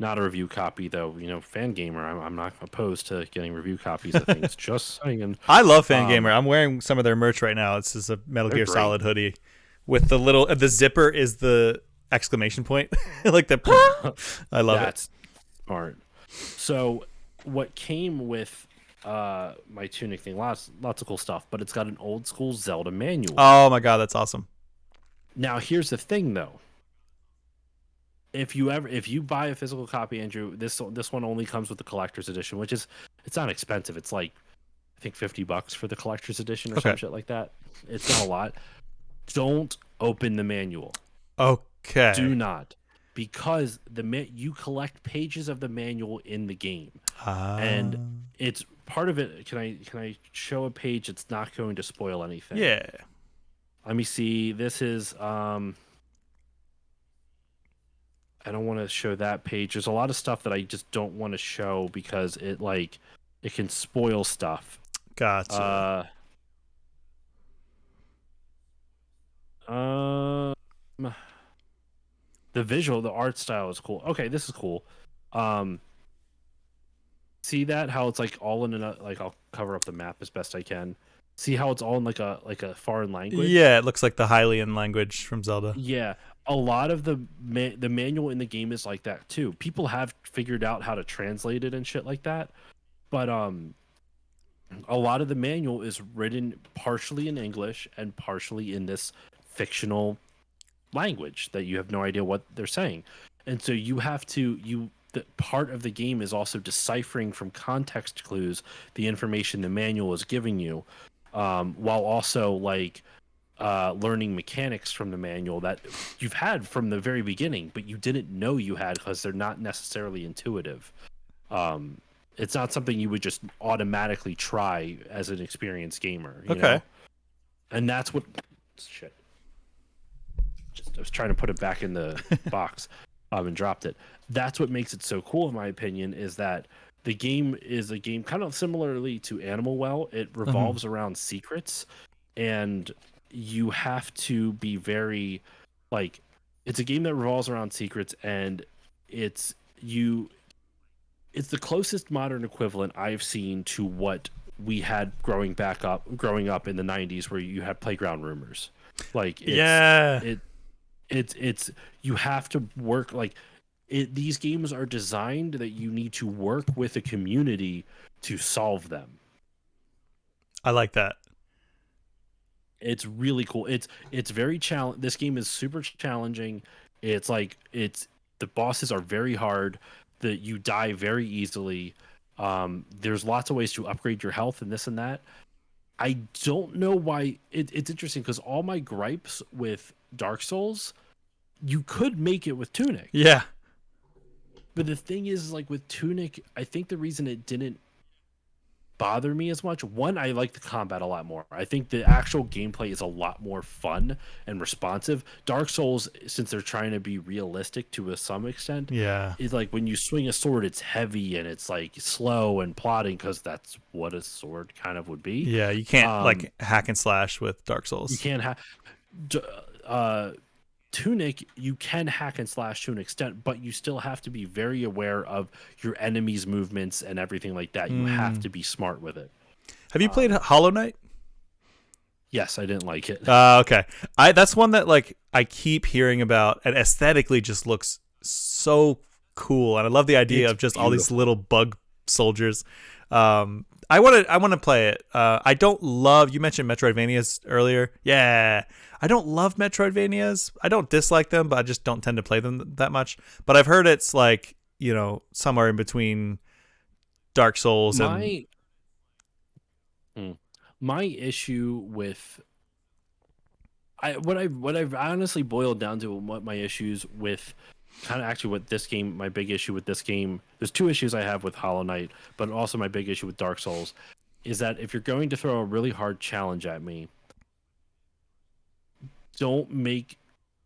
S2: Not a review copy though. Fangamer. I'm not opposed to getting review copies of things. Just saying.
S1: I love Fangamer. I'm wearing some of their merch right now. It's just a Metal
S2: They're
S1: Gear
S2: great.
S1: Solid hoodie with the zipper is the exclamation point. Like the I love it.
S2: That's smart. So what came with my Tunic thing? Lots of cool stuff, but it's got an old school Zelda manual.
S1: Oh my god, that's awesome.
S2: Now here's the thing though. If you buy a physical copy, Andrew, this one only comes with the collector's edition, which is, it's not expensive. It's like, I think $50 for the collector's edition or some shit like that. It's not a lot. Don't open the manual.
S1: Okay.
S2: Do not, because you collect pages of the manual in the game, and it's part of it. Can I show a page that's not going to spoil anything?
S1: Yeah.
S2: Let me see. This is I don't want to show that page. There's a lot of stuff that I just don't want to show because it can spoil stuff.
S1: Gotcha.
S2: The art style is cool. Okay, this is cool. See that how it's like all in like, I'll cover up the map as best I can. See how it's all in like a foreign language?
S1: Yeah, it looks like the Hylian language from Zelda.
S2: Yeah, a lot of the manual in the game is like that too. People have figured out how to translate it and shit like that, but a lot of the manual is written partially in English and partially in this fictional language that you have no idea what they're saying, and so you have to the part of the game is also deciphering from context clues the information the manual is giving you, while also like learning mechanics from the manual that you've had from the very beginning, but you didn't know you had because they're not necessarily intuitive. It's not something you would just automatically try as an experienced gamer. You know? And that's what shit. I was trying to put it back in the box, and dropped it. That's what makes it so cool, in my opinion, is that the game is a game kind of similarly to Animal Well. It revolves around secrets, and you have to be very it's a game that revolves around secrets, and it's the closest modern equivalent I've seen to what we had growing up in the 90s, where you had playground rumors. It's you have to work these games are designed that you need to work with a community to solve them.
S1: I like that.
S2: It's really cool. It's very challenging. This game is super challenging. The bosses are very hard. That you die very easily. There's lots of ways to upgrade your health and this and that. I don't know why. It's interesting because all my gripes with Dark Souls, you could make it with Tunic.
S1: Yeah.
S2: But the thing is, like with Tunic, I think the reason it didn't bother me as much, one, I like the combat a lot more. I think the actual gameplay is a lot more fun and responsive. Dark Souls, since they're trying to be realistic to some extent, is like when you swing a sword, it's heavy and it's like slow and plodding because that's what a sword kind of would be.
S1: Yeah, you can't hack and slash with Dark Souls.
S2: You can't Tunic, you can hack and slash to an extent, but you still have to be very aware of your enemy's movements and everything like that. You have to be smart with it.
S1: Have you played Hollow Knight?
S2: Yes, I didn't like it.
S1: Okay. That's one that I keep hearing about, and aesthetically just looks so cool, and I love the idea of just beautiful. All these little bug soldiers. I want to play it. I don't love. You mentioned Metroidvanias earlier. Yeah, I don't love Metroidvanias. I don't dislike them, but I just don't tend to play them that much. But I've heard it's like somewhere in between Dark Souls and
S2: My my issue with what I've honestly boiled down to, what my issues with kind of actually what this game, my big issue with this game, there's two issues I have with Hollow Knight, but also my big issue with Dark Souls is that if you're going to throw a really hard challenge at me, don't make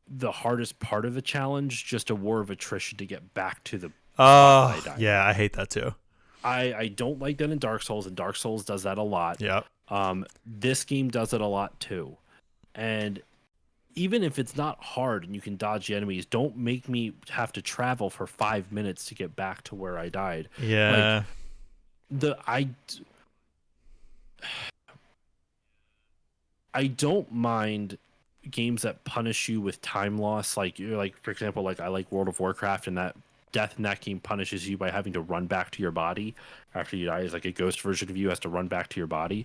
S2: the hardest part of the challenge just a war of attrition to get back to the spot that I died.
S1: Yeah, I hate that too.
S2: I don't like that in Dark Souls, and Dark Souls does that a lot.
S1: Yep.
S2: This game does it a lot too. And even if it's not hard and you can dodge the enemies, don't make me have to travel for 5 minutes to get back to where I died.
S1: Yeah.
S2: I don't mind games that punish you with time loss. Like for example, like I like World of Warcraft, and that death in that game punishes you by having to run back to your body after you die. It's like a ghost version of you has to run back to your body.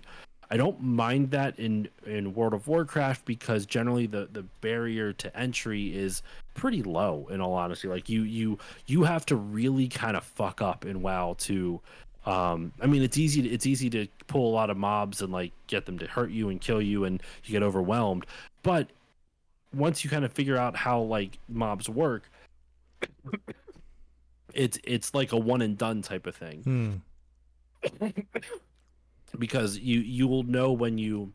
S2: I don't mind that in World of Warcraft, because generally the barrier to entry is pretty low, in all honesty. Like you have to really kind of fuck up in WoW to I mean, it's easy to pull a lot of mobs and like get them to hurt you and kill you, and you get overwhelmed. But once you kind of figure out how like mobs work, it's like a one and done type of thing. Because you will know when you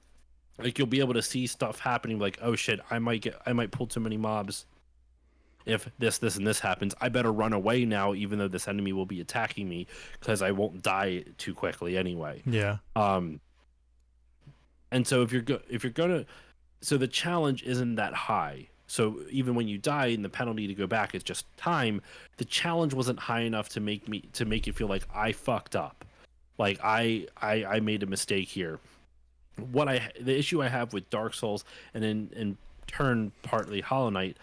S2: like, you'll be able to see stuff happening, like, oh shit, I might pull too many mobs. If this and this happens, I better run away now, even though this enemy will be attacking me, because I won't die too quickly anyway.
S1: Yeah.
S2: And so if you're gonna, so the challenge isn't that high. So even when you die and the penalty to go back is just time, the challenge wasn't high enough to make you feel like I fucked up. Like I made a mistake here. The issue I have with Dark Souls, and in turn partly Hollow Knight,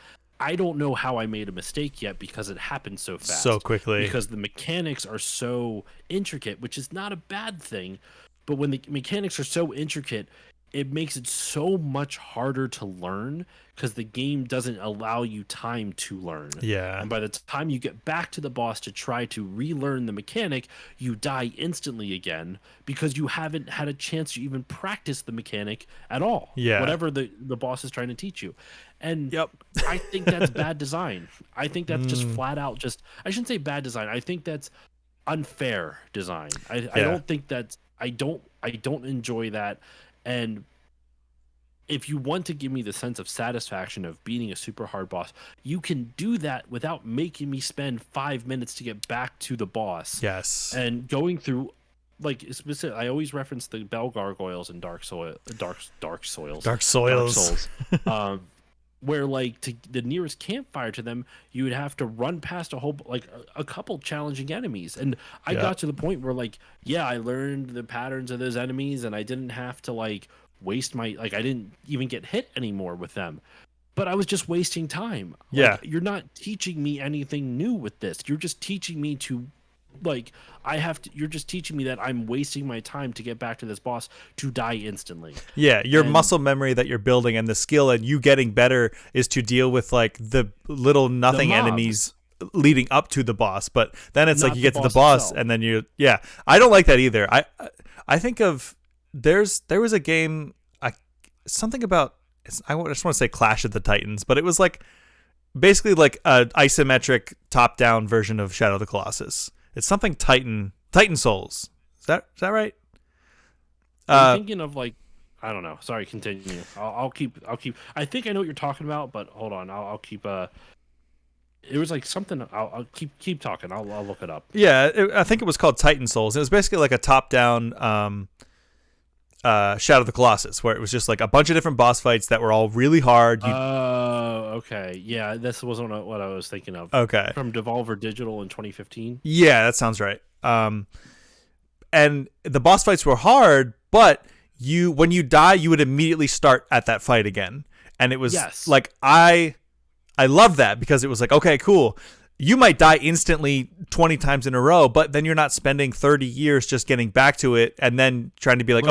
S2: I don't know how I made a mistake yet, because it happened so fast,
S1: so quickly. Because
S2: the mechanics are so intricate, which is not a bad thing, but when the mechanics are so intricate, it makes it so much harder to learn, because the game doesn't allow you time to learn.
S1: Yeah.
S2: And by the time you get back to the boss to try to relearn the mechanic, you die instantly again, because you haven't had a chance to even practice the mechanic at all.
S1: Yeah.
S2: Whatever the boss is trying to teach you. And
S1: yep.
S2: I think that's bad design. I think that's just flat out I shouldn't say bad design. I think that's unfair design. I don't think that's I don't enjoy that. And if you want to give me the sense of satisfaction of beating a super hard boss, you can do that without making me spend 5 minutes to get back to the boss.
S1: Yes.
S2: And going through, like, specific, I always reference the bell gargoyles in Dark Souls. Where like to the nearest campfire to them, you would have to run past a couple challenging enemies. And I got to the point where like, yeah, I learned the patterns of those enemies, and I didn't have to like waste I didn't even get hit anymore with them. But I was just wasting time.
S1: Yeah.
S2: Like, you're not teaching me anything new with this. You're just teaching me to like you're just teaching me that I'm wasting my time to get back to this boss to die instantly.
S1: Yeah, your muscle memory that you're building and the skill and you getting better is to deal with like the little nothing enemies leading up to the boss. But then it's like you get to the boss and then I don't like that either. I think of there was a game something about I just want to say Clash of the Titans, but it was like basically like a isometric top-down version of Shadow of the Colossus. It's something Titan Souls. Is that right?
S2: I'm thinking of like, I don't know. Sorry, continue. I'll keep. I think I know what you're talking about, but hold on. I'll keep. It was like something. I'll keep talking. I'll look it up.
S1: Yeah, I think it was called Titan Souls. It was basically like a top-down Shadow of the Colossus, where it was just like a bunch of different boss fights that were all really hard.
S2: Okay. Yeah, this wasn't what I was thinking of.
S1: Okay.
S2: From Devolver Digital in 2015.
S1: Yeah, that sounds right. And the boss fights were hard, but when you die, you would immediately start at that fight again. And it was like, I love that, because it was like, okay, cool. You might die instantly 20 times in a row, but then you're not spending 30 years just getting back to it and then trying to be like,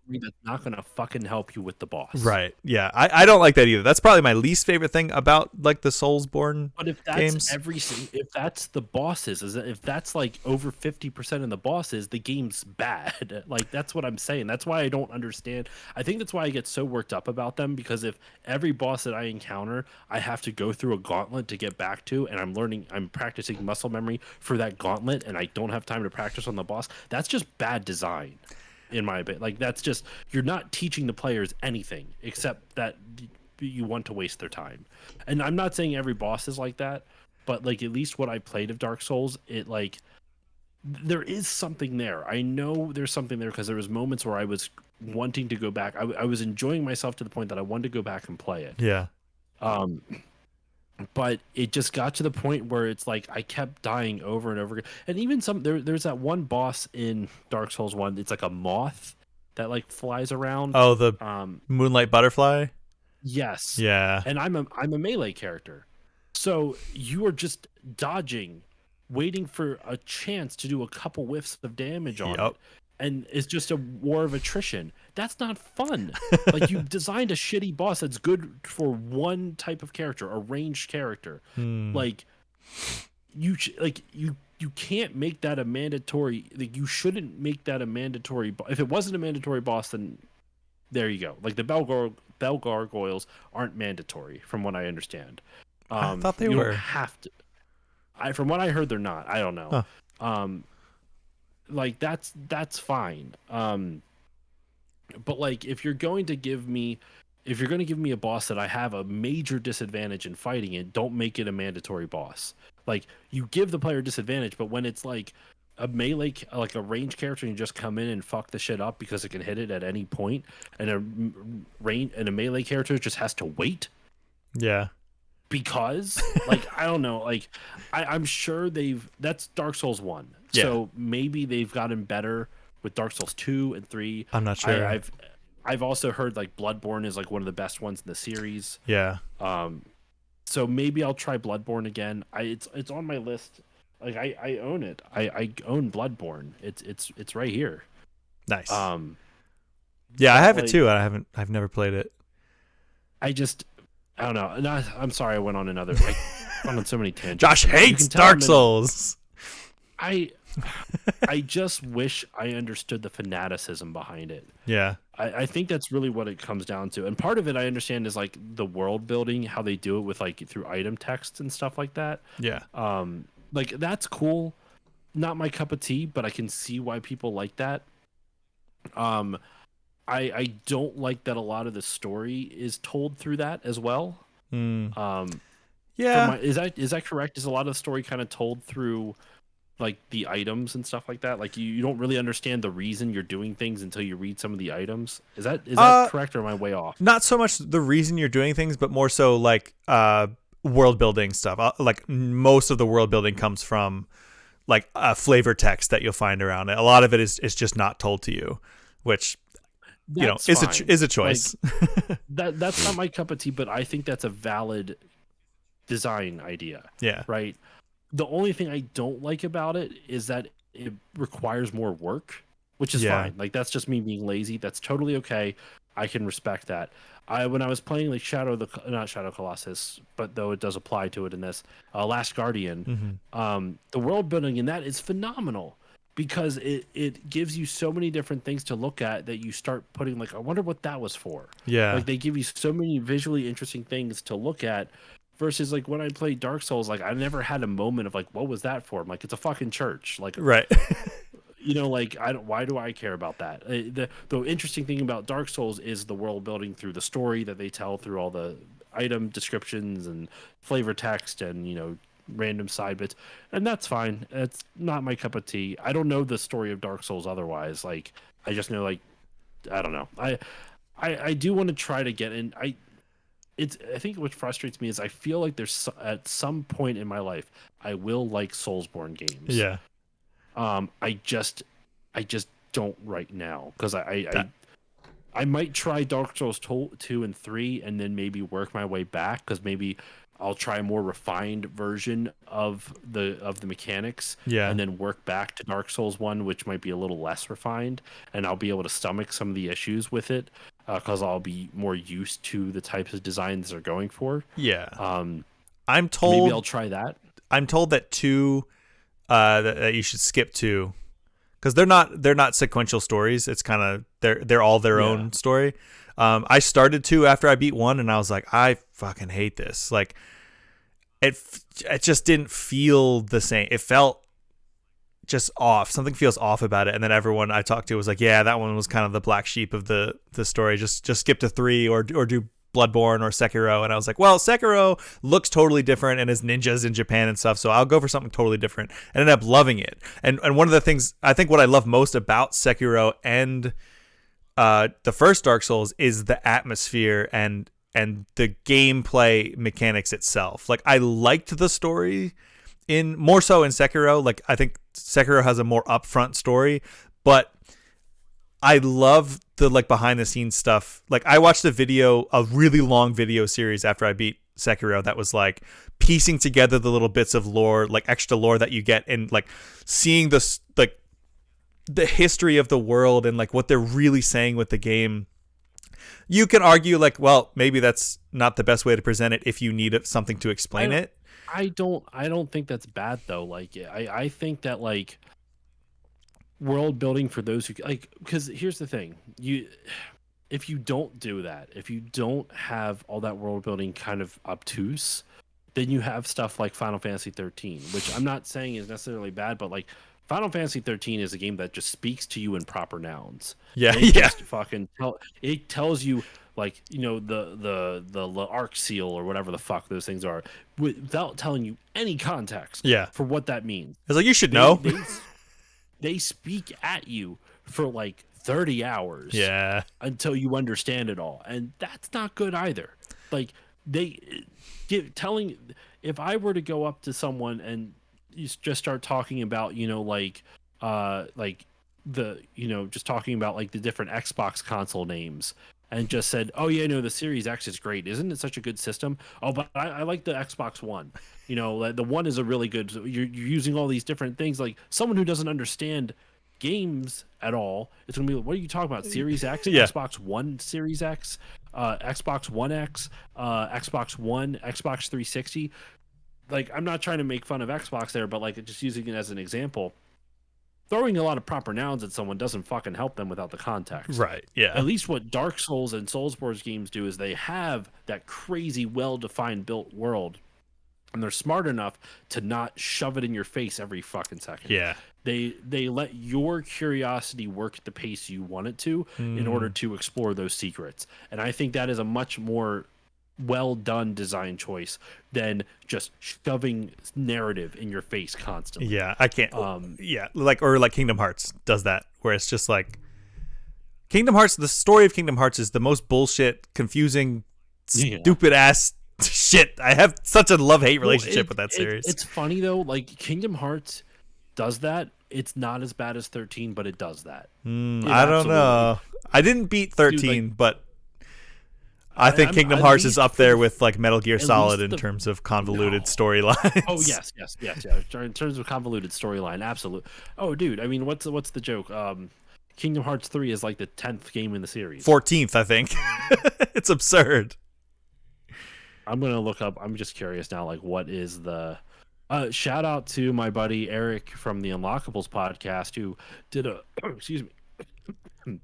S2: story that's not gonna fucking help you with the boss.
S1: Right. Yeah. I don't like that either. That's probably my least favorite thing about like the Soulsborne
S2: But if that's
S1: games.
S2: if that's the bosses, if that's like over 50% of the bosses, the game's bad. Like that's what I'm saying. That's why I don't understand. I think that's why I get so worked up about them, because if every boss that I encounter, I have to go through a gauntlet to get back to, and I'm practicing muscle memory for that gauntlet, and I don't have time to practice on the boss. That's just bad design, in my opinion. Like that's just, you're not teaching the players anything except that you want to waste their time. And I'm not saying every boss is like that, but like at least what I played of Dark Souls, it like there is something there. I know there's something there because there was moments where I was wanting to go back. I was enjoying myself to the point that I wanted to go back and play it.
S1: Yeah.
S2: Um, but it just got to the point where it's like I kept dying over and over again. And even there's that one boss in Dark Souls 1. It's like a moth that like flies around.
S1: Oh, the
S2: Um,
S1: Moonlight Butterfly.
S2: yes.
S1: Yeah.
S2: And I'm a melee character. So you are just dodging, waiting for a chance to do a couple whiffs of damage on
S1: Yep.
S2: it. And it's just a war of attrition. That's not fun. Like you designed a shitty boss that's good for one type of character, a ranged character. Like you can't make that a mandatory. Like you shouldn't make that a mandatory. If it wasn't a mandatory boss, then there you go. Like the bell gargoyles aren't mandatory, from what I understand.
S1: I thought they
S2: You
S1: were.
S2: don't have to. From what I heard, they're not. I don't know.
S1: Huh.
S2: Like that's fine. But like if you're going to give me a boss that I have a major disadvantage in fighting it, don't make it a mandatory boss. Like you give the player disadvantage, but when it's like a melee, like a range character, and you just come in and fuck the shit up because it can hit it at any point, and a melee character just has to wait
S1: Yeah.
S2: because like I don't know, like I'm sure that's Dark Souls 1.
S1: Yeah.
S2: So maybe they've gotten better with Dark Souls 2 and 3.
S1: I'm not sure.
S2: I've also heard like Bloodborne is like one of the best ones in the series.
S1: Yeah.
S2: So maybe I'll try Bloodborne again. It's on my list. Like I own it. I own Bloodborne. It's right here.
S1: Nice. Yeah, I have it
S2: like,
S1: too. I've never played it.
S2: I don't know. I'm sorry I went on another like went on so many tangents.
S1: Josh hates Dark Souls.
S2: I just wish I understood the fanaticism behind it.
S1: Yeah.
S2: I think that's really what it comes down to. And part of it I understand is like the world building, how they do it with like through item text and stuff like that.
S1: Yeah.
S2: Like that's cool. Not my cup of tea, but I can see why people like that. I don't like that a lot of the story is told through that as well.
S1: Yeah.
S2: Is that correct? Is a lot of the story kind of told through like the items and stuff like that? Like you don't really understand the reason you're doing things until you read some of the items. Is that correct, or am I way off?
S1: Not so much the reason you're doing things, but more so like world building stuff. Like most of the world building comes from like a flavor text that you'll find around it. A lot of it is just not told to you, which
S2: That's
S1: is a choice.
S2: Like, that's not my cup of tea, but I think that's a valid design idea.
S1: Yeah.
S2: Right. The only thing I don't like about it is that it requires more work, which is fine. Like that's just me being lazy. That's totally okay. I can respect that. When I was playing like not Shadow Colossus, but though it does apply to it in this Last Guardian, the world building in that is phenomenal because it gives you so many different things to look at that you start putting like, I wonder what that was for.
S1: Yeah.
S2: Like they give you so many visually interesting things to look at. Versus like when I played Dark Souls, like I never had a moment of like, what was that for? I'm like, it's a fucking church. Like,
S1: right.
S2: Like why do I care about that? The interesting thing about Dark Souls is the world building through the story that they tell through all the item descriptions and flavor text and random side bits, and that's fine. It's not my cup of tea. I don't know the story of Dark Souls otherwise. Like I just know like I don't know. I do want to try to get in. I think what frustrates me is I feel like there's at some point in my life I will like Soulsborne games.
S1: Yeah.
S2: I just don't right now because I I might try Dark Souls 2 and 3 and then maybe work my way back, because maybe I'll try a more refined version of the mechanics
S1: Yeah.
S2: and then work back to Dark Souls 1, which might be a little less refined, and I'll be able to stomach some of the issues with it, because I'll be more used to the types of designs they're going for.
S1: Yeah.
S2: Um,
S1: I'm
S2: Maybe I'll
S1: told
S2: try that.
S1: I'm told that 2 that you should skip 2 cuz they're not sequential stories. It's kind of they're all their
S2: Yeah.
S1: own story. I started 2 after I beat 1 and I was like, I fucking hate this. Like it just didn't feel the same. It felt just off. Something feels off about it. And then everyone I talked to was like, yeah, that one was kind of the black sheep of the story. Just skip to 3 or do Bloodborne or Sekiro. And I was like, well, Sekiro looks totally different and is ninjas in Japan and stuff. So I'll go for something totally different. And ended up loving it. And one of the things I think what I love most about Sekiro and the first Dark Souls is the atmosphere and the gameplay mechanics itself. Like I liked the story in more so in Sekiro. Like I think Sekiro has a more upfront story, but I love the like behind the scenes stuff. Like I watched a really long video series after I beat Sekiro that was like piecing together the little bits of lore, like extra lore that you get, and like seeing this like the history of the world and like what they're really saying with the game. You can argue like, well, maybe that's not the best way to present it if you need something to explain it.
S2: I don't think that's bad though. Like I think that like world building for those who like, because here's the thing, if you don't do that, if you don't have all that world building kind of obtuse, then you have stuff like Final Fantasy 13, which I'm not saying is necessarily bad, but like Final Fantasy 13 is a game that just speaks to you in proper nouns.
S1: Yeah,
S2: It
S1: yeah.
S2: just fucking it tells you, like, you know, the arc seal or whatever the fuck those things are, without telling you any context
S1: Yeah.
S2: for what that means.
S1: It's like you should know.
S2: They speak at you for like 30 hours,
S1: Yeah.
S2: until you understand it all, and that's not good either. Like they telling, if I were to go up to someone and you just start talking about, you know, like the, you know, just talking about like the different Xbox console names, and just said, oh yeah, no, the Series X is great, isn't it such a good system? Oh, but I like the Xbox One, you know, the one is a really good, you're using all these different things. Like someone who doesn't understand games at all, it's gonna be like, what are you talking about? Series X,
S1: Yeah.
S2: Xbox One, Series X, Xbox One X, Xbox One, Xbox 360. Like, I'm not trying to make fun of Xbox there, but like just using it as an example, throwing a lot of proper nouns at someone doesn't fucking help them without the context.
S1: Right. Yeah.
S2: At least what Dark Souls and Soulsborne games do is they have that crazy, well-defined built world, and they're smart enough to not shove it in your face every fucking second.
S1: Yeah.
S2: They let your curiosity work at the pace you want it to, in order to explore those secrets. And I think that is a much more well done design choice than just shoving narrative in your face constantly.
S1: Yeah. I can't. Yeah. Like, or like Kingdom Hearts does that, where it's just like Kingdom Hearts. The story of Kingdom Hearts is the most bullshit, confusing, stupid ass shit. I have such a love-hate relationship with that series.
S2: It's funny though, like Kingdom Hearts does that. It's not as bad as 13, but it does that.
S1: I don't know. I didn't beat 13,
S2: Dude, like,
S1: but I think Kingdom Hearts is up there with like Metal Gear Solid in terms of convoluted storylines.
S2: Oh yes. In terms of convoluted storyline, absolutely. Oh, dude, I mean, what's the joke? Kingdom Hearts 3 is like the 10th game in the series.
S1: 14th, I think. It's absurd.
S2: I'm gonna look up. I'm just curious now. Like, what is the? Shout out to my buddy Eric from the Unlockables podcast, who did a excuse me,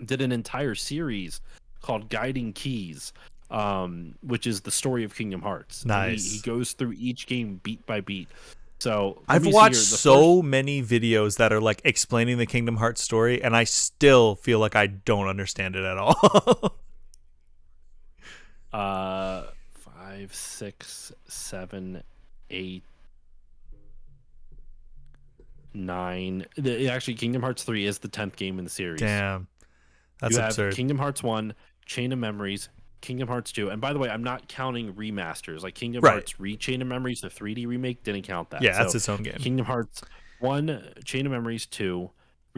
S2: did an entire series called Guiding Keys, which is the story of Kingdom Hearts.
S1: Nice.
S2: He goes through each game beat by beat. So
S1: I've watched so many videos that are like explaining the Kingdom Hearts story, and I still feel like I don't understand it at all.
S2: 5, 6, 7, 8, 9. Actually, Kingdom Hearts 3 is the 10th game in the series.
S1: Damn, that's absurd.
S2: Kingdom Hearts 1, Chain of Memories, Kingdom Hearts 2, and by the way, I'm not counting remasters. Like Kingdom Hearts Chain of Memories, the 3D remake, didn't count that.
S1: Yeah, that's its own game.
S2: Kingdom Hearts 1, Chain of Memories 2,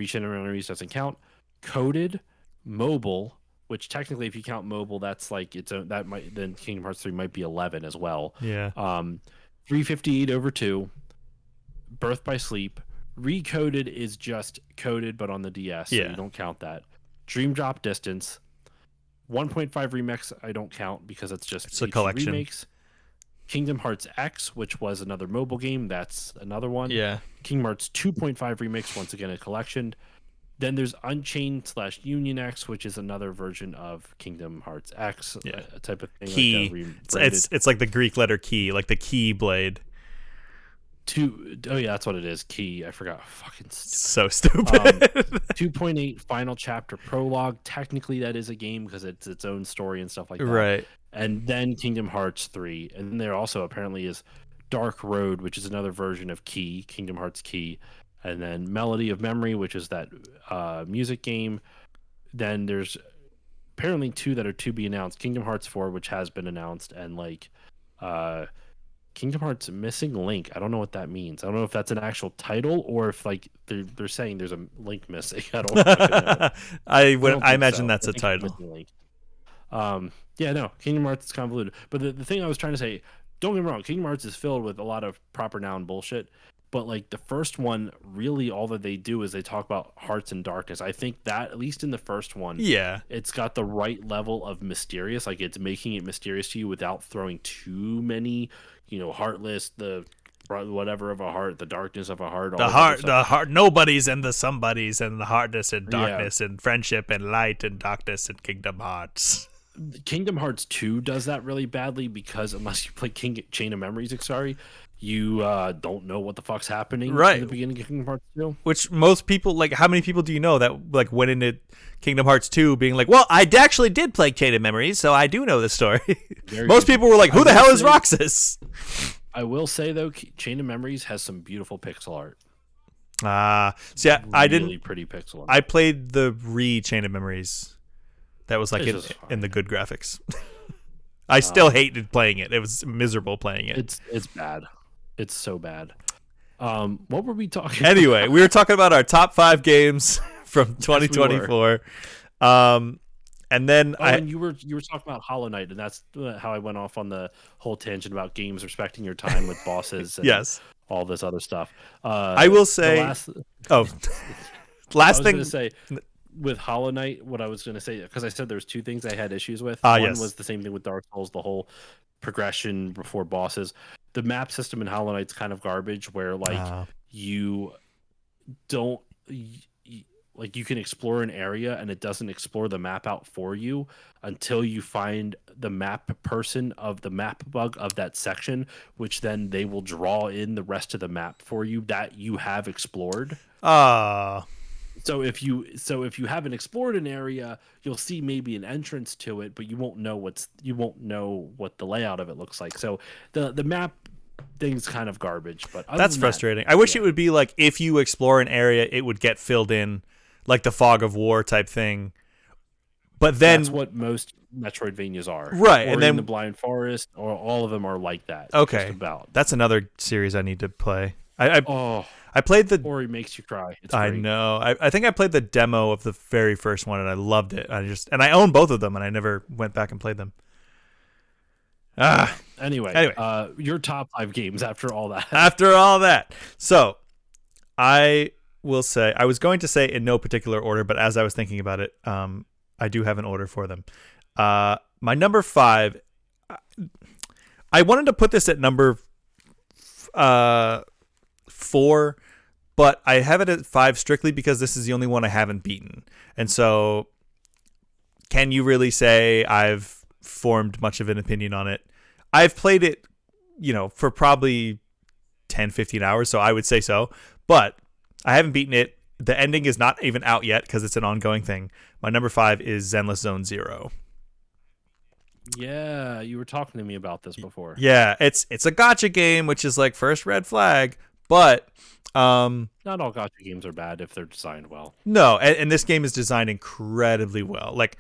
S2: Chain of Memories doesn't count. Coded, Mobile, which technically, if you count mobile, that's like its own. That might then Kingdom Hearts 3 might be 11 as well.
S1: Yeah.
S2: 358 over 2, Birth by Sleep. Recoded is just coded, but on the DS, so
S1: Yeah.
S2: you don't count that. Dream Drop Distance. 1.5 Remix, I don't count because it's just
S1: It's a collection.
S2: remakes. Kingdom Hearts X, which was another mobile game, that's another one.
S1: Yeah.
S2: Kingdom Hearts 2.5 Remix, once again a collection. Then there's Unchained / Union X, which is another version of Kingdom Hearts X, a type of thing.
S1: Key. It's like the Greek letter key, like the key blade.
S2: Oh yeah, that's what it is. Key. I forgot. Fucking stupid.
S1: So stupid.
S2: 2.8 Final Chapter Prologue. Technically, that is a game because it's its own story and stuff like that.
S1: Right.
S2: And then Kingdom Hearts 3. And then there also apparently is Dark Road, which is another version of Key, Kingdom Hearts Key. And then Melody of Memory, which is that music game. Then there's apparently 2 that are to be announced. Kingdom Hearts 4, which has been announced, and like Kingdom Hearts Missing Link. I don't know what that means. I don't know if that's an actual title or if like they're saying there's a link missing. I don't know.
S1: I imagine that's a title.
S2: Yeah, no, Kingdom Hearts is convoluted. But the thing I was trying to say, don't get me wrong, Kingdom Hearts is filled with a lot of proper noun bullshit. But like the first one, really all that they do is they talk about hearts and darkness. I think that at least in the first one, it's got the right level of mysterious. Like it's making it mysterious to you without throwing too many, heartless, the whatever of a heart, the darkness of a heart,
S1: the heart, nobodies and the somebodies and the hardness and darkness and friendship and light and darkness and Kingdom Hearts.
S2: Kingdom Hearts 2 does that really badly because unless you play Chain of Memories, you don't know what the fuck's happening in the beginning of Kingdom Hearts 2.
S1: Which most people, like, how many people do you know that like went into Kingdom Hearts 2 being like, well, I actually did play Chain of Memories, so I do know this story. Most people were like, who the hell is Roxas?
S2: I will say, though, Chain of Memories has some beautiful pixel art.
S1: So yeah, I didn't.
S2: Really pretty pixel art.
S1: I played the Chain of Memories. That was like in the good graphics. I still hated playing it. It was miserable playing it.
S2: It's bad. It's so bad. What were we talking
S1: Anyway, we were talking about our top 5 games from 2024. And then
S2: and you were talking about Hollow Knight, and that's how I went off on the whole tangent about games respecting your time with bosses and all this other stuff.
S1: I will say last thing
S2: I was going to say with Hollow Knight, what I was going to say, because I said there's 2 things I had issues with. One was the same thing with Dark Souls, the whole progression before bosses. The map system in Hollow Knight's kind of garbage, where like you don't like you can explore an area and it doesn't explore the map out for you until you find the map person of the map bug of that section, which then they will draw in the rest of the map for you that you have explored. So if you haven't explored an area, you'll see maybe an entrance to it, but you won't know what the layout of it looks like. So the map thing's kind of garbage, but
S1: that's frustrating. I wish it would be like if you explore an area, it would get filled in like the Fog of War type thing. But then
S2: that's what most Metroidvanias are,
S1: right?
S2: Or
S1: and then
S2: in the Blind Forest, or all of them are like that.
S1: Okay, that's another series I need to play. I played the
S2: Ori makes you cry. It's
S1: I
S2: great.
S1: know. I think I played the demo of the very first one and I loved it. I own both of them and I never went back and played them.
S2: Anyway, your top 5 games after all that.
S1: After all that. So, I will say, I was going to say in no particular order, but as I was thinking about it, I do have an order for them. My number 5, I wanted to put this at number 4, but I have it at 5 strictly because this is the only one I haven't beaten. And so, can you really say I've formed much of an opinion on it? I've played it, for probably 10, 15 hours, so I would say so. But I haven't beaten it. The ending is not even out yet because it's an ongoing thing. My number 5 is Zenless Zone Zero.
S2: Yeah, you were talking to me about this before.
S1: Yeah, it's a gacha game, which is like first red flag, but
S2: not all gacha games are bad if they're designed well.
S1: No, and this game is designed incredibly well. Like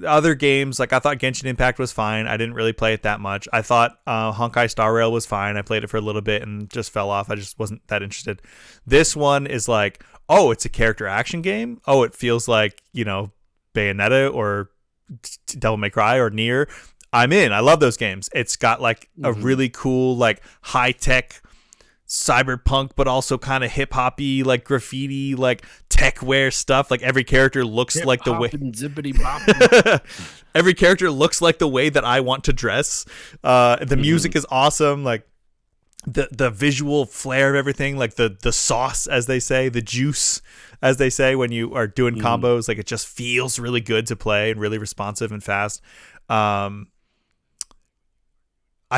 S1: other games, like I thought Genshin Impact was fine. I didn't really play it that much. I thought Honkai Star Rail was fine. I played it for a little bit and just fell off. I just wasn't that interested. This one is like, oh, it's a character action game. Oh, it feels like, Bayonetta or Devil May Cry or Nier, I'm in. I love those games. It's got like a really cool, like high tech cyberpunk, but also kind of hip hoppy, like graffiti, like tech wear stuff. Like every character looks
S2: Hip
S1: like the way.
S2: zippity bopping.
S1: Every character looks like the way that I want to dress. The music is awesome. Like the visual flair of everything, like the sauce, as they say, the juice, as they say, when you are doing combos, like it just feels really good to play and really responsive and fast. I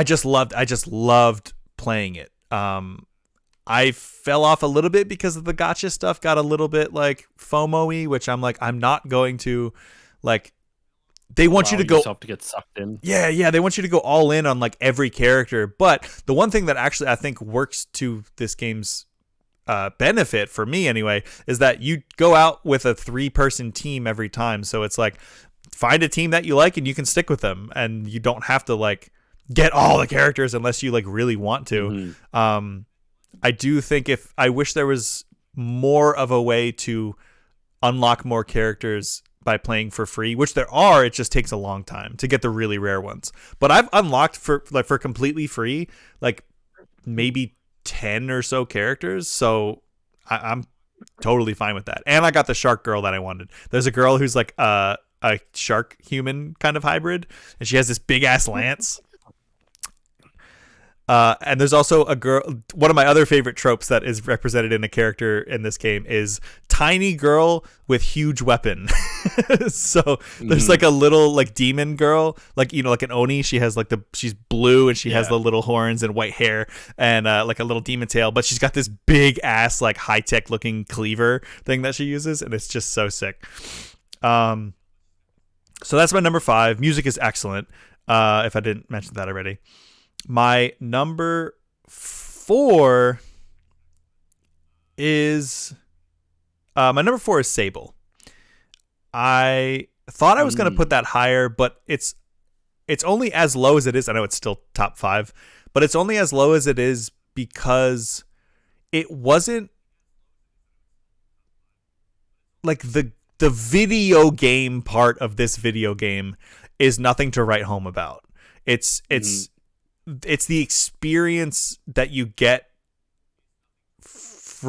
S1: just loved playing it. I fell off a little bit because of the gotcha stuff, got a little bit like FOMO-y, which I'm like, I'm not going to like. They want you to go
S2: to get sucked in.
S1: Yeah, they want you to go all in on like every character. But the one thing that actually I think works to this game's benefit, for me anyway, is that you go out with a 3-person team every time. So it's like, find a team that you like and you can stick with them, and you don't have to like get all the characters unless you like really want to. I do think I wish there was more of a way to unlock more characters by playing for free, which there are. It just takes a long time to get the really rare ones. But I've unlocked for completely free, like maybe 10 or so characters. So I'm totally fine with that. And I got the shark girl that I wanted. There's a girl who's like a shark human kind of hybrid, and she has this big ass lance. And there's also a girl. One of my other favorite tropes that is represented in a character in this game is tiny girl with huge weapon. So there's like a little like demon girl, like, you know, like an Oni. She has like she's blue and she has the little horns and white hair and like a little demon tail, but she's got this big ass like high tech looking cleaver thing that she uses, and it's just so sick. So that's my number 5. Music is excellent. If I didn't mention that already. My number 4 is Sable. I thought I was going to put that higher, but it's only as low as it is. I know it's still top 5, but it's only as low as it is because it wasn't like the video game part of this video game is nothing to write home about. It's the experience that you get.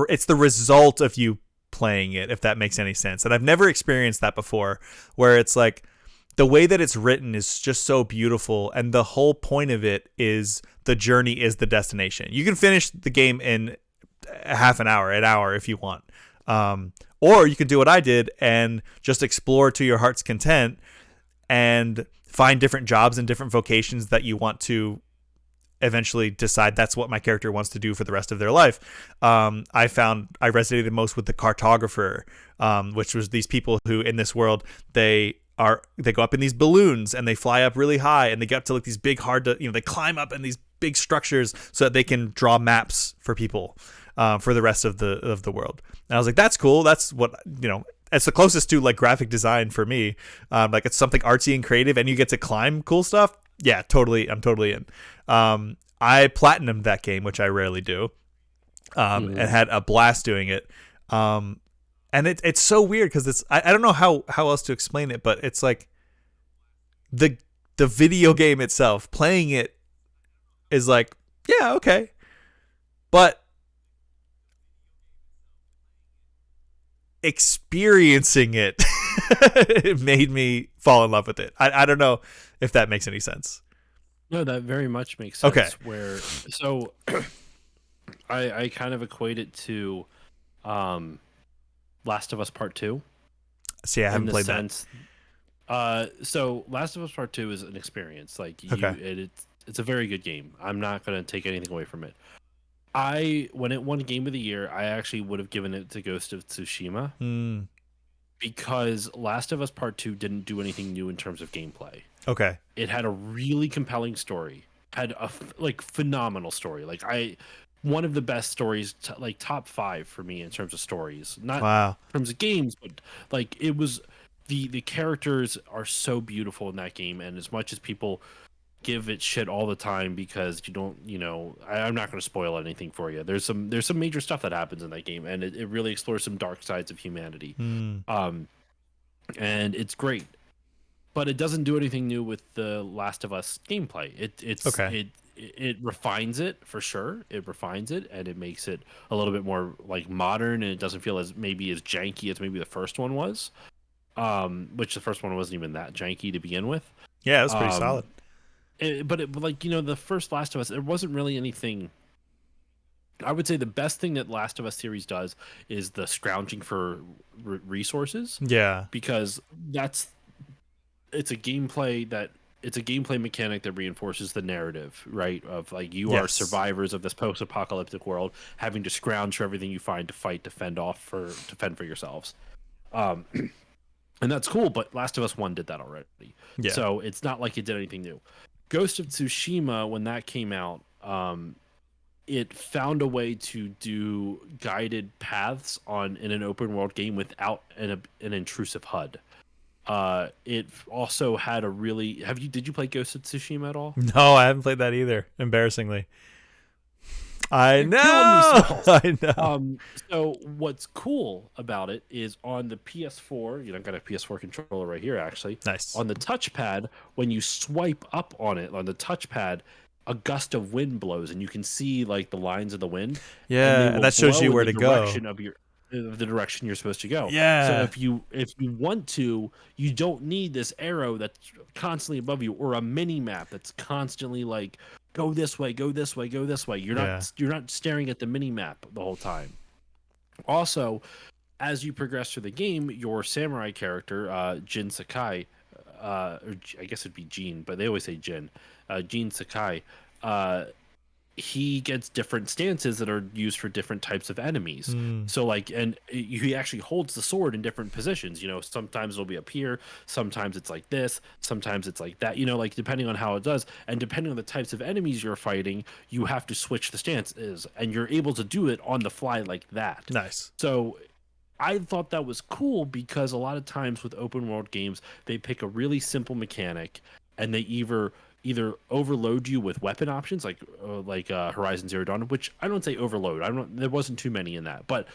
S1: It's the result of you playing it, if that makes any sense. And I've never experienced that before, where it's like the way that it's written is just so beautiful, and the whole point of it is the journey is the destination. You can finish the game in a half an hour if you want, or you could do what I did and just explore to your heart's content and find different jobs and different vocations that you want to eventually decide that's what my character wants to do for the rest of their life. I found I resonated most with the cartographer, which was these people who in this world, they go up in these balloons and they fly up really high and they get up to like these big they climb up in these big structures so that they can draw maps for people for the rest of the world. And I was like, that's cool. That's what, it's the closest to like graphic design for me. Like it's something artsy and creative and you get to climb cool stuff. Yeah, totally. I'm totally in. I platinumed that game, which I rarely do, and had a blast doing it. And it's so weird because it's I don't know how else to explain it, but it's like the video game itself, playing it is like, yeah, okay, but experiencing it it made me fall in love with it. I don't know if that makes any sense.
S2: No, that very much makes sense.
S1: Okay.
S2: So I kind of equate it to Last of Us Part 2.
S1: See, I haven't played that.
S2: So Last of Us Part 2 is an experience. Like it's a very good game. I'm not going to take anything away from it. When it won Game of the Year, I actually would have given it to Ghost of Tsushima. Because Last of Us Part 2 didn't do anything new in terms of gameplay.
S1: Okay.
S2: It had a really compelling story. Had a phenomenal story. Like one of the best stories, like top 5 for me in terms of stories. Not in terms of games, but like it was the characters are so beautiful in that game. And as much as people give it shit all the time because you don't, I'm not going to spoil anything for you. There's some major stuff that happens in that game, and it really explores some dark sides of humanity. and it's great. But it doesn't do anything new with the Last of Us gameplay.
S1: Okay.
S2: It refines it for sure. It refines it and it makes it a little bit more like modern, and it doesn't feel as maybe as janky as maybe the first one was. Which the first one wasn't even that janky to begin with.
S1: Yeah, that's pretty
S2: Um,
S1: solid.
S2: but like the first Last of Us, there wasn't really anything. I would say the best thing that Last of Us series does is the scrounging for resources,
S1: Yeah.
S2: because that's it's a gameplay that it's a gameplay mechanic that reinforces the narrative, right? Of like you are
S1: Yes.
S2: survivors of this post-apocalyptic world, having to scrounge for everything you find to fight, to fend for yourselves. Um, and that's cool. But Last of Us One did that already,
S1: Yeah.
S2: so it's not like it did anything new. Ghost of Tsushima, when that came out, it found a way to do guided paths in an open world game without an intrusive HUD. It also had a really did you play Ghost of Tsushima at all?
S1: No, I haven't played that either. Embarrassingly. I
S2: You're killing me,
S1: know.
S2: Smalls.
S1: I know.
S2: So what's cool about it is on the PS4, I've got a PS4 controller right here actually.
S1: Nice.
S2: On the touchpad, when you swipe up on it on the touchpad, a gust of wind blows and you can see like the lines of the wind, and they
S1: Yeah, and
S2: will
S1: that shows you
S2: blow in
S1: where
S2: the
S1: to go.
S2: direction of the direction you're supposed to go. So
S1: Yeah.
S2: if you want to, you don't need this arrow that's constantly above you, or a mini map that's constantly like go this way, go this way, go this way.
S1: Yeah.
S2: You're not staring at the mini map the whole time. Also, as you progress through the game, your samurai character, Jin Sakai, I guess it'd be Jin, but they always say Jin, Jin Sakai, uh, he gets different stances that are used for different types of enemies.
S1: Mm.
S2: So like, and he actually holds the sword in different positions. Sometimes it'll be up here, sometimes it's like this, sometimes it's like that. Like depending on how it does, and depending on the types of enemies you're fighting, you have to switch the stances, and you're able to do it on the fly like that.
S1: Nice.
S2: So I thought that was cool because a lot of times with open world games, they pick a really simple mechanic and they either overload you with weapon options like Horizon Zero Dawn, which I don't say overload. There wasn't too many in that, but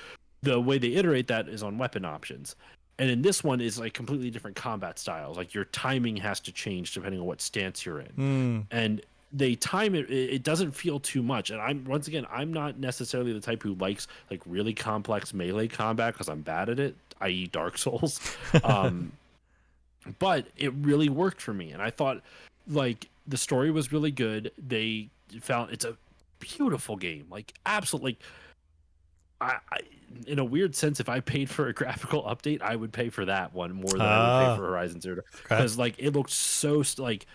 S2: the way they iterate that is on weapon options. And in this one is like completely different combat styles. Like your timing has to change depending on what stance you're in.
S1: Mm.
S2: And they time it doesn't feel too much. And I'm not necessarily the type who likes like really complex melee combat because I'm bad at it, i.e. Dark Souls. um but it really worked for me, and I thought like the story was really good. They found it's a beautiful game, like absolutely. I in a weird sense, if I paid for a graphical update, I would pay for that one more than I would pay for Horizon Zero,
S1: Okay.
S2: because like it looked so like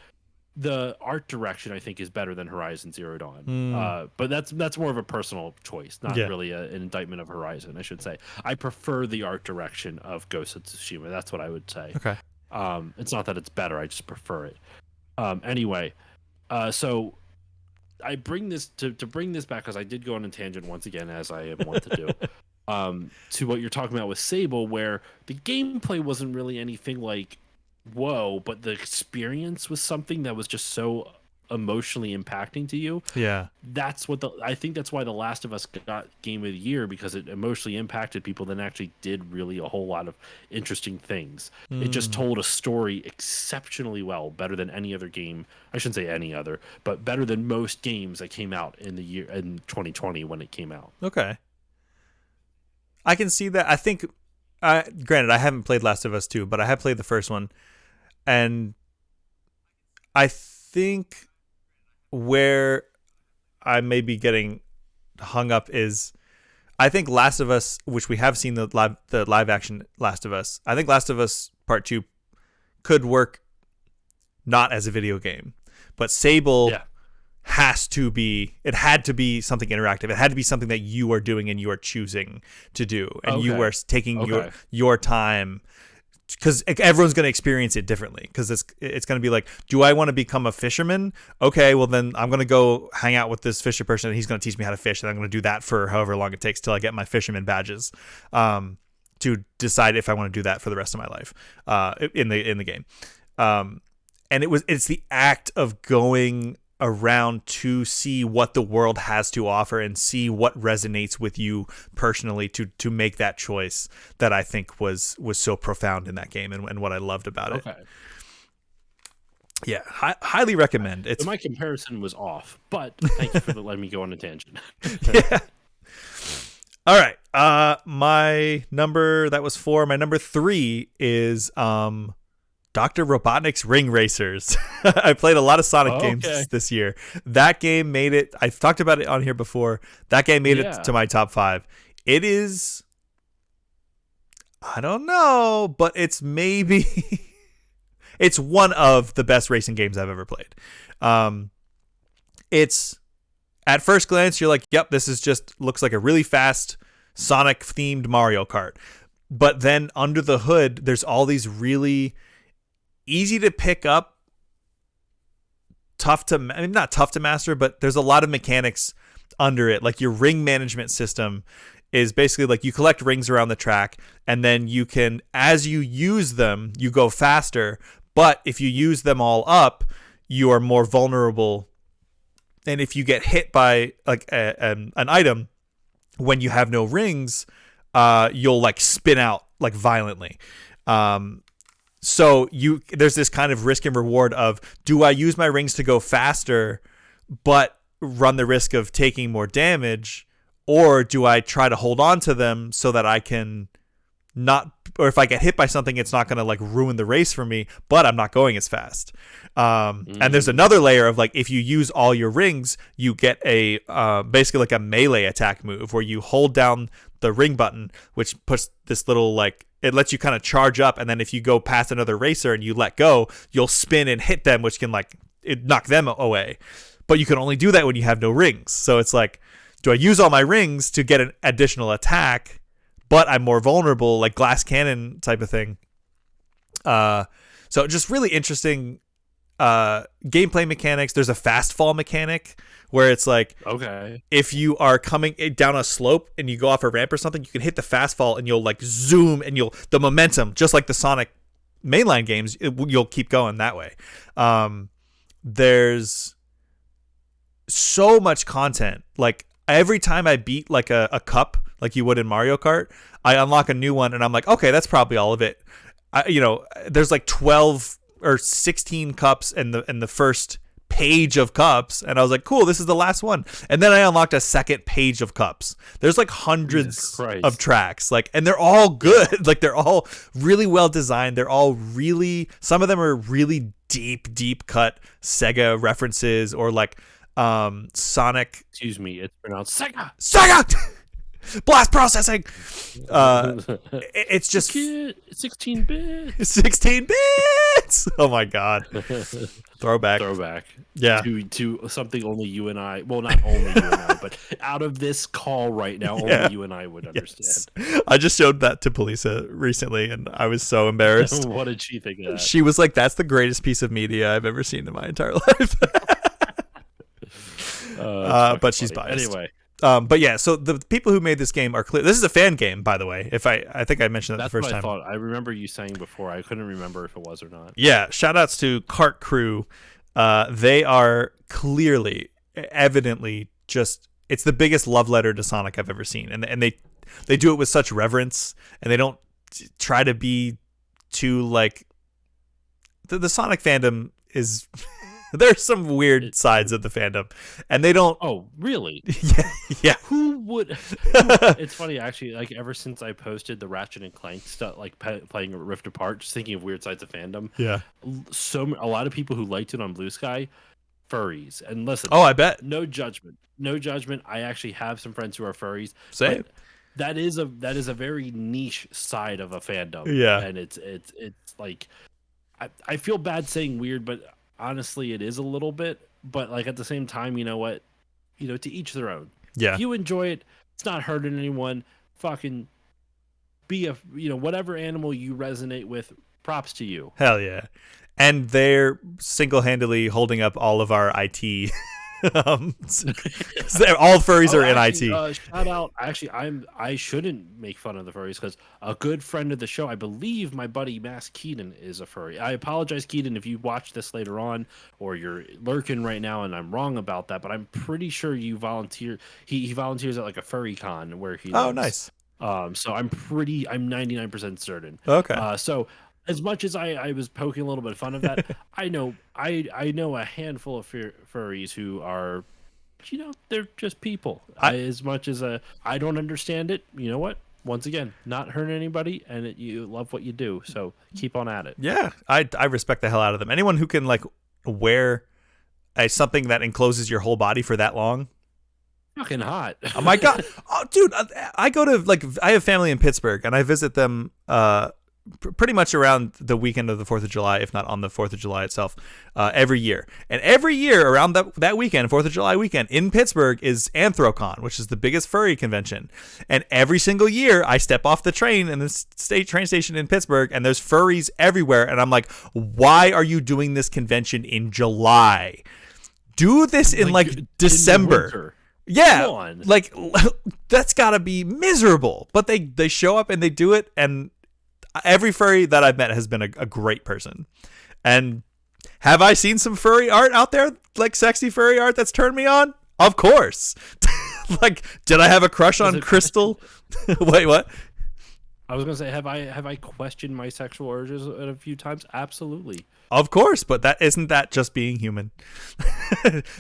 S2: the art direction I think is better than Horizon Zero Dawn.
S1: Mm.
S2: But that's more of a personal choice, not
S1: Yeah.
S2: really an indictment of Horizon. I should say I prefer the art direction of Ghost of Tsushima. That's what I would say.
S1: Okay.
S2: It's not that it's better; I just prefer it. Anyway, so I bring this to bring this back because I did go on a tangent once again, as I am wont to do. To what you're talking about with Sable, where the gameplay wasn't really anything like whoa, but the experience was something that was just so emotionally impacting to you.
S1: Yeah.
S2: I think that's why The Last of Us got Game of the Year, because it emotionally impacted people that actually did really a whole lot of interesting things. It just
S1: Mm.
S2: told a story exceptionally well, better than any other game. I shouldn't say any other, but better than most games that came out in the year in 2020 when it came out.
S1: Okay. I can see that. I think, granted, I haven't played Last of Us 2, but I have played the first one. And I think where I may be getting hung up is I think Last of Us, which we have seen the live action Last of Us, I think Last of Us Part 2 could work not as a video game. But Sable
S2: Yeah.
S1: it had to be something interactive. It had to be something that you are doing and you are choosing to do. And you
S2: Okay.
S1: are taking
S2: Okay.
S1: your time, because everyone's going to experience it differently, because it's going to be like, do I want to become a fisherman? Okay, well then I'm going to go hang out with this fisher person and he's going to teach me how to fish, and I'm going to do that for however long it takes till I get my fisherman badges, to decide if I want to do that for the rest of my life in the game. And it's the act of going around to see what the world has to offer and see what resonates with you personally to make that choice that I think was so profound in that game and what I loved about it.
S2: Okay.
S1: Yeah, highly recommend. It's
S2: So my comparison was off, but thank you for letting me go on a tangent.
S1: yeah. All right. My number, that was 4. My number 3 is Dr. Robotnik's Ring Racers. I played a lot of Sonic games this year. That game made it. I've talked about it on here before. That game made it to my top 5. It is, I don't know, but it's maybe it's one of the best racing games I've ever played. It's, at first glance, you're like, yep, this is just looks like a really fast Sonic themed Mario Kart. But then under the hood, there's all these really easy to pick up, not tough to master, but there's a lot of mechanics under it. Like your ring management system is basically like you collect rings around the track, and then you can, as you use them, you go faster. But if you use them all up, you are more vulnerable. And if you get hit by like an item when you have no rings, you'll like spin out like violently. So there's this kind of risk and reward of, do I use my rings to go faster but run the risk of taking more damage, or do I try to hold on to them so that I can not, or if I get hit by something, it's not going to like ruin the race for me, but I'm not going as fast. And there's another layer of like, if you use all your rings, you get a basically like a melee attack move where you hold down the ring button, which puts this little like, it lets you kind of charge up, and then if you go past another racer and you let go, you'll spin and hit them, which can like knock them away. But you can only do that when you have no rings. So it's like, do I use all my rings to get an additional attack, but I'm more vulnerable, like glass cannon type of thing? So just really interesting gameplay mechanics. There's a fast fall mechanic where it's like, okay, if you are coming down a slope and you go off a ramp or something, you can hit the fast fall and you'll like zoom, and the momentum, just like the Sonic mainline games, you'll keep going that way. There's so much content. Like every time I beat like a cup, like you would in Mario Kart, I unlock a new one, and I'm like, okay, that's probably all of it. There's like 12 or 16 cups in the first page of cups, and I was like, cool, this is the last one. And then I unlocked a second page of cups. There's like hundreds of tracks, like, and they're all good. Like they're all really well designed. They're all really, some of them are really deep cut Sega references, or like Sonic.
S2: Excuse me, it's pronounced
S1: Sega. Blast processing. It's just
S2: 16 bits.
S1: 16 bits. Oh my god. Throwback. Yeah.
S2: To something only you and I, well, not only you and I, but out of this call right now, only you and I would understand.
S1: Yes. I just showed that to Polisa recently, and I was so embarrassed.
S2: What did she think of that?
S1: She was like, that's the greatest piece of media I've ever seen in my entire life. But she's biased.
S2: Anyway.
S1: But yeah, so the people who made this game are clear. This is a fan game, by the way. If I think I mentioned that the first time.
S2: That's what I thought. I remember you saying before. I couldn't remember if it was or not.
S1: Yeah, shout outs to Kart Crew. They are clearly, evidently, just, it's the biggest love letter to Sonic I've ever seen, and they do it with such reverence, and they don't try to be too like the Sonic fandom is. There's some weird sides of the fandom, and they don't.
S2: Oh, really?
S1: Yeah.
S2: Who would? It's funny, actually. Like ever since I posted the Ratchet and Clank stuff, like playing Rift Apart, just thinking of weird sides of fandom.
S1: Yeah.
S2: A lot of people who liked it on Blue Sky, furries. And listen.
S1: Oh, I bet.
S2: No judgment. I actually have some friends who are furries.
S1: Same.
S2: That is a very niche side of a fandom.
S1: Yeah.
S2: And it's like, I feel bad saying weird, but. Honestly, it is a little bit, but like at the same time, you know what? To each their own.
S1: Yeah.
S2: If you enjoy it, it's not hurting anyone. Fucking be whatever animal you resonate with, props to you.
S1: Hell yeah. And they're single-handedly holding up all of our IT All furries
S2: Oh,
S1: are in
S2: actually,
S1: IT.
S2: shout out. Actually, I shouldn't make fun of the furries because a good friend of the show, I believe my buddy Mass Keaton is a furry. I apologize, Keaton, if you watch this later on or you're lurking right now and I'm wrong about that, but I'm pretty sure you volunteer. He volunteers at like a furry con where he
S1: Oh,
S2: lives.
S1: nice.
S2: So I'm 99% certain.
S1: Okay.
S2: So as much as I was poking a little bit of fun of that, I know a handful of furries who are, they're just people.
S1: I
S2: As much as I don't understand it, you know what? Once again, not hurting anybody, and you love what you do, so keep on at it.
S1: Yeah, I respect the hell out of them. Anyone who can like wear something that encloses your whole body for that long.
S2: Fucking hot.
S1: Oh my god, oh dude, I go to like I have family in Pittsburgh and I visit them pretty much around the weekend of the 4th of July, if not on the 4th of July itself, every year. And every year around that weekend, 4th of July weekend in Pittsburgh is Anthrocon, which is the biggest furry convention. And every single year I step off the train in the train station in Pittsburgh and there's furries everywhere. And I'm like, why are you doing this convention in July? Do this in like December. Yeah, like that's gotta be miserable. But they show up and they do it, and every furry that I've met has been a great person. And have I seen some furry art out there, like sexy furry art that's turned me on? Of course. Like, did I have a crush on Crystal? Wait, what?
S2: I was gonna say, have I questioned my sexual urges a few times? Absolutely.
S1: Of course, but isn't that just being human?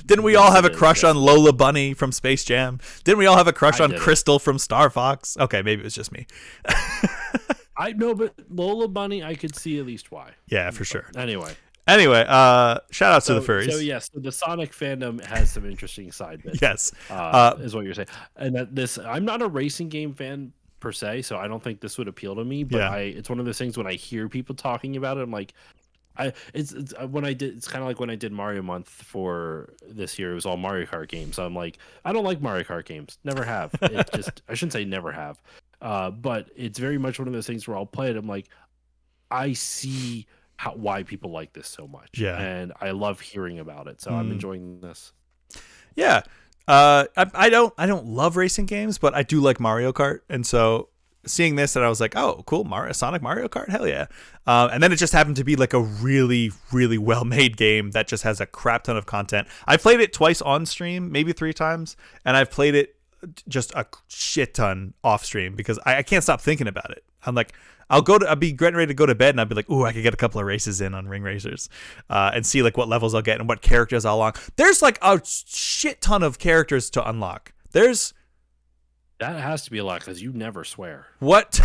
S1: Didn't we all have a crush on Lola Bunny from Space Jam? Didn't we all have a crush on Crystal from Star Fox? Okay, maybe it was just me.
S2: I know, but Lola Bunny, I could see at least why.
S1: Yeah, for sure.
S2: Anyway,
S1: shout out to the furries.
S2: So yes, the Sonic fandom has some interesting side bits.
S1: Yes,
S2: is what you're saying. And that I'm not a racing game fan per se, so I don't think this would appeal to me. But it's one of those things when I hear people talking about it, I'm like, it's when I did. It's kind of like when I did Mario Month for this year. It was all Mario Kart games. So I'm like, I don't like Mario Kart games. Never have. It just I shouldn't say never have. But it's very much one of those things where I'll play it. I'm like, I see why people like this so much.
S1: Yeah,
S2: and I love hearing about it. So I'm enjoying this.
S1: Yeah, I don't love racing games, but I do like Mario Kart, and so seeing this, and I was like, oh, cool, Sonic Mario Kart, hell yeah. And then it just happened to be like a really, really well-made game that just has a crap ton of content. I played it twice on stream, maybe 3 times, and I've played it just a shit ton off stream because I can't stop thinking about it. I'm like, I'll be getting ready to go to bed and I'll be like, ooh, I could get a couple of races in on Ring Racers, and see like what levels I'll get and what characters I'll unlock. There's like a shit ton of characters to unlock.
S2: That has to be a lot because you never swear.
S1: What?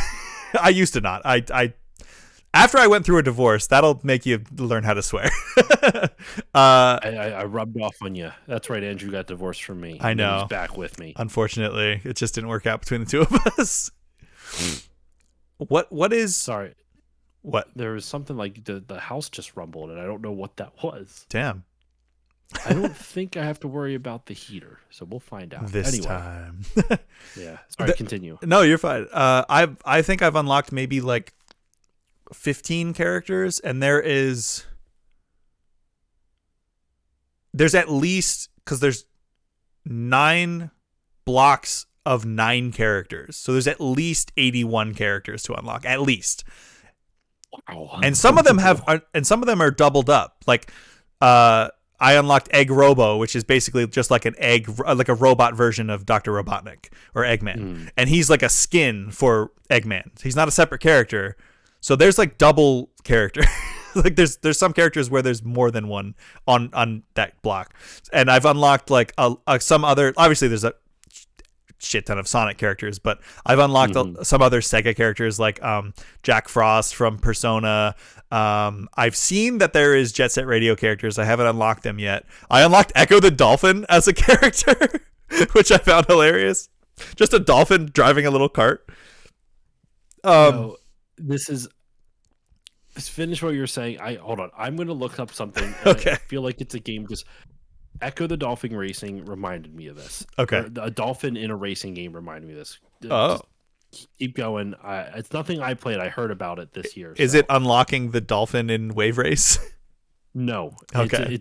S1: I used to not. I after I went through a divorce, that'll make you learn how to swear.
S2: I rubbed off on you. That's right. Andrew got divorced from me.
S1: I know.
S2: He's back with me.
S1: Unfortunately, it just didn't work out between the two of us. What is?
S2: Sorry.
S1: What?
S2: There was something like the house just rumbled, and I don't know what that was.
S1: Damn.
S2: I don't think I have to worry about the heater, so we'll find out
S1: this time.
S2: Yeah. Sorry. Continue.
S1: No, you're fine. I think I've unlocked maybe like 15 characters, and there's at least, because there's 9 blocks of 9 characters, so there's at least 81 characters to unlock, at least.
S2: Wow.
S1: And some of them are doubled up. Like I unlocked Egg Robo, which is basically just like an egg, like a robot version of Dr. Robotnik or Eggman. And he's like a skin for Eggman. He's not a separate character. So there's like double character. Like there's some characters where there's more than one on that block. And I've unlocked like some other, obviously there's a shit ton of Sonic characters, but I've unlocked some other Sega characters like Jack Frost from Persona. I've seen that there is Jet Set Radio characters. I haven't unlocked them yet. I unlocked Echo the Dolphin as a character, which I found hilarious. Just a dolphin driving a little cart.
S2: So let's finish what you're saying. Hold on. I'm going to look up something.
S1: Okay.
S2: I feel like it's a game. Just Echo the Dolphin Racing reminded me of this.
S1: Okay.
S2: A dolphin in a racing game reminded me of this.
S1: Oh.
S2: Just keep going. It's nothing I played. I heard about it this year.
S1: Is it unlocking the dolphin in Wave Race?
S2: No.
S1: Okay.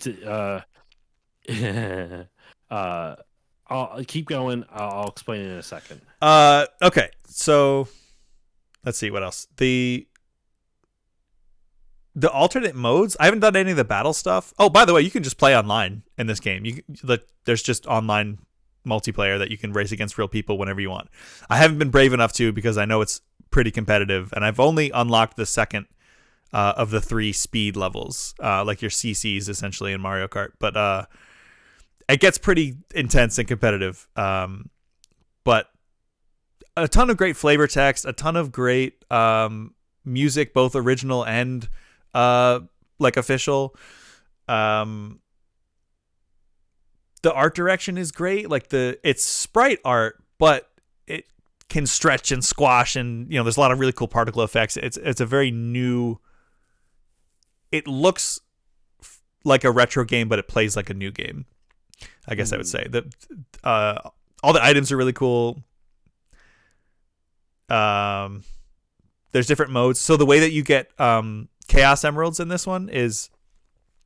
S2: Uh, I'll keep going. I'll explain it in a second.
S1: Okay. So let's see what else. The alternate modes. I haven't done any of the battle stuff. Oh, by the way, you can just play online in this game. There's just online multiplayer that you can race against real people whenever you want. I haven't been brave enough to because I know it's pretty competitive, and I've only unlocked the second of the 3 speed levels, like your CCs essentially in Mario Kart. But it gets pretty intense and competitive. But a ton of great flavor text, a ton of great music, both original and like official. The art direction is great. Like it's sprite art, but it can stretch and squash, and there's a lot of really cool particle effects. It's a very new. It looks like a retro game, but it plays like a new game. I guess I would say that all the items are really cool. There's different modes. So the way that you get Chaos Emeralds in this one is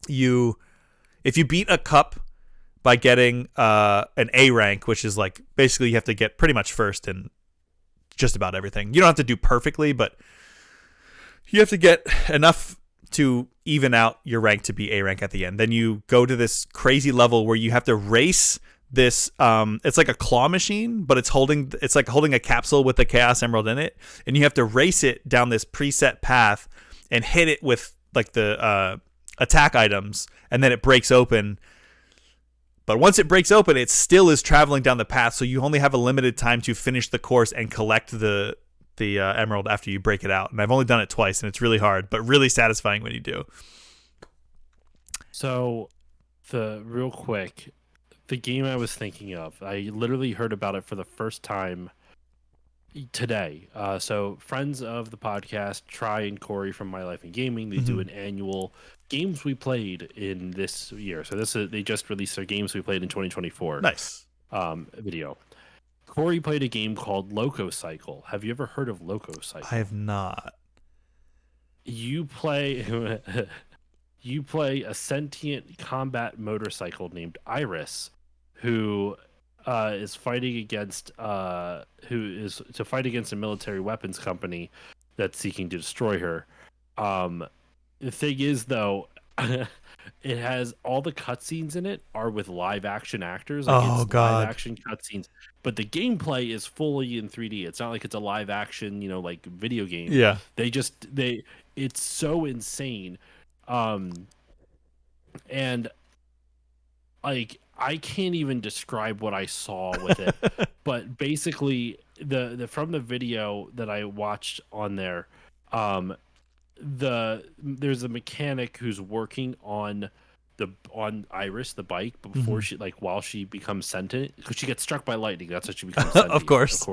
S1: if you beat a cup by getting an A rank, which is like basically you have to get pretty much first in just about everything. You don't have to do perfectly, but you have to get enough to even out your rank to be A rank at the end. Then you go to this crazy level where you have to race this it's like a claw machine, but it's like holding a capsule with the Chaos Emerald in it, and you have to race it down this preset path and hit it with like the attack items, and then it breaks open. But once it breaks open, it still is traveling down the path, so you only have a limited time to finish the course and collect the emerald after you break it out. And I've only done it twice, and it's really hard, but really satisfying when you do.
S2: So, real quick, the game I was thinking of, I literally heard about it for the first time today. So friends of the podcast, Try and Corey from My Life in Gaming, they do an annual games we played in this year. So they just released their games we played in 2024.
S1: Nice.
S2: Video. Corey played a game called Loco Cycle. Have you ever heard of Loco Cycle?
S1: I have not.
S2: You play you play a sentient combat motorcycle named Iris, who is fighting against a military weapons company that's seeking to destroy her. The thing is, though, it has all the cutscenes in it are with live action actors. Like
S1: Oh,
S2: it's
S1: God.
S2: live action cutscenes, but the gameplay is fully in 3D. It's not like it's a live action, like video game.
S1: Yeah.
S2: It's so insane. And like I can't even describe what I saw with it, but basically the from the video that I watched on there, there's a mechanic who's working on Iris the bike before she while she becomes sentient, because she gets struck by lightning. That's how she becomes sentient.
S1: Of course.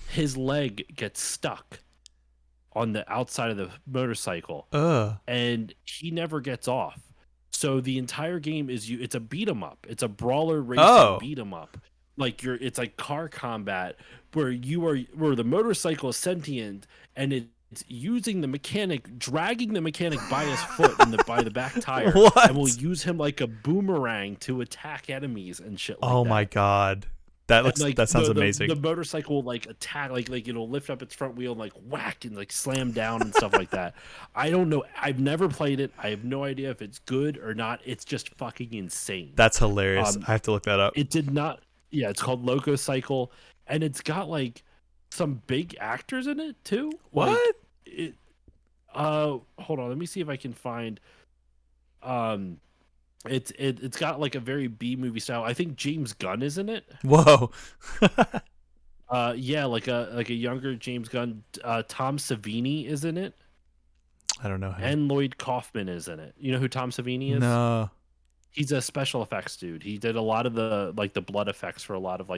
S2: His leg gets stuck on the outside of the motorcycle, and he never gets off. So the entire game it's a beat 'em up. It's a brawler racing beat 'em up. It's like car combat where the motorcycle is sentient, and it's using the mechanic, dragging the mechanic by his foot by the back tire, and will use him like a boomerang to attack enemies and shit like that.
S1: Oh my God. That sounds amazing.
S2: The motorcycle will attack, it'll lift up its front wheel and whack and slam down and stuff like that. I don't know. I've never played it. I have no idea if it's good or not. It's just fucking insane.
S1: That's hilarious. I have to look that up.
S2: It did not. Yeah, it's called Loco Cycle, and it's got some big actors in it too.
S1: What?
S2: Hold on. Let me see if I can find. It's got a very B movie style. I think James Gunn is in it.
S1: Whoa.
S2: Yeah, like a younger James Gunn. Tom Savini is in it.
S1: I don't know him.
S2: And Lloyd Kaufman is in it. You know who Tom Savini is?
S1: No.
S2: He's a special effects dude. He did a lot of the the blood effects for a lot of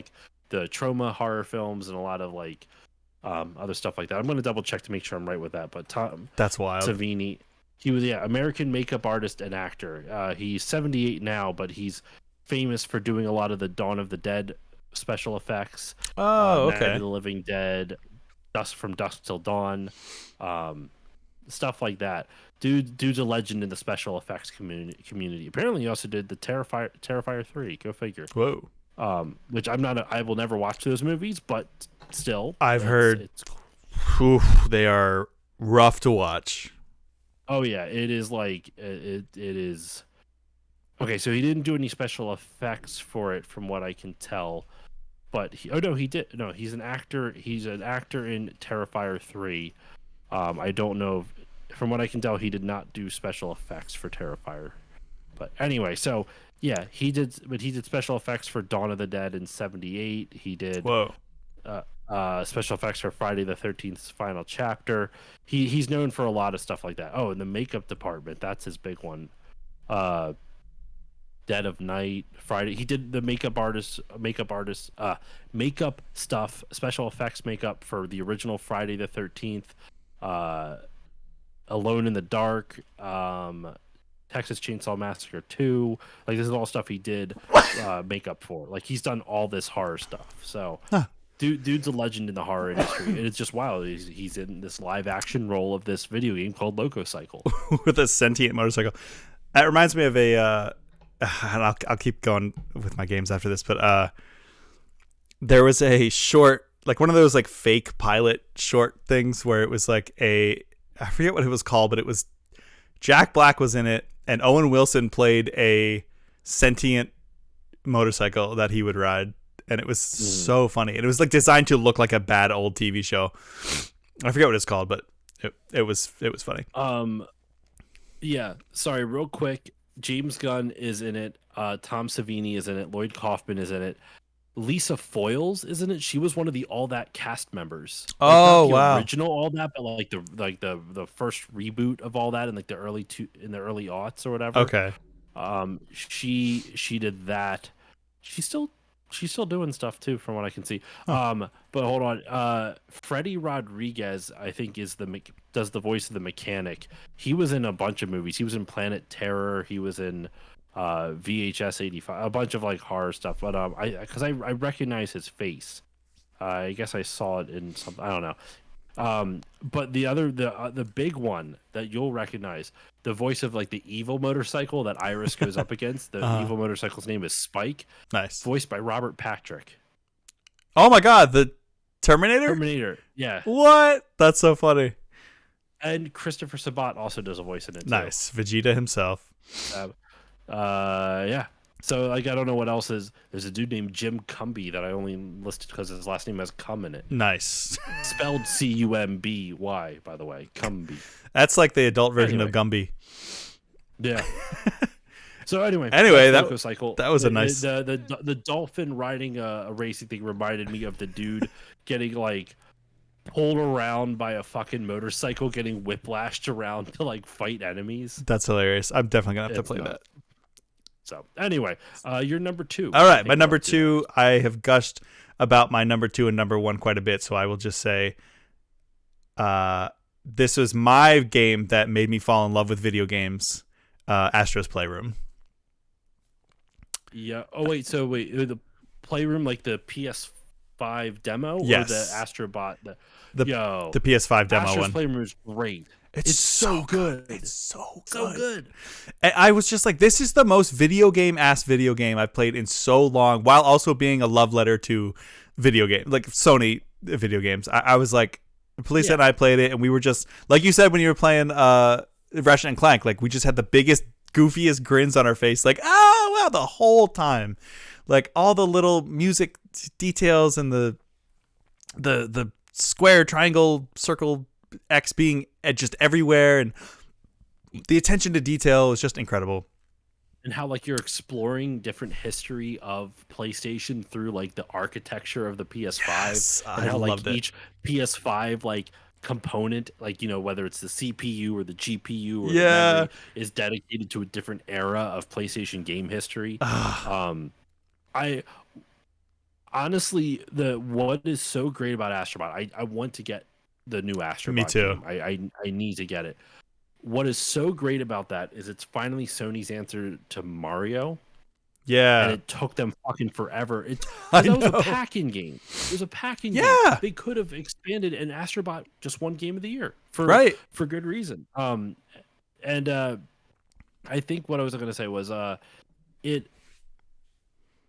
S2: the trauma horror films and a lot of other stuff like that. I'm gonna double check to make sure I'm right with that. But
S1: That's wild.
S2: Savini. He was American makeup artist and actor. He's 78 now, but he's famous for doing a lot of the Dawn of the Dead special effects.
S1: Oh, okay.
S2: Night of the Living Dead, From Dusk Till Dawn. stuff like that. Dude's a legend in the special effects community. Apparently, he also did the Terrifier 3. Go figure.
S1: Whoa.
S2: Which I will never watch those movies, but still,
S1: I've heard
S2: it's.
S1: They are rough to watch.
S2: Oh yeah, it is like it is. Okay, so he didn't do any special effects for it, from what I can tell. But he did. No, he's an actor. He's an actor in Terrifier 3. I don't know. From what I can tell, he did not do special effects for Terrifier. But anyway, so yeah, he did. But he did special effects for Dawn of the Dead in '78. He did.
S1: Whoa.
S2: Special effects for Friday the 13th's final chapter. He's known for a lot of stuff like that. Oh, in the makeup department, that's his big one. Dead of Night, Friday. He did the makeup stuff, special effects makeup for the original Friday the 13th, Alone in the Dark, Texas Chainsaw Massacre 2. Like, this is all stuff he did makeup for. Like, he's done all this horror stuff. So, dude's a legend in the horror industry. And it's just wild. He's in this live action role of this video game called Loco Cycle
S1: with a sentient motorcycle. That reminds me of a. And I'll keep going with my games after this, but there was a short, like one of those like fake pilot short things where it was like I forget what it was called, but it was Jack Black was in it, and Owen Wilson played a sentient motorcycle that he would ride, and it was so funny. And it was like designed to look like a bad old TV show. I forget what it's called, but it was funny.
S2: Yeah. Sorry, real quick. James Gunn is in it. Tom Savini is in it. Lloyd Kaufman is in it. Lisa Foyles is in it. She was one of the All That cast members. Like,
S1: oh
S2: not the
S1: wow!
S2: Original All That, but like the first reboot of All That in like the early aughts or whatever.
S1: Okay.
S2: She did that. She's still doing stuff too, from what I can see. But hold on. Freddie Rodriguez, I think, does the voice of the mechanic. He was in a bunch of movies. He was in Planet Terror. He was in VHS 85, a bunch of like horror stuff. But I recognize his face. I guess I saw it in something. I don't know. But the big one that you'll recognize, the voice of like the evil motorcycle that Iris goes up against. The evil motorcycle's name is Spike.
S1: Nice.
S2: Voiced by Robert Patrick.
S1: Oh my God, the Terminator.
S2: Yeah.
S1: What? That's so funny.
S2: And Christopher Sabat also does a voice in it too.
S1: Nice. Vegeta himself.
S2: Yeah. So like, I don't know what else is. There's a dude named Jim Cumby that I only listed because his last name has cum in it.
S1: Nice.
S2: Spelled Cumby, by the way. Cumby.
S1: That's like the adult version of Gumby.
S2: Yeah. So anyway,
S1: that
S2: cycle.
S1: That was a nice.
S2: The dolphin riding a racing thing reminded me of the dude getting like pulled around by a fucking motorcycle, getting whiplashed around to like fight enemies.
S1: That's hilarious. I'm definitely gonna have to play that.
S2: So anyway, your number 2.
S1: All right, my number 2. I have gushed about my number 2 and number 1 quite a bit, so I will just say, this was my game that made me fall in love with video games. Astro's Playroom.
S2: Yeah. Oh wait. So the Playroom, like the PS5 demo,
S1: yes,
S2: or the Astrobot?
S1: The PS5 demo
S2: Astro's
S1: one.
S2: Playroom is great.
S1: It's so good.
S2: It's so good.
S1: And I was just like, this is the most video game I've played in so long, while also being a love letter to video game, like Sony video games. I was like, Police and I played it, and we were just like you said when you were playing Ratchet and Clank, like we just had the biggest, goofiest grins on our face, like wow, the whole time, like all the little music details and the square, triangle, circle, X being just everywhere, and the attention to detail is just incredible.
S2: And how like you're exploring different history of PlayStation through like the architecture of the PS5,
S1: yes,
S2: and how like each PS5 like component, like, you know, whether it's the CPU or the GPU or the memory, is dedicated to a different era of PlayStation game history. I honestly, what is so great about Astrobot, I want to get the new Astrobot.
S1: Me too.
S2: Game. I need to get it. What is so great about that is it's finally Sony's answer to Mario.
S1: Yeah.
S2: and it took them fucking forever.
S1: I
S2: Because that was a
S1: know.
S2: pack-in game. It was a pack-in game.
S1: Yeah.
S2: They could have expanded, and Astrobot just won Game of the Year
S1: Right.
S2: for good reason. And I think what I was going to say was it.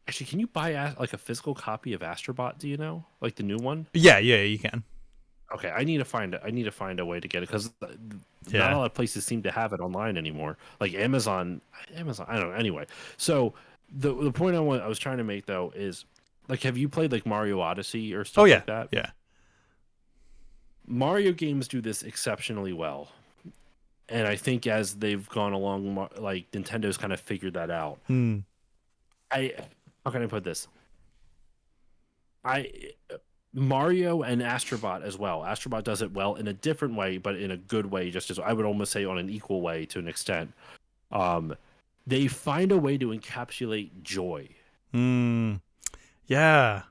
S2: Actually, can you buy like a physical copy of Astrobot? Do you know, like the new one?
S1: Yeah, you can.
S2: Okay, I need to find a way to get it because not
S1: Yeah.
S2: a lot of places seem to have it online anymore. Like Amazon, I don't know. Anyway, so the point I was trying to make though is, like, have you played like Mario Odyssey or stuff
S1: Oh yeah.
S2: like that?
S1: Yeah.
S2: Mario games do this exceptionally well, and I think as they've gone along, like Nintendo's kind of figured that out.
S1: Hmm.
S2: How can I put this? Mario and Astrobot as well. Astrobot does it well in a different way, but in a good way, just as I would almost say on an equal way to an extent. They find a way to encapsulate joy.
S1: Yeah.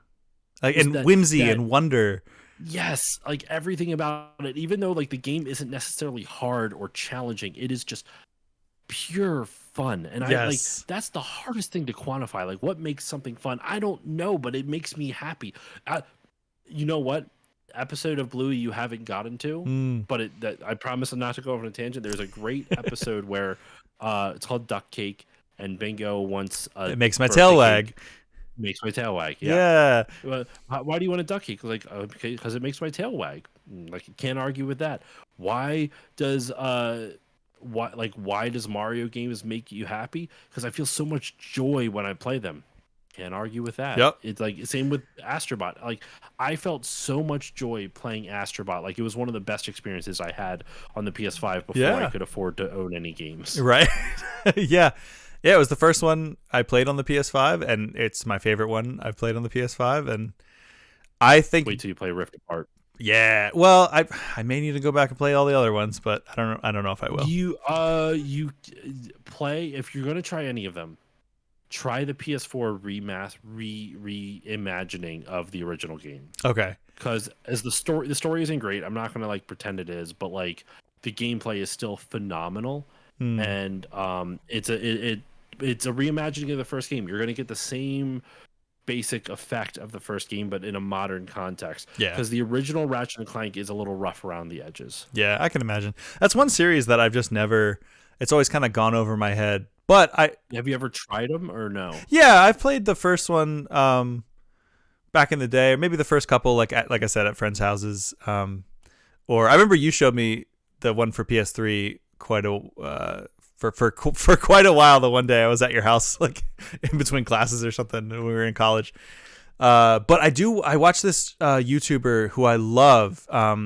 S1: Like,
S2: Is
S1: and whimsy and wonder.
S2: Yes, like everything about it, even though like the game isn't necessarily hard or challenging, it is just pure fun. And I like
S1: Yes.
S2: that's the hardest thing to quantify. Like what makes something fun? I don't know, but it makes me happy. You know what episode of Bluey you haven't gotten to? But I promise not to go off on a tangent. There's a great episode where it's called Duck Cake, and Bingo wants
S1: It makes my tail wag.
S2: Makes my tail wag.
S1: Yeah.
S2: Well, why do you want a duck cake? Like, because it makes my tail wag. Like, you can't argue with that. Why does Mario games make you happy? Because I feel so much joy when I play them. Can't argue with that.
S1: Yep.
S2: It's like same with Astrobot. Like, I felt so much joy playing Astrobot. Like, it was one of the best experiences I had on the PS5 before I could afford to own any games.
S1: Right. Yeah. Yeah, it was the first one I played on the PS5, and it's my favorite one I've played on the PS5. And I think,
S2: wait till you play Rift Apart.
S1: yeah. Well, I may need to go back and play all the other ones, but I don't know if I will.
S2: You play if you're gonna try any of them. Try the PS4 reimagining of the original game.
S1: Okay.
S2: Because as the story isn't great. I'm not gonna like pretend it is, but like the gameplay is still phenomenal. And it's a reimagining of the first game. You're going to get the same basic effect of the first game, but in a modern context.
S1: Yeah.
S2: Because the original Ratchet and Clank is a little rough around the edges.
S1: Yeah, I can imagine. That's one series that I've just never. It's always kind of gone over my head. But
S2: have you ever tried them or no?
S1: Yeah, I've played the first one back in the day, or maybe the first couple, like I said, at friends' houses. Or I remember you showed me the one for PS3 for quite a while. The one day I was at your house, like in between classes or something when we were in college. But I watch this YouTuber who I love. Her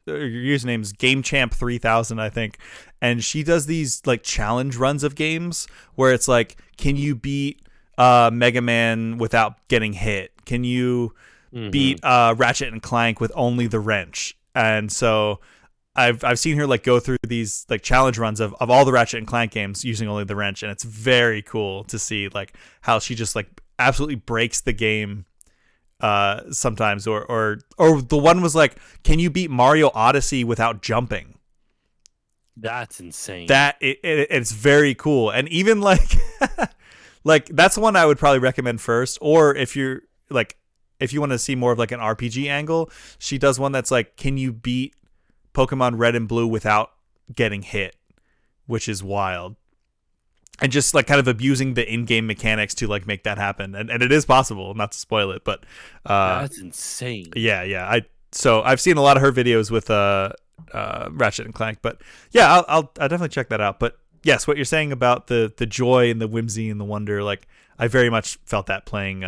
S1: username's GameChamp3000, I think, and she does these like challenge runs of games where it's like, can you beat Mega Man without getting hit? Can you beat Ratchet and Clank with only the wrench? And so I've seen her like go through these like challenge runs of all the Ratchet and Clank games using only the wrench, and it's very cool to see like how she just like absolutely breaks the game sometimes. Or the one was like, can you beat Mario Odyssey without jumping?
S2: That's insane.
S1: It's very cool. And even like like that's the one I would probably recommend first. Or if you want to see more of like an RPG angle, she does one that's like, can you beat Pokemon Red and Blue without getting hit, which is wild. And just like kind of abusing the in-game mechanics to like make that happen. And it is possible, not to spoil it, but
S2: that's insane.
S1: Yeah. So I've seen a lot of her videos with Ratchet and Clank, but yeah, I'll definitely check that out. But yes, what you're saying about the joy and the whimsy and the wonder, like I very much felt that playing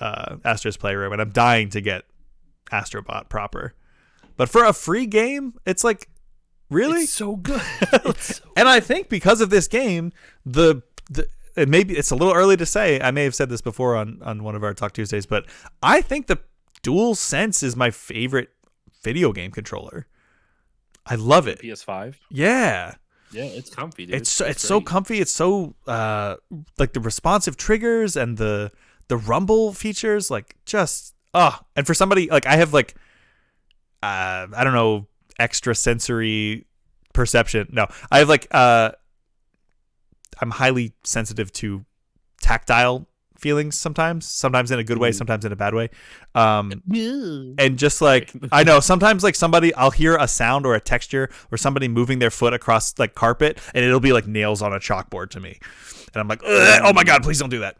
S1: Astro's Playroom, and I'm dying to get Astrobot proper. But for a free game, it's like, really?
S2: It's so good.
S1: And I think because of this game, maybe it's a little early to say. I may have said this before on one of our Talk Tuesdays, but I think the DualSense is my favorite video game controller. I love it.
S2: PS5.
S1: Yeah.
S2: Yeah, it's comfy, dude.
S1: It's so comfy. It's so like the responsive triggers and the rumble features, like just and for somebody like I have like I don't know, extra sensory perception. No, I have like I I'm highly sensitive to tactile feelings sometimes in a good way, sometimes in a bad way. And just like, I know sometimes like I'll hear a sound or a texture or somebody moving their foot across like carpet and it'll be like nails on a chalkboard to me. And I'm like, oh my God, please don't do that.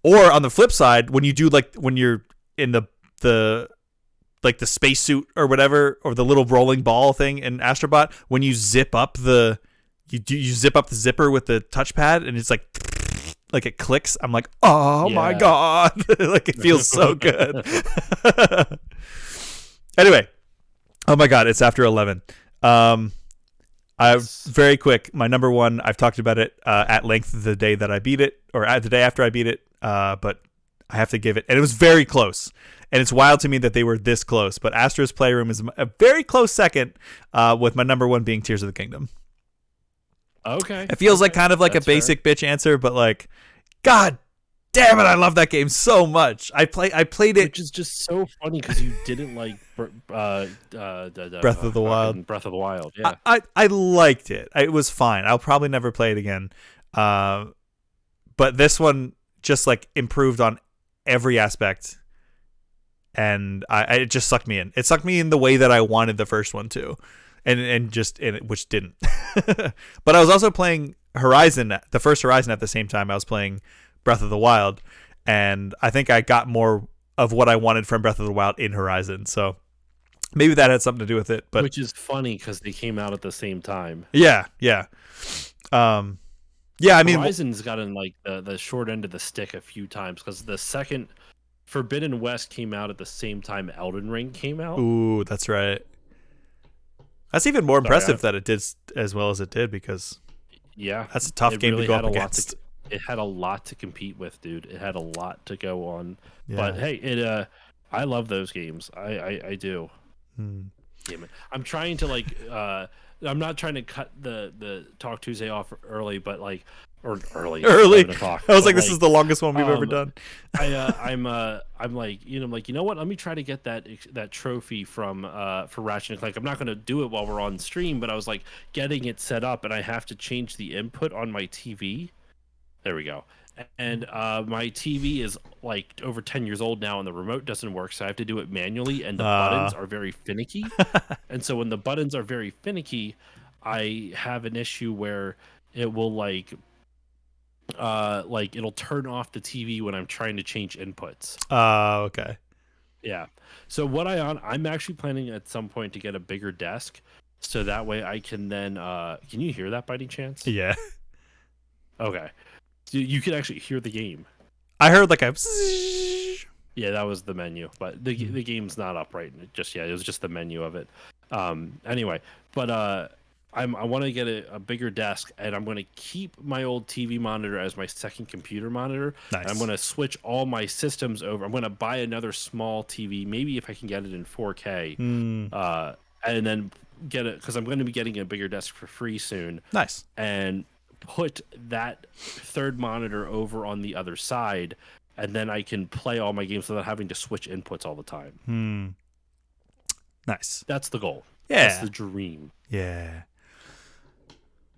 S1: Or on the flip side, when you're in the like the spacesuit or whatever, or the little rolling ball thing in Astrobot, when you zip up the zipper with the touchpad and it's like it clicks. I'm like, oh my God. Like it feels so good. Anyway. Oh my God. It's after 11. Very quick. My number one, I've talked about it at length the day that I beat it, or the day after I beat it. But I have to give it, and it was very close. And it's wild to me that they were this close. But Astro's Playroom is a very close second, with my number one being Tears of the Kingdom.
S2: Okay.
S1: It feels like kind of like a basic bitch answer, but like, God damn it, I love that game so much. I played it,
S2: which is just so funny because you didn't like
S1: Breath of the Wild.
S2: Breath of the Wild. Yeah,
S1: I liked it. It was fine. I'll probably never play it again. But this one just like improved on every aspect, and it just sucked me in. It sucked me in the way that I wanted the first one to. Which didn't. But I was also playing the first Horizon at the same time I was playing Breath of the Wild, and I think I got more of what I wanted from Breath of the Wild in Horizon. So maybe that had something to do with it. But
S2: which is funny because they came out at the same time.
S1: Yeah. I mean,
S2: Horizon's gotten like the short end of the stick a few times because the second Forbidden West came out at the same time Elden Ring came out.
S1: Ooh, that's right. That's even more impressive that it did as well as it did, because that's a tough game to go up against.
S2: It had a lot to compete with, dude. It had a lot to go on. Yeah. But hey, I love those games. I do. Damn it. I'm trying to like I'm not trying to cut the Talk Tuesday off early, but like early.
S1: I was like, this is the longest one we've ever done.
S2: I'm like, you know what? Let me try to get that trophy for Ratchet and Clank. I'm not going to do it while we're on stream, but I was like getting it set up, and I have to change the input on my TV. There we go. And my TV is like over 10 years old now, and the remote doesn't work, so I have to do it manually, and the buttons are very finicky. And so when the buttons are very finicky, I have an issue where it will like it'll turn off the TV when I'm trying to change inputs.
S1: Okay.
S2: Yeah. So I'm actually planning at some point to get a bigger desk, so that way I can then can you hear that by any chance?
S1: Yeah.
S2: Okay. So you can actually hear the game.
S1: I heard like a
S2: yeah, that was the menu, but the game's not up right just yet. It was just the menu of it. Anyway, but I want to get a bigger desk, and I'm going to keep my old TV monitor as my second computer monitor.
S1: Nice.
S2: I'm going to switch all my systems over. I'm going to buy another small TV, maybe if I can get it in 4K, and then get it, because I'm going to be getting a bigger desk for free soon.
S1: Nice.
S2: And put that third monitor over on the other side, and then I can play all my games without having to switch inputs all the time.
S1: Nice.
S2: That's the goal.
S1: Yeah.
S2: That's the dream.
S1: Yeah.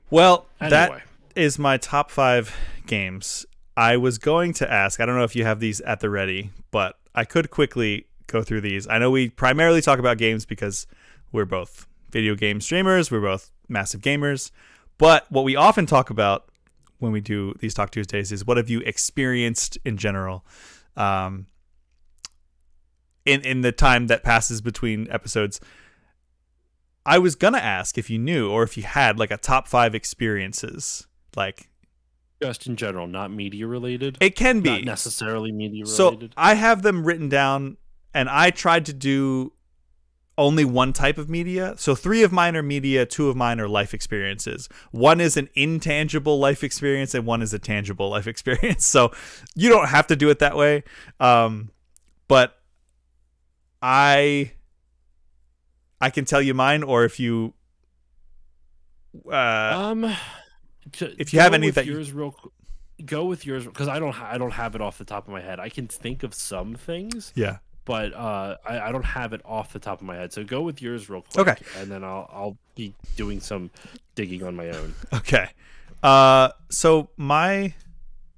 S1: Well,
S2: anyway.
S1: That is my top 5 games. I was going to ask, I don't know if you have these at the ready, but I could quickly go through these. I know we primarily talk about games because we're both video game streamers. We're both massive gamers. But what we often talk about when we do these Talk Tuesdays is what have you experienced in general in the time that passes between episodes. I was going to ask if you knew or if you had like a top 5 experiences, like
S2: just in general, not media related.
S1: It can be.
S2: Not necessarily media
S1: So
S2: related.
S1: I have them written down, and I tried to do only one type of media. So 3 of mine are media, 2 of mine are life experiences. 1 is an intangible life experience, and 1 is a tangible life experience. So you don't have to do it that way. But I can tell you mine, or if you if you have any that
S2: yours go with yours, because I don't have it off the top of my head. I can think of some things.
S1: Yeah.
S2: But I don't have it off the top of my head. So go with yours real quick.
S1: Okay.
S2: And then I'll be doing some digging on my own.
S1: Okay. So my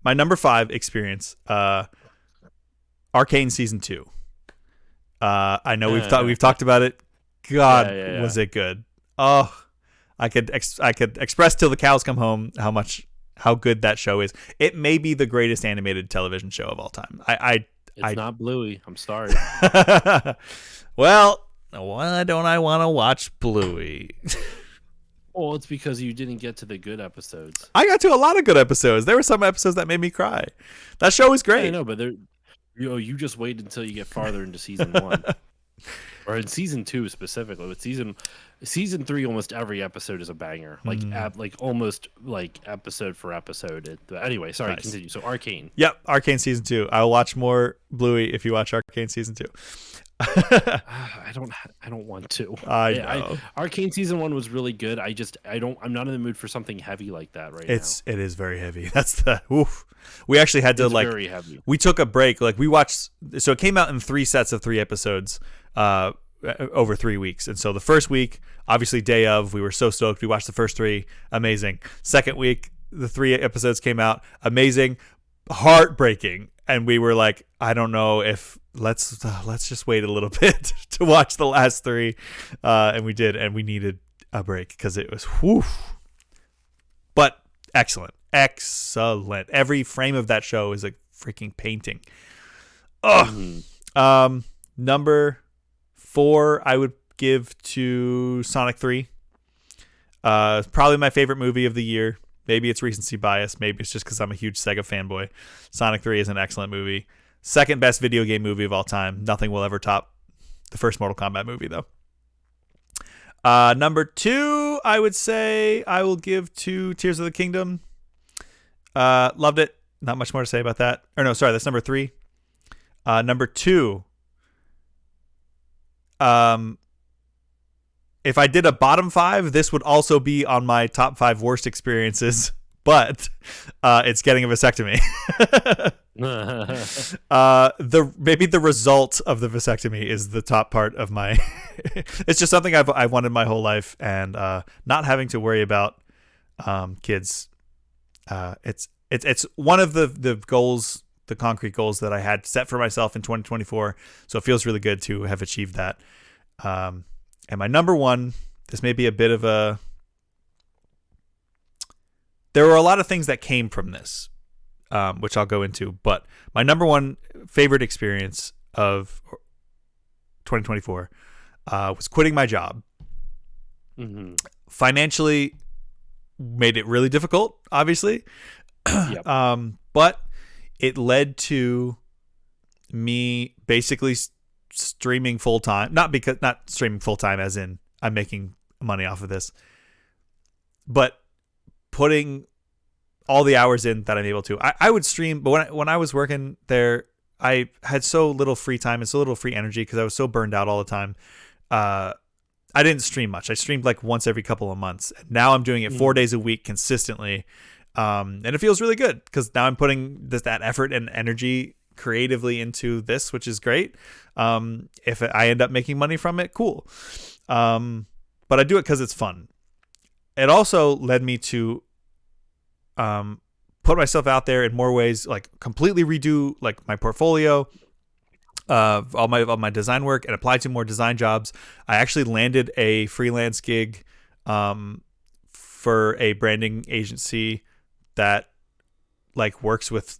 S1: number 5 experience, Arcane season 2. I know we've talked about it. God, was it good? Oh, I could express till the cows come home how good that show is. It may be the greatest animated television show of all time.
S2: It's not Bluey. I'm sorry.
S1: Well, why don't I want to watch Bluey?
S2: Well, it's because you didn't get to the good episodes.
S1: I got to a lot of good episodes. There were some episodes that made me cry. That show was great.
S2: I know, but you just wait until you get farther into season 1. Or in season 2 specifically. With season 3, almost every episode is a banger. Like almost like episode for episode. Anyway, sorry, nice. Continue. So Arcane.
S1: Yep, Arcane season 2. I'll watch more Bluey if you watch Arcane season 2.
S2: I don't want to.
S1: I know.
S2: Arcane season 1 was really good. I'm not in the mood for something heavy like that right now.
S1: It is very heavy. That's the oof. We actually had to
S2: very heavy.
S1: We took a break. Like we watched, so it came out in 3 sets of 3 episodes over 3 weeks. And so the first week, obviously day of, we were so stoked. We watched the first 3, amazing. Second week, the 3 episodes came out, amazing, heartbreaking. And we were like, I don't know if let's just wait a little bit to watch the last 3, and we did, and we needed a break because it was whew. But excellent. Every frame of that show is a freaking painting. Number 4, I would give to Sonic 3. Probably my favorite movie of the year. Maybe it's recency bias. Maybe it's just because I'm a huge Sega fanboy. Sonic 3 is an excellent movie. Second best video game movie of all time. Nothing will ever top the first Mortal Kombat movie, though. Number 2, I would say I will give to Tears of the Kingdom. Loved it. Not much more to say about that. Or no, sorry, that's number 3. Number 2. If I did a bottom 5, this would also be on my top 5 worst experiences, but it's getting a vasectomy. Maybe the result of the vasectomy is the top part of my. It's just something I've wanted my whole life, and not having to worry about kids. It's one of the goals, the concrete goals that I had set for myself in 2024. So it feels really good to have achieved that. And my number 1, this may be a bit of a. There were a lot of things that came from this, which I'll go into. But my number 1 favorite experience of 2024 was quitting my job.
S2: Mm-hmm.
S1: Financially, made it really difficult, obviously.
S2: Yep.
S1: But it led to me basically streaming full time. Not streaming full time as in I'm making money off of this, but putting all the hours in that I'm able to. I would stream, but when I was working there, I had so little free time and so little free energy because I was so burned out all the time. I didn't stream much. I streamed like once every couple of months. Now I'm doing it 4 days a week consistently. And it feels really good because now I'm putting that effort and energy creatively into this, which is great. If I end up making money from it, cool. But I do it because it's fun. It also led me to put myself out there in more ways, like completely redo like my portfolio, all my design work, and apply to more design jobs. I actually landed a freelance gig for a branding agency that like works with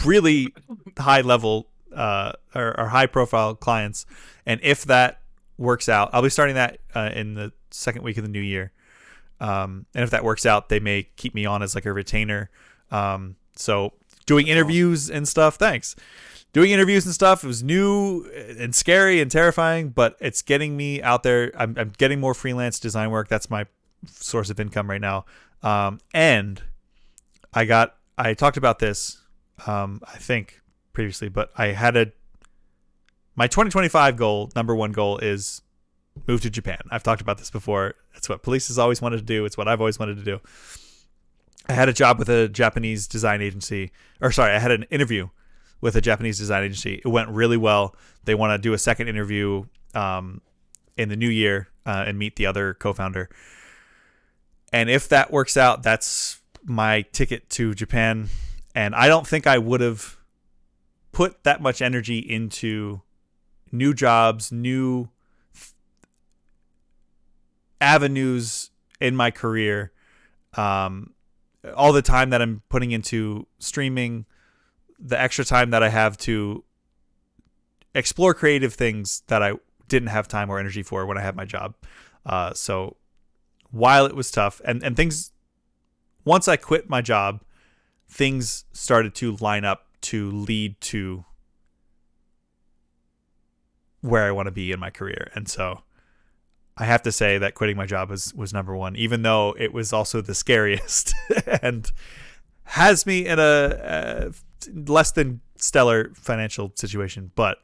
S1: really high level or high profile clients. And if that works out, I'll be starting that in the second week of the new year. And if that works out, they may keep me on as like a retainer. So doing interviews and stuff. Thanks. Doing interviews and stuff. It was new and scary and terrifying, but it's getting me out there. I'm getting more freelance design work. That's my source of income right now. And I talked about this, I think previously, but I had my 2025 goal, number 1 goal is move to Japan. I've talked about this before. It's what police has always wanted to do. It's what I've always wanted to do. I had a job with a Japanese design agency, I had an interview with a Japanese design agency. It went really well. They want to do a second interview in the new year and meet the other co-founder. And if that works out, that's my ticket to Japan. And I don't think I would have put that much energy into new jobs, new avenues in my career. All the time that I'm putting into streaming, the extra time that I have to explore creative things that I didn't have time or energy for when I had my job. So while it was tough and things, once I quit my job, things started to line up to lead to where I want to be in my career. And so I have to say that quitting my job was number one, even though it was also the scariest and has me in a less than stellar financial situation. But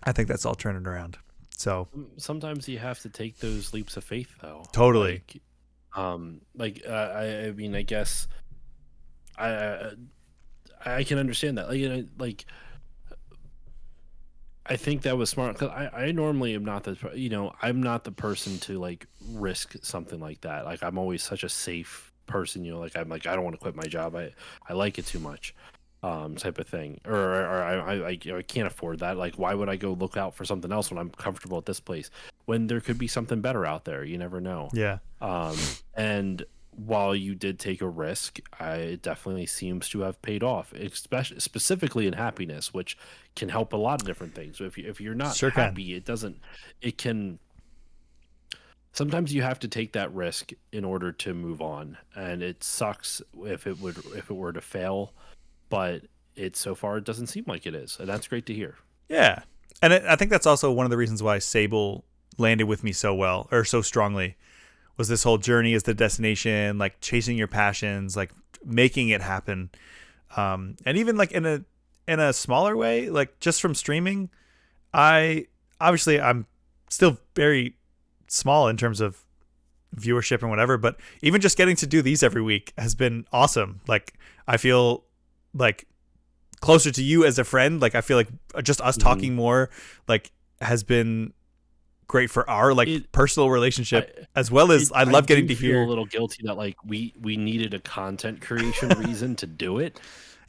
S1: I think that's all turning around. So
S2: sometimes you have to take those leaps of faith, though.
S1: Totally.
S2: I mean, I guess I can understand that. I think that was smart because I normally am not I'm not the person to like risk something like that. Like I'm always such a safe person, I'm like I don't want to quit my job. I like it too much, type of thing. Or I can't afford that. Like why would I go look out for something else when I'm comfortable at this place when there could be something better out there? You never know.
S1: Yeah.
S2: And while you did take a risk, it definitely seems to have paid off, especially specifically in happiness, which can help a lot of different things. So if you're not happy, it can. Sometimes you have to take that risk in order to move on, and it sucks if it were to fail, but so far it doesn't seem like it is, and that's great to hear.
S1: Yeah, and I think that's also one of the reasons why Sable landed with me so well or so strongly. Was this whole journey as the destination, like chasing your passions, like making it happen, and even like in a smaller way, like just from streaming. I'm still very small in terms of viewership and whatever, but even just getting to do these every week has been awesome. Like I feel like closer to you as a friend. Like I feel like just us talking more like has been great for our personal relationship as well as I love getting to hear
S2: a little guilty that like we needed a content creation reason to do it.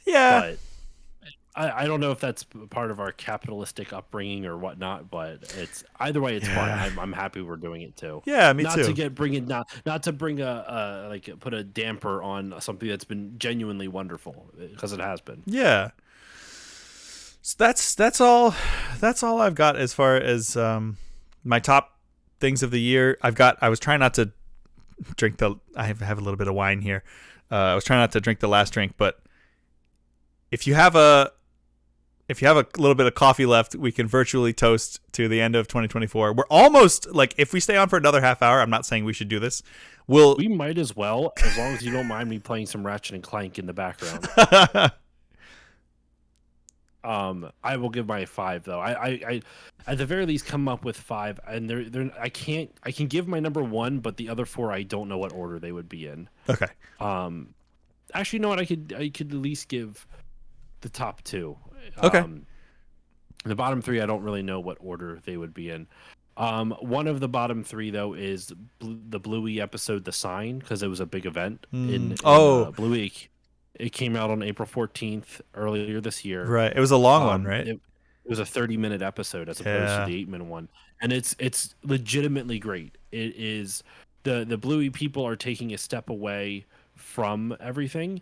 S1: Yeah.
S2: But I don't know if that's part of our capitalistic upbringing or whatnot, but it's either way, it's fun. I'm happy we're doing it too.
S1: Yeah, me
S2: not
S1: too.
S2: Not to bring put a damper on something that's been genuinely wonderful, because it has been.
S1: Yeah. So that's all I've got as far as my top things of the year. I was trying not to drink I have a little bit of wine here. I was trying not to drink the last drink, but if you have a little bit of coffee left, we can virtually toast to the end of 2024. We're almost if we stay on for another half hour, I'm not saying we should do this. We
S2: might as well, as long as you don't mind me playing some Ratchet and Clank in the background. I will give my 5 though. I at the very least come up with 5, and I can give my number 1, but the other 4 I don't know what order they would be in.
S1: Okay.
S2: Actually, you know what? I could at least give the top 2.
S1: Okay.
S2: The bottom 3 I don't really know what order they would be in. One of the bottom 3 though is the Bluey episode, The Sign, because it was a big event in Bluey. It came out on April 14th earlier this year.
S1: Right. It was a long one, right?
S2: It was a 30-minute episode as opposed to the 8-minute one. And it's legitimately great. It is the Bluey people are taking a step away from everything.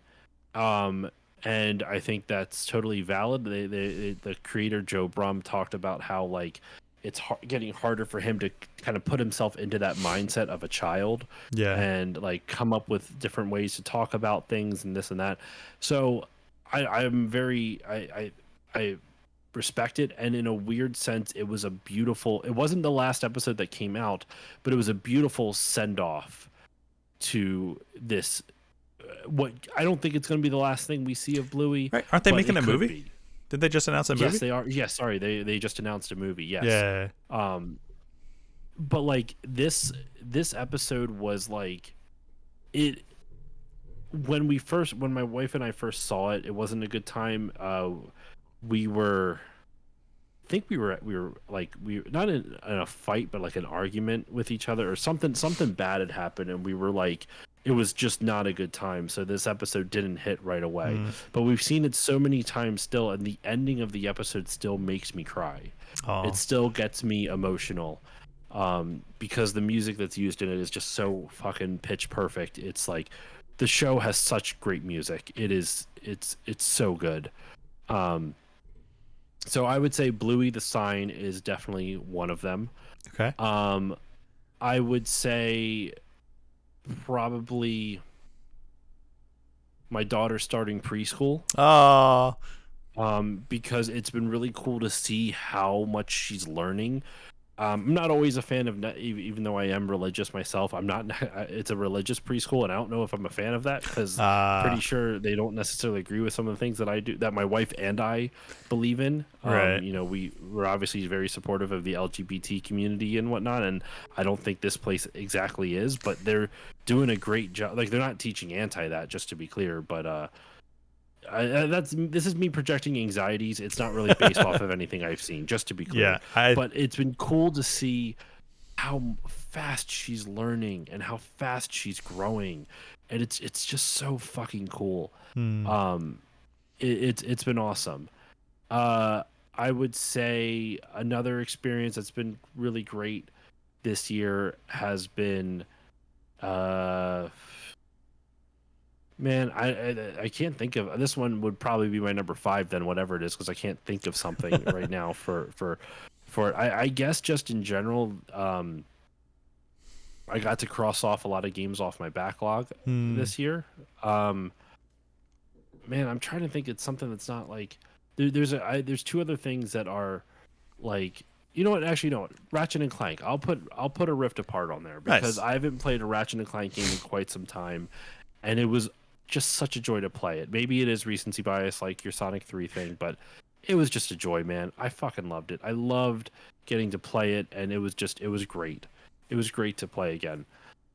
S2: And I think that's totally valid. The creator Joe Brum talked about how it's getting harder for him to kind of put himself into that mindset of a child, and come up with different ways to talk about things and this and that. So I'm very I respect it, and in a weird sense, it wasn't the last episode that came out, but it was a beautiful send off to this. What I don't think it's going to be the last thing we see of Bluey.
S1: Right. Aren't they making a movie? Did they just announce a movie?
S2: Yes, they are. Yes, sorry, they just announced a movie. Yes.
S1: Yeah.
S2: But this episode was it. When my wife and I first saw it, it wasn't a good time. We were think we were not in a fight, but like an argument with each other, or something bad had happened, and we were like, it was just not a good time. So this episode didn't hit right away. But we've seen it so many times still, and the ending of the episode still makes me cry.
S1: Oh.
S2: It still gets me emotional, because the music that's used in it is just so fucking pitch perfect. It's like the show has such great music. It's so good. So I would say Bluey the Sign is definitely one of them.
S1: Okay.
S2: I would say probably my daughter starting preschool,
S1: Oh.
S2: because it's been really cool to see how much she's learning. I'm not always a fan of, even though I am religious myself. I'm not. It's a religious preschool, and I don't know if I'm a fan of that, because pretty sure they don't necessarily agree with some of the things that I do, that my wife and I believe in.
S1: Right.
S2: You know, we're obviously very supportive of the LGBT community and whatnot, and I don't think this place exactly is, but they're doing a great job. Like, they're not teaching anti that, just to be clear, but this is me projecting anxieties. It's not really based off of anything I've seen, just to be clear. But it's been cool to see how fast she's learning and how fast she's growing, and it's just so fucking cool. It's been awesome. I would say another experience that's been really great this year has been man, I can't think of, this one would probably be my number 5 then, whatever it is, because I can't think of something right now for I guess just in general. I got to cross off a lot of games off my backlog this year. Man, I'm trying to think. It's something that's not like there's 2 other things that are like, you know what? Actually, no. Ratchet and Clank. I'll put a Rift Apart on there, because
S1: Nice.
S2: I haven't played a Ratchet and Clank game in quite some time, and it was just such a joy to play it. Maybe it is recency bias, like your Sonic 3 thing, but it was just a joy, man. I fucking loved it. I loved getting to play it, and it was great. It was great to play again.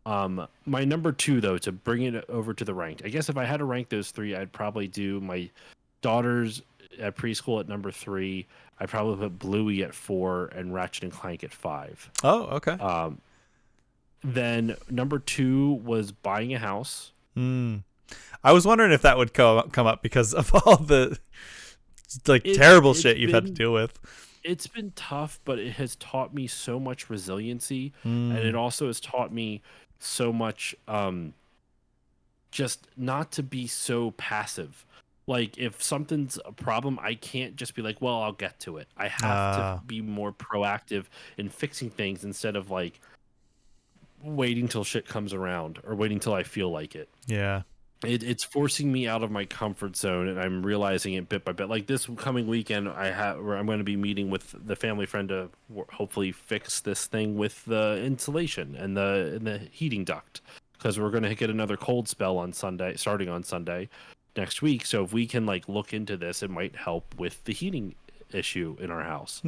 S2: My number 2, though, to bring it over to the ranked, I guess if I had to rank those 3, I'd probably do my daughters at preschool at number 3. I'd probably put Bluey at 4 and Ratchet and Clank at 5.
S1: Oh, okay.
S2: Then number 2 was buying a house.
S1: I was wondering if that would come up because of all the terrible shit you've had to deal with.
S2: It's been tough, but it has taught me so much resiliency, and it also has taught me so much just not to be so passive. Like, if something's a problem, I can't just be like, well, I'll get to it. I have to be more proactive in fixing things, instead of like waiting till shit comes around or waiting till I feel like it.
S1: Yeah.
S2: It's forcing me out of my comfort zone, and I'm realizing it bit by bit. Like, this coming weekend, where I'm going to be meeting with the family friend to hopefully fix this thing with the insulation and the heating duct, because we're going to get another cold spell on Sunday, starting on Sunday next week. So if we can like look into this, it might help with the heating issue in our house,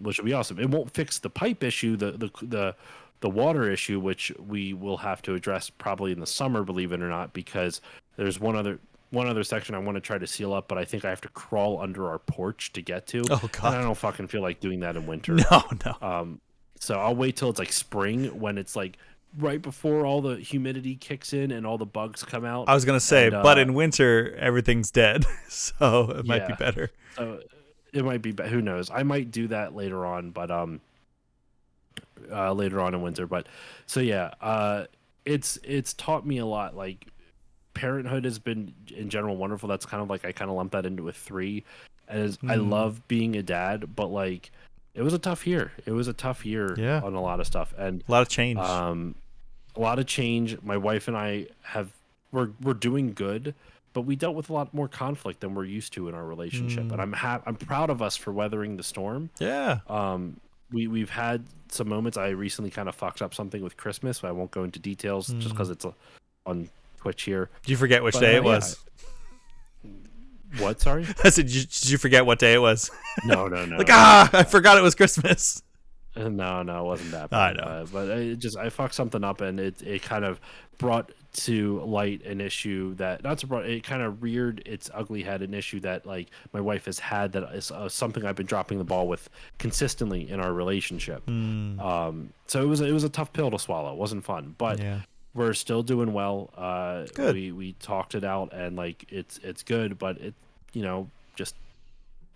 S2: which would be awesome. It won't fix the pipe issue, the water issue, which we will have to address probably in the summer, believe it or not, because there's one other section I want to try to seal up, but I think I have to crawl under our porch to get to.
S1: Oh god.
S2: And I don't fucking feel like doing that in winter.
S1: No.
S2: So I'll wait till it's like spring, when it's like right before all the humidity kicks in and all the bugs come out.
S1: I was gonna say, but in winter everything's dead, so it might be better.
S2: So it might be. Who knows? I might do that later on, but later on in winter. But so yeah, it's taught me a lot. Like, parenthood has been in general wonderful. That's kind of like, I kind of lump that into a 3, as I love being a dad, but like, it was a tough year. It was a tough year on a lot of stuff, and
S1: a lot of change.
S2: A lot of change. My wife and I we're doing good, but we dealt with a lot more conflict than we're used to in our relationship, and I'm proud of us for weathering the storm.
S1: Yeah.
S2: We've had some moments. I recently kind of fucked up something with Christmas, so I won't go into details just because it's on Twitch here.
S1: Did you forget which day it was?
S2: What? Sorry?
S1: I said, did you forget what day it was?
S2: No.
S1: Like, I forgot it was Christmas.
S2: No, it wasn't that bad.
S1: I know.
S2: But I fucked something up, and it kind of brought to light an issue that not to brought it kind of reared its ugly head, an issue that like my wife has had, that is something I've been dropping the ball with consistently in our relationship. So it was a tough pill to swallow. It wasn't fun, but
S1: Yeah.
S2: we're still doing well.
S1: Good.
S2: We talked it out, and like it's good, but it, you know, just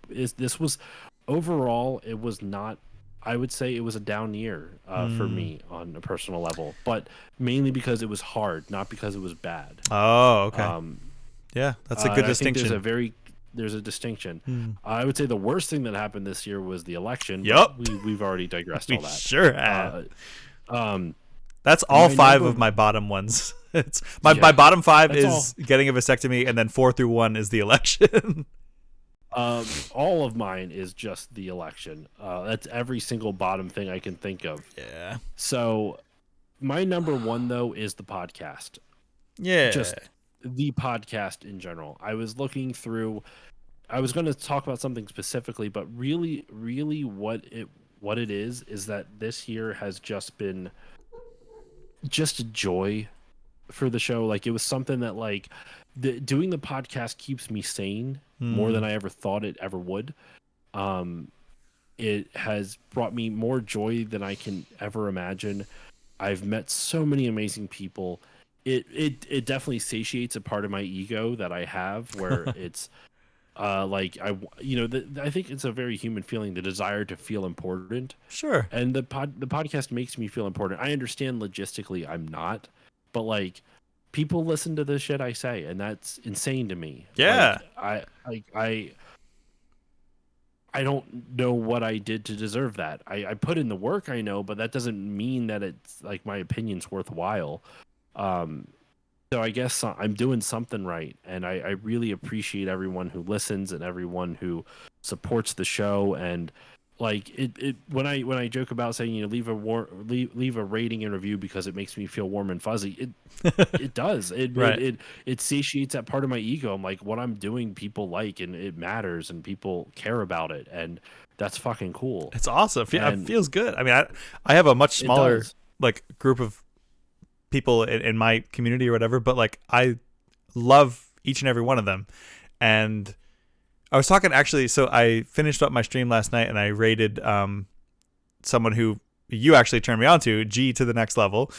S2: this was overall, it was not, I would say it was a down year for me on a personal level, but mainly because it was hard, not because it was bad.
S1: Oh, okay. Yeah, that's a good
S2: I think
S1: distinction.
S2: there's a distinction. I would say the worst thing that happened this year was the election.
S1: Yup.
S2: We've already digressed
S1: We
S2: all that.
S1: sure have.
S2: Um,
S1: That's all
S2: my
S1: 5
S2: number-
S1: of my bottom ones. It's my
S2: Yeah,
S1: bottom 5
S2: that's
S1: is getting a vasectomy, and then 4 through 1 is the election.
S2: all of mine is just the election. That's every single bottom thing I can think of.
S1: Yeah.
S2: So my number 1 though is the podcast.
S1: Yeah.
S2: Just the podcast in general. I was looking through, I was going to talk about something specifically, but really what it is that this year has just been just a joy for the show. Like, it was something that like doing the podcast keeps me sane more than I ever thought it ever would. It has brought me more joy than I can ever imagine. I've met so many amazing people. It definitely satiates a part of my ego that I have, where it's like I think it's a very human feeling, the desire to feel important.
S1: Sure.
S2: And the podcast makes me feel important. I understand logistically I'm not, but like, people listen to the shit I say, and that's insane to me.
S1: Yeah.
S2: Like, I don't know what I did to deserve that. I put in the work, I know, but that doesn't mean that it's like my opinion's worthwhile. So I guess I'm doing something right, and I really appreciate everyone who listens and everyone who supports the show. And like it when I joke about saying, you know, leave a rating and review because it makes me feel warm and fuzzy, it does.
S1: Right.
S2: It satiates that part of my ego. I'm like, what I'm doing, people like, and it matters, and people care about it, and that's fucking cool.
S1: It's awesome. It
S2: And
S1: feels good. I mean, I have a much smaller
S2: does.
S1: like group of people in my community or whatever, but like I love each and every one of them. And I was talking, actually, so I finished up my stream last night, and I rated someone who you actually turned me on to, G to the next level.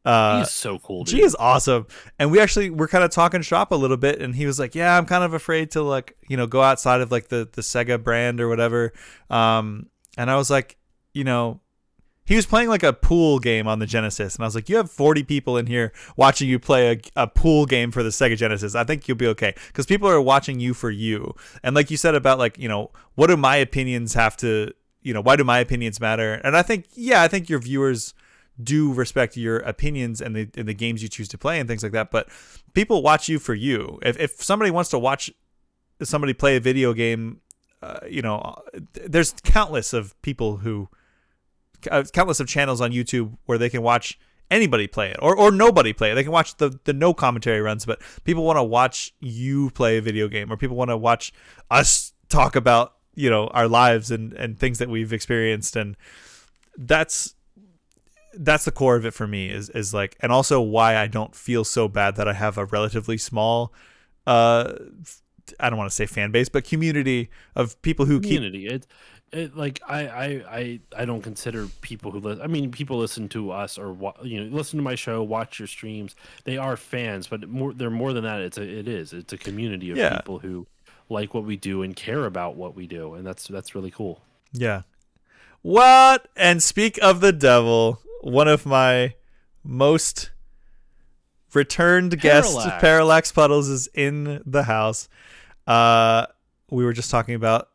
S2: He's so cool, dude.
S1: G is awesome. And we're kind of talking shop a little bit, and he was like, yeah, I'm kind of afraid to like, you know, go outside of like the Sega brand or whatever. And I was like, you know, he was playing like a pool game on the Genesis, and I was like, you have 40 people in here watching you play a pool game for the Sega Genesis. I think you'll be okay, because people are watching you for you. And like you said about like, you know, what do my opinions have to, you know, why do my opinions matter? And I think your viewers do respect your opinions and the games you choose to play and things like that. But people watch you for you. If somebody wants to watch somebody play a video game, you know, there's countless of people who, countless of channels on YouTube where they can watch anybody play it, or nobody play it. They can watch the no commentary runs, but people want to watch you play a video game, or people want to watch us talk about, you know, our lives and things that we've experienced. And that's the core of it for me, is like, and also why I don't feel so bad that I have a relatively small I don't want to say fan base, but community of people who
S2: Like, I don't consider people who listen. I mean, people listen to us, or listen to my show, watch your streams. They are fans, but they're more than that. It's a community of people who like what we do and care about what we do, and that's really cool.
S1: Yeah. What? And speak of the devil, one of my most returned guests, Parallax Puddles, is in the house. We were just talking about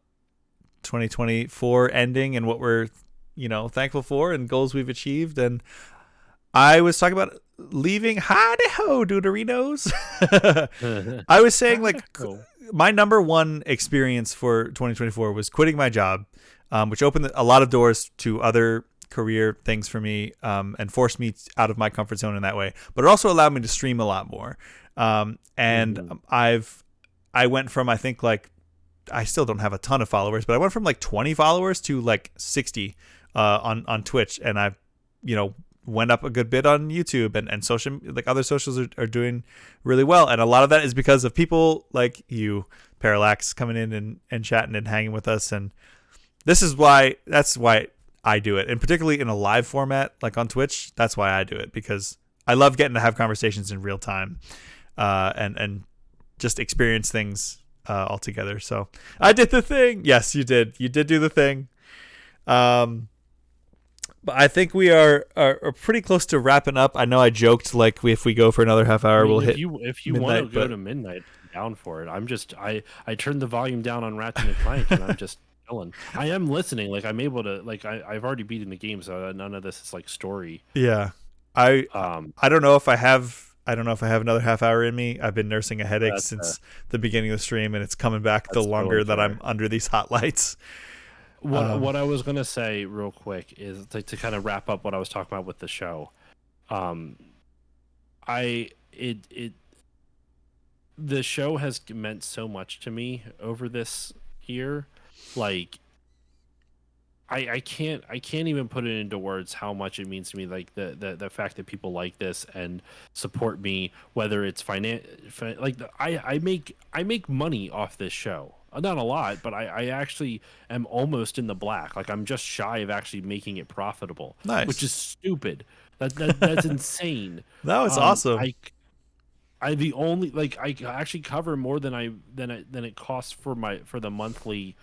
S1: 2024 ending and what we're, you know, thankful for and goals we've achieved. And I was talking about leaving. Howdy ho, Deuterinos. I was saying, like, my number one experience for 2024 was quitting my job, which opened a lot of doors to other career things for me, and forced me out of my comfort zone in that way. But it also allowed me to stream a lot more. I went from, I think, like, I still don't have a ton of followers, but I went from like 20 followers to like 60 on Twitch, and I've, you know, went up a good bit on YouTube, and social, like other socials are doing really well. And a lot of that is because of people like you, Parallax, coming in and chatting and hanging with us. And that's why I do it. And particularly in a live format, like on Twitch, that's why I do it, because I love getting to have conversations in real time, and just experience things all together. So I did the thing. Yes, you did. You did do the thing. But I think we are pretty close to wrapping up. I know I joked like if we go for another half hour, we'll hit
S2: if you
S1: midnight,
S2: want to go to midnight, I'm down for it. I turned the volume down on Ratchet and Clank, and I'm just chilling. I am listening. Like I'm able to I've already beaten the game, so none of this is like story.
S1: Yeah, I don't know if I have. I don't know if I have another half hour in me. I've been nursing a headache since the beginning of the stream, and it's coming back the longer that I'm under these hot lights.
S2: What I was gonna say real quick is to kind of wrap up what I was talking about with the show. The show has meant so much to me over this year. Like I can't even put it into words how much it means to me. Like the fact that people like this and support me, whether it's I make money off this show. Not a lot, but I actually am almost in the black. Like I'm just shy of actually making it profitable.
S1: Nice.
S2: Which is stupid. That's insane.
S1: That was awesome.
S2: I the only I actually cover more than it costs for the monthly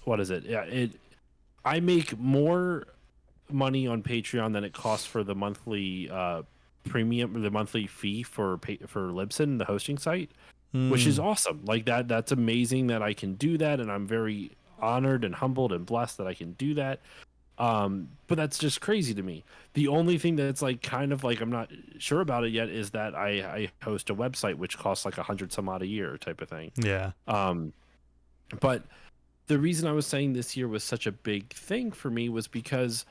S2: what is it? Yeah, I make more money on Patreon than it costs for the monthly premium, or the monthly fee for Libsyn, the hosting site, which is awesome. Like that's amazing that I can do that, and I'm very honored and humbled and blessed that I can do that. But that's just crazy to me. The only thing that's like kind of like I'm not sure about it yet is that I host a website which costs like $100 some odd a year type of thing.
S1: Yeah.
S2: But the reason I was saying this year was such a big thing for me was because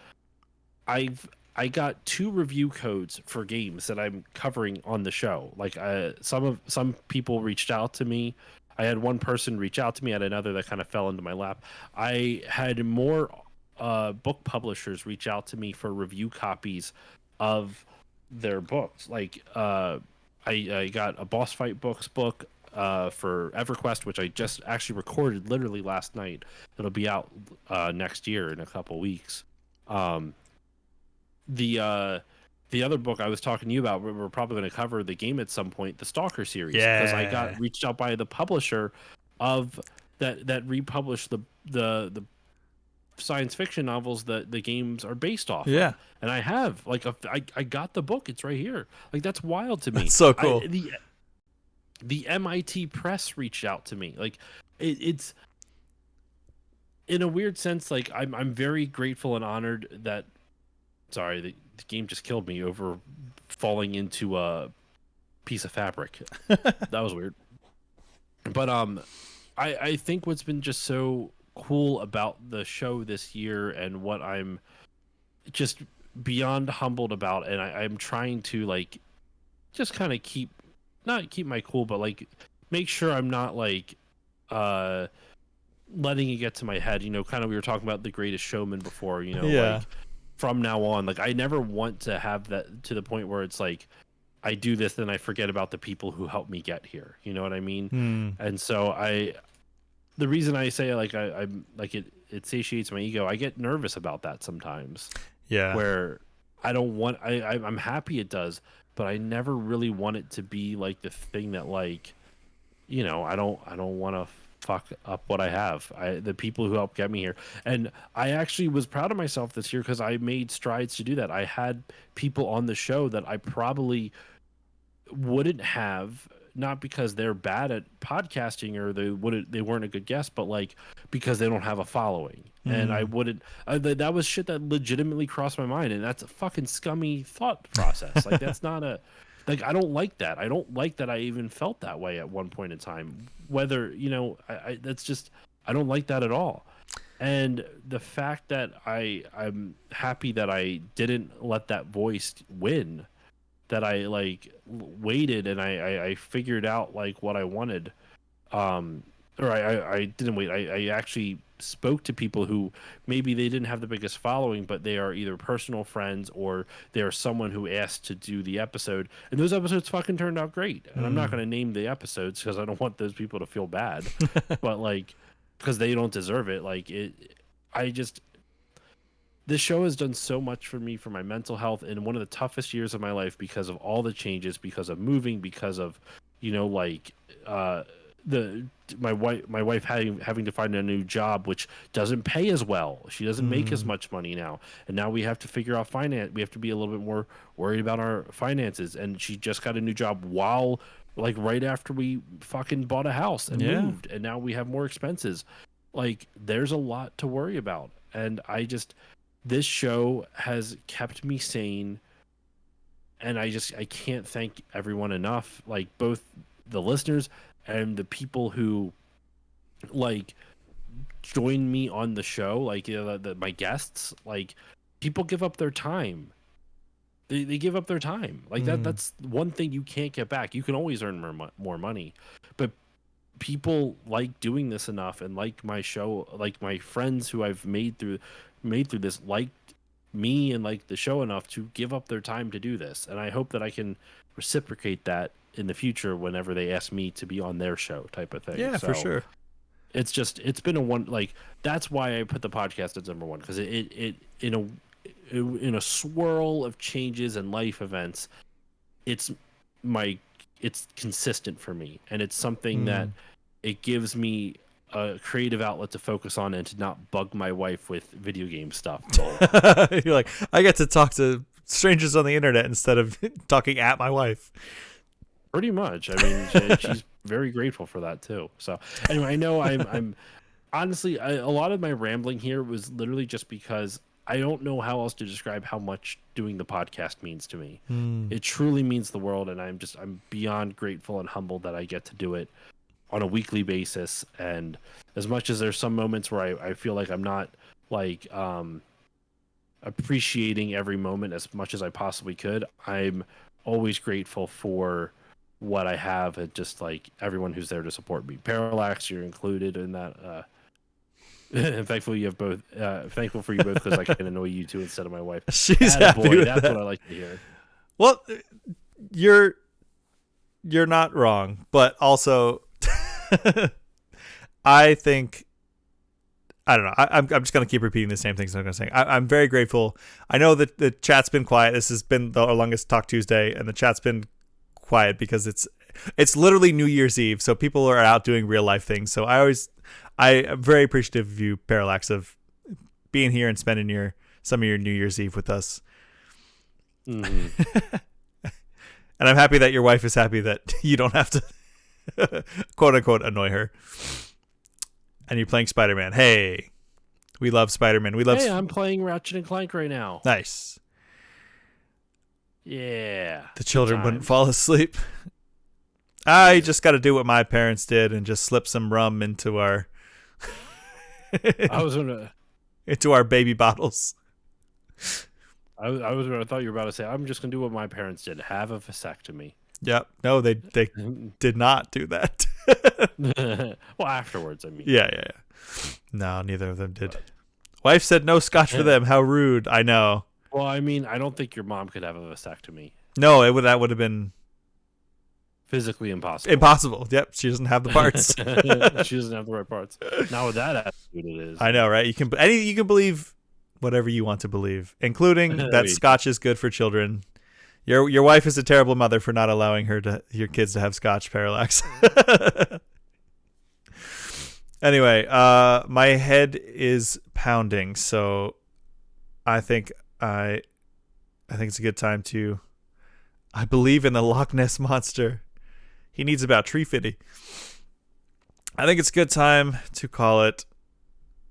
S2: I got 2 review codes for games that I'm covering on the show. Like some people reached out to me. I had one person reach out to me. I had another that kind of fell into my lap. I had more book publishers reach out to me for review copies of their books. Like I got a Boss Fight Books book for EverQuest, which I just actually recorded literally last night. It'll be out next year in a couple weeks. The other book I was talking to you about, we're probably going to cover the game at some point, the Stalker series, because I got reached out by the publisher of that republished the science fiction novels that the games are based off of. And I have I got the book. It's right here. Like that's wild to me.
S1: That's so cool.
S2: The MIT press reached out to me. Like it's in a weird sense, like I'm very grateful and honored that the game just killed me over falling into a piece of fabric. That was weird. But I think what's been just so cool about the show this year, and what I'm just beyond humbled about, and I'm trying to like just kind of not keep my cool, but like make sure I'm not like letting it get to my head. You know, kind of we were talking about The Greatest Showman before, you know, like from now on, like I never want to have that to the point where it's like I do this and I forget about the people who helped me get here. You know what I mean? And so the reason I say like I'm like it satiates my ego. I get nervous about that sometimes.
S1: Yeah.
S2: Where I don't want I'm happy it does, but I never really want it to be like the thing that like, you know, I don't want to fuck up what I have. The people who helped get me here. And I actually was proud of myself this year because I made strides to do that. I had people on the show that I probably wouldn't have, not because they're bad at podcasting or they weren't a good guest, but like because they don't have a following. And I wouldn't that was shit that legitimately crossed my mind, and that's a fucking scummy thought process. Like that's not a like I don't like that. I don't like that I even felt that way at one point in time. Whether, you know, I that's just I don't like that at all. And the fact that I'm happy that I didn't let that voice win, that I like waited and I figured out like what I wanted, or I didn't wait. I actually spoke to people who maybe they didn't have the biggest following, but they are either personal friends or they are someone who asked to do the episode, and those episodes fucking turned out great. And I'm not going to name the episodes because I don't want those people to feel bad, but like, because they don't deserve it. Like I just, this show has done so much for me, for my mental health in one of the toughest years of my life, because of all the changes, because of moving, because of, you know, like, my wife having to find a new job, which doesn't pay as well. She doesn't make as much money now, and now we have to figure out finance. We have to be a little bit more worried about our finances. And she just got a new job while, like, right after we fucking bought a house and moved, and now we have more expenses. Like, there's a lot to worry about, and this show has kept me sane, and I can't thank everyone enough, like both the listeners and the people who like join me on the show, like, you know, my guests. Like, people give up their time. They give up their time. Like, that's one thing you can't get back. You can always earn more money, but people like doing this enough, and like my show, like my friends who I've made through this, liked me and like the show enough to give up their time to do this. And I hope that I can reciprocate that in the future whenever they ask me to be on their show, type of thing.
S1: Yeah,
S2: so
S1: for sure.
S2: It's been a one, like, that's why I put the podcast as number one, because it in a swirl of changes and life events, it's consistent for me, and it's something that it gives me a creative outlet to focus on and to not bug my wife with video game stuff.
S1: You're like, I get to talk to strangers on the internet instead of talking at my wife.
S2: Pretty much. I mean, she's very grateful for that too. So anyway, I know I'm honestly, a lot of my rambling here was literally just because I don't know how else to describe how much doing the podcast means to me. It truly means the world, and I'm beyond grateful and humbled that I get to do it on a weekly basis. And as much as there's some moments where I feel like I'm not like appreciating every moment as much as I possibly could, I'm always grateful for what I have, and just like everyone who's there to support me. Parallax, you're included in that. And thankful you have both. Thankful for you both, because I can annoy you two instead of my wife.
S1: She's happy with
S2: That's
S1: that.
S2: what I like to hear.
S1: Well, you're not wrong, but also I think, I don't know. I'm just going to keep repeating the same things I'm going to say. I'm very grateful. I know that the chat's been quiet. This has been the longest Talk Tuesday, and the chat's been quiet because it's literally New Year's Eve, so people are out doing real life things. So I am very appreciative of you, Parallax, of being here and spending some of your New Year's Eve with us. And I'm happy that your wife is happy that you don't have to quote unquote annoy her. And you're playing Spider-Man. Hey, we love Spider-Man.
S2: Hey, I'm playing Ratchet and Clank right now.
S1: Nice.
S2: Yeah.
S1: The children wouldn't fall asleep. I just got to do what my parents did and just slip some rum into our into our baby bottles.
S2: I thought you were about to say, I'm just gonna do what my parents did, have a vasectomy.
S1: Yep. No, they did not do that.
S2: Well, afterwards, I mean.
S1: Yeah. No, neither of them did. Wife said no scotch for them. How rude. I know.
S2: Well, I mean, I don't think your mom could have a vasectomy.
S1: No, that would have been
S2: physically impossible.
S1: Impossible. Yep, she doesn't have the parts.
S2: She doesn't have the right parts. Now with that attitude, it is.
S1: I know, right? You can believe whatever you want to believe, including that scotch is good for children. Your wife is a terrible mother for not allowing your kids to have scotch, Parallax. Anyway, my head is pounding, so I think it's a good time to. I believe in the Loch Ness monster. He needs about tree fitty. I think it's a good time to call it.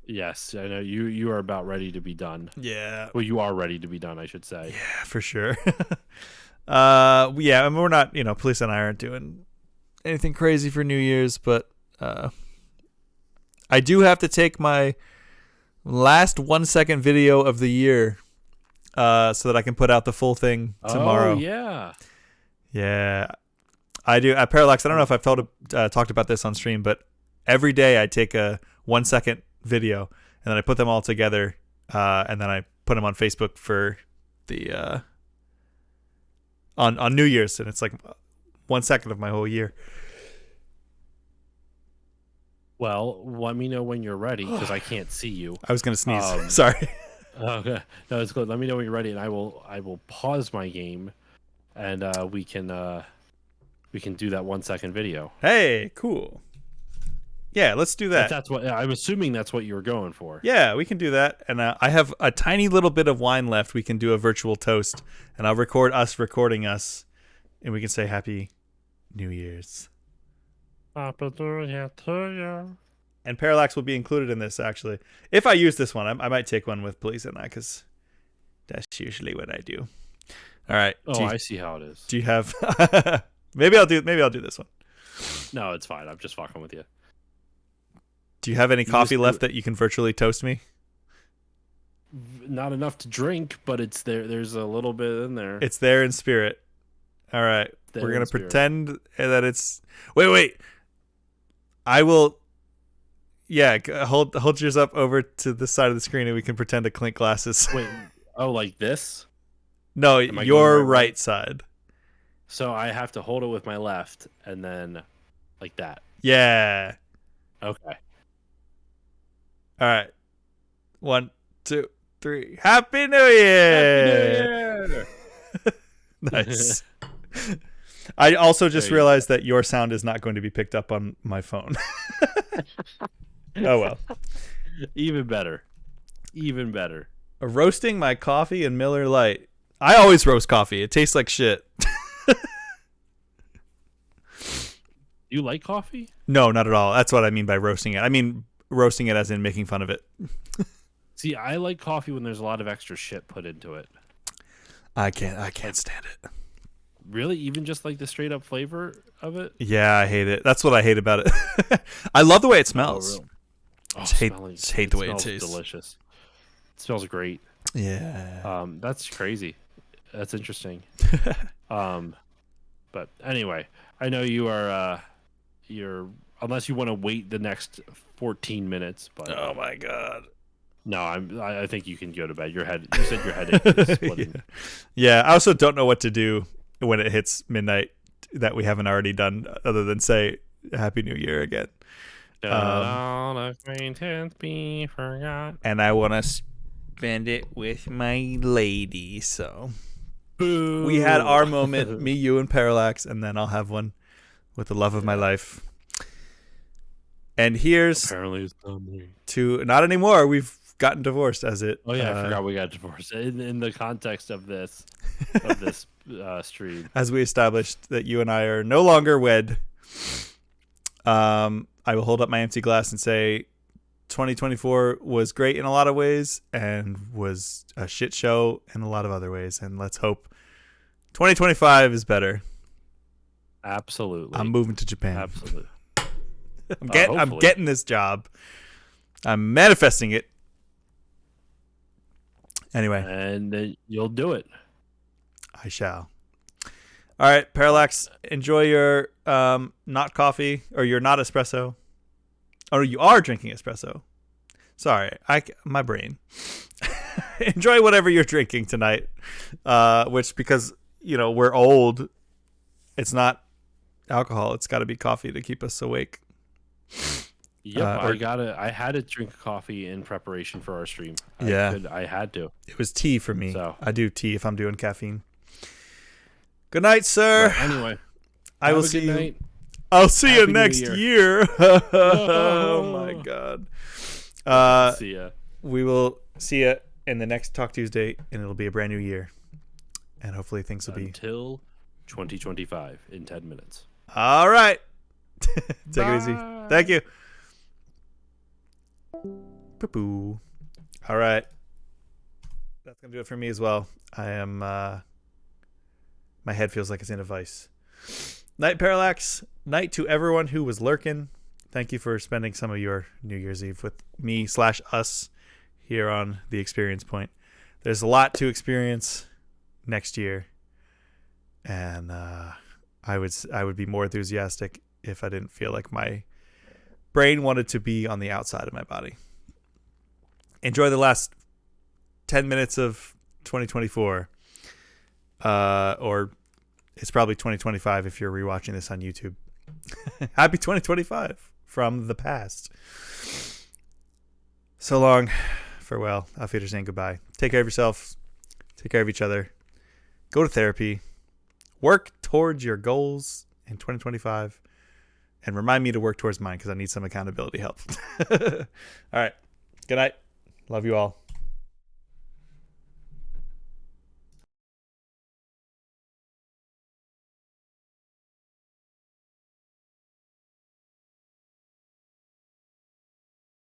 S2: Yes, I know you are about ready to be done.
S1: Yeah.
S2: Well, you are ready to be done, I should say.
S1: Yeah, for sure. Yeah, I mean, we're not, Police and I aren't doing anything crazy for New Year's, but I do have to take my last 1-second video of the year so that I can put out the full thing tomorrow.
S2: Oh, yeah.
S1: Yeah. I do. Parallax, I don't know if I've talked about this on stream, but every day I take a 1-second video, and then I put them all together, and then I put them on Facebook for the on New Year's, and it's like 1 second of my whole year.
S2: Well, let me know when you're ready because I can't see you.
S1: I was gonna sneeze. Sorry.
S2: Okay, no, it's good. Let me know when you're ready, and I will pause my game, and we can do that 1 second video.
S1: Hey, cool. Yeah, let's do that.
S2: If that's what I'm assuming. That's what you were going for.
S1: Yeah, we can do that. And I have a tiny little bit of wine left. We can do a virtual toast, and I'll record us recording us, and we can say Happy New Year's.
S2: Happy New Year to you.
S1: And Parallax will be included in this, actually. If I use this one, I might take one with Police and I, because that's usually what I do. All right.
S2: Oh, I see how it is.
S1: Do you have? Maybe I'll do this one.
S2: No, it's fine. I'm just fucking with you.
S1: Do you have any coffee left that you can virtually toast me?
S2: Not enough to drink, but it's there. There's a little bit in there.
S1: It's there in spirit. All right. We're going to pretend that it's... Wait. I will... Yeah, hold yours up over to the side of the screen and we can pretend to clink glasses.
S2: Wait. Oh, like this?
S1: No, your right side.
S2: So I have to hold it with my left and then like that.
S1: Yeah.
S2: Okay.
S1: All right. 1, 2, 3. Happy New Year!
S2: Happy New Year!
S1: Nice. I also just realized that your sound is not going to be picked up on my phone. Oh, well.
S2: Even better.
S1: Roasting my coffee in Miller Lite. I always roast coffee. It tastes like shit.
S2: You like coffee?
S1: No, not at all. That's what I mean by roasting it. I mean roasting it as in making fun of it.
S2: See, I like coffee when there's a lot of extra shit put into it.
S1: I can't stand it.
S2: Really? Even just like the straight up flavor of it?
S1: Yeah, I hate it. That's what I hate about it. I love the way it smells.
S2: Oh, really?
S1: Just hate the way it tastes.
S2: Delicious. It smells great.
S1: Yeah.
S2: That's crazy. That's interesting. But anyway, I know you are you're unless you want to wait the next 14 minutes, but
S1: oh my god.
S2: No, I think you can go to bed. You said your headache is splitting.
S1: Yeah, I also don't know what to do when it hits midnight that we haven't already done other than say Happy New Year again.
S2: All acquaintance be forgot.
S1: And I want to spend it with my lady, so
S2: Boo.
S1: We had our moment, me, you, and Parallax, and then I'll have one with the love of my life. And here's
S2: apparently it's not me.
S1: Not anymore. We've gotten divorced as it.
S2: Oh yeah, I forgot we got divorced in the context of this stream.
S1: As we established that you and I are no longer wed. I will hold up my empty glass and say 2024 was great in a lot of ways and was a shit show in a lot of other ways. And let's hope 2025 is better.
S2: Absolutely.
S1: I'm moving to Japan.
S2: Absolutely.
S1: I'm getting this job. I'm manifesting it. Anyway.
S2: And then you'll do it.
S1: I shall. All right, Parallax, enjoy your not coffee or your not espresso. Oh, you are drinking espresso. Sorry, my brain. Enjoy whatever you're drinking tonight. Which, because, we're old, it's not alcohol. It's got to be coffee to keep us awake.
S2: Yep, I had to drink coffee in preparation for our stream. I had to.
S1: It was tea for me.
S2: So.
S1: I do tea if I'm doing caffeine. Good night, sir.
S2: But anyway,
S1: I will see you. Night. I'll see you next year. Oh my god.
S2: See ya.
S1: We will see you in the next Talk Tuesday, and it'll be a brand new year. And hopefully things will be
S2: until 2025 in 10 minutes.
S1: All right. Take it easy. Thank you. Poo-poo. All right. That's going to do it for me as well. I am my head feels like it's in a vice. Night, Parallax. Night to everyone who was lurking. Thank you for spending some of your New Year's Eve with me/us here on the Experience Point. There's a lot to experience next year, and I would be more enthusiastic if I didn't feel like my brain wanted to be on the outside of my body. enjoy the last 10 minutes of 2024. Or it's probably 2025 if you're rewatching this on YouTube. Happy 2025 from the past. So long. Farewell. Auf Wiedersehen. Goodbye. Take care of yourself. Take care of each other. Go to therapy. Work towards your goals in 2025. And remind me to work towards mine because I need some accountability help. All right. Good night. Love you all.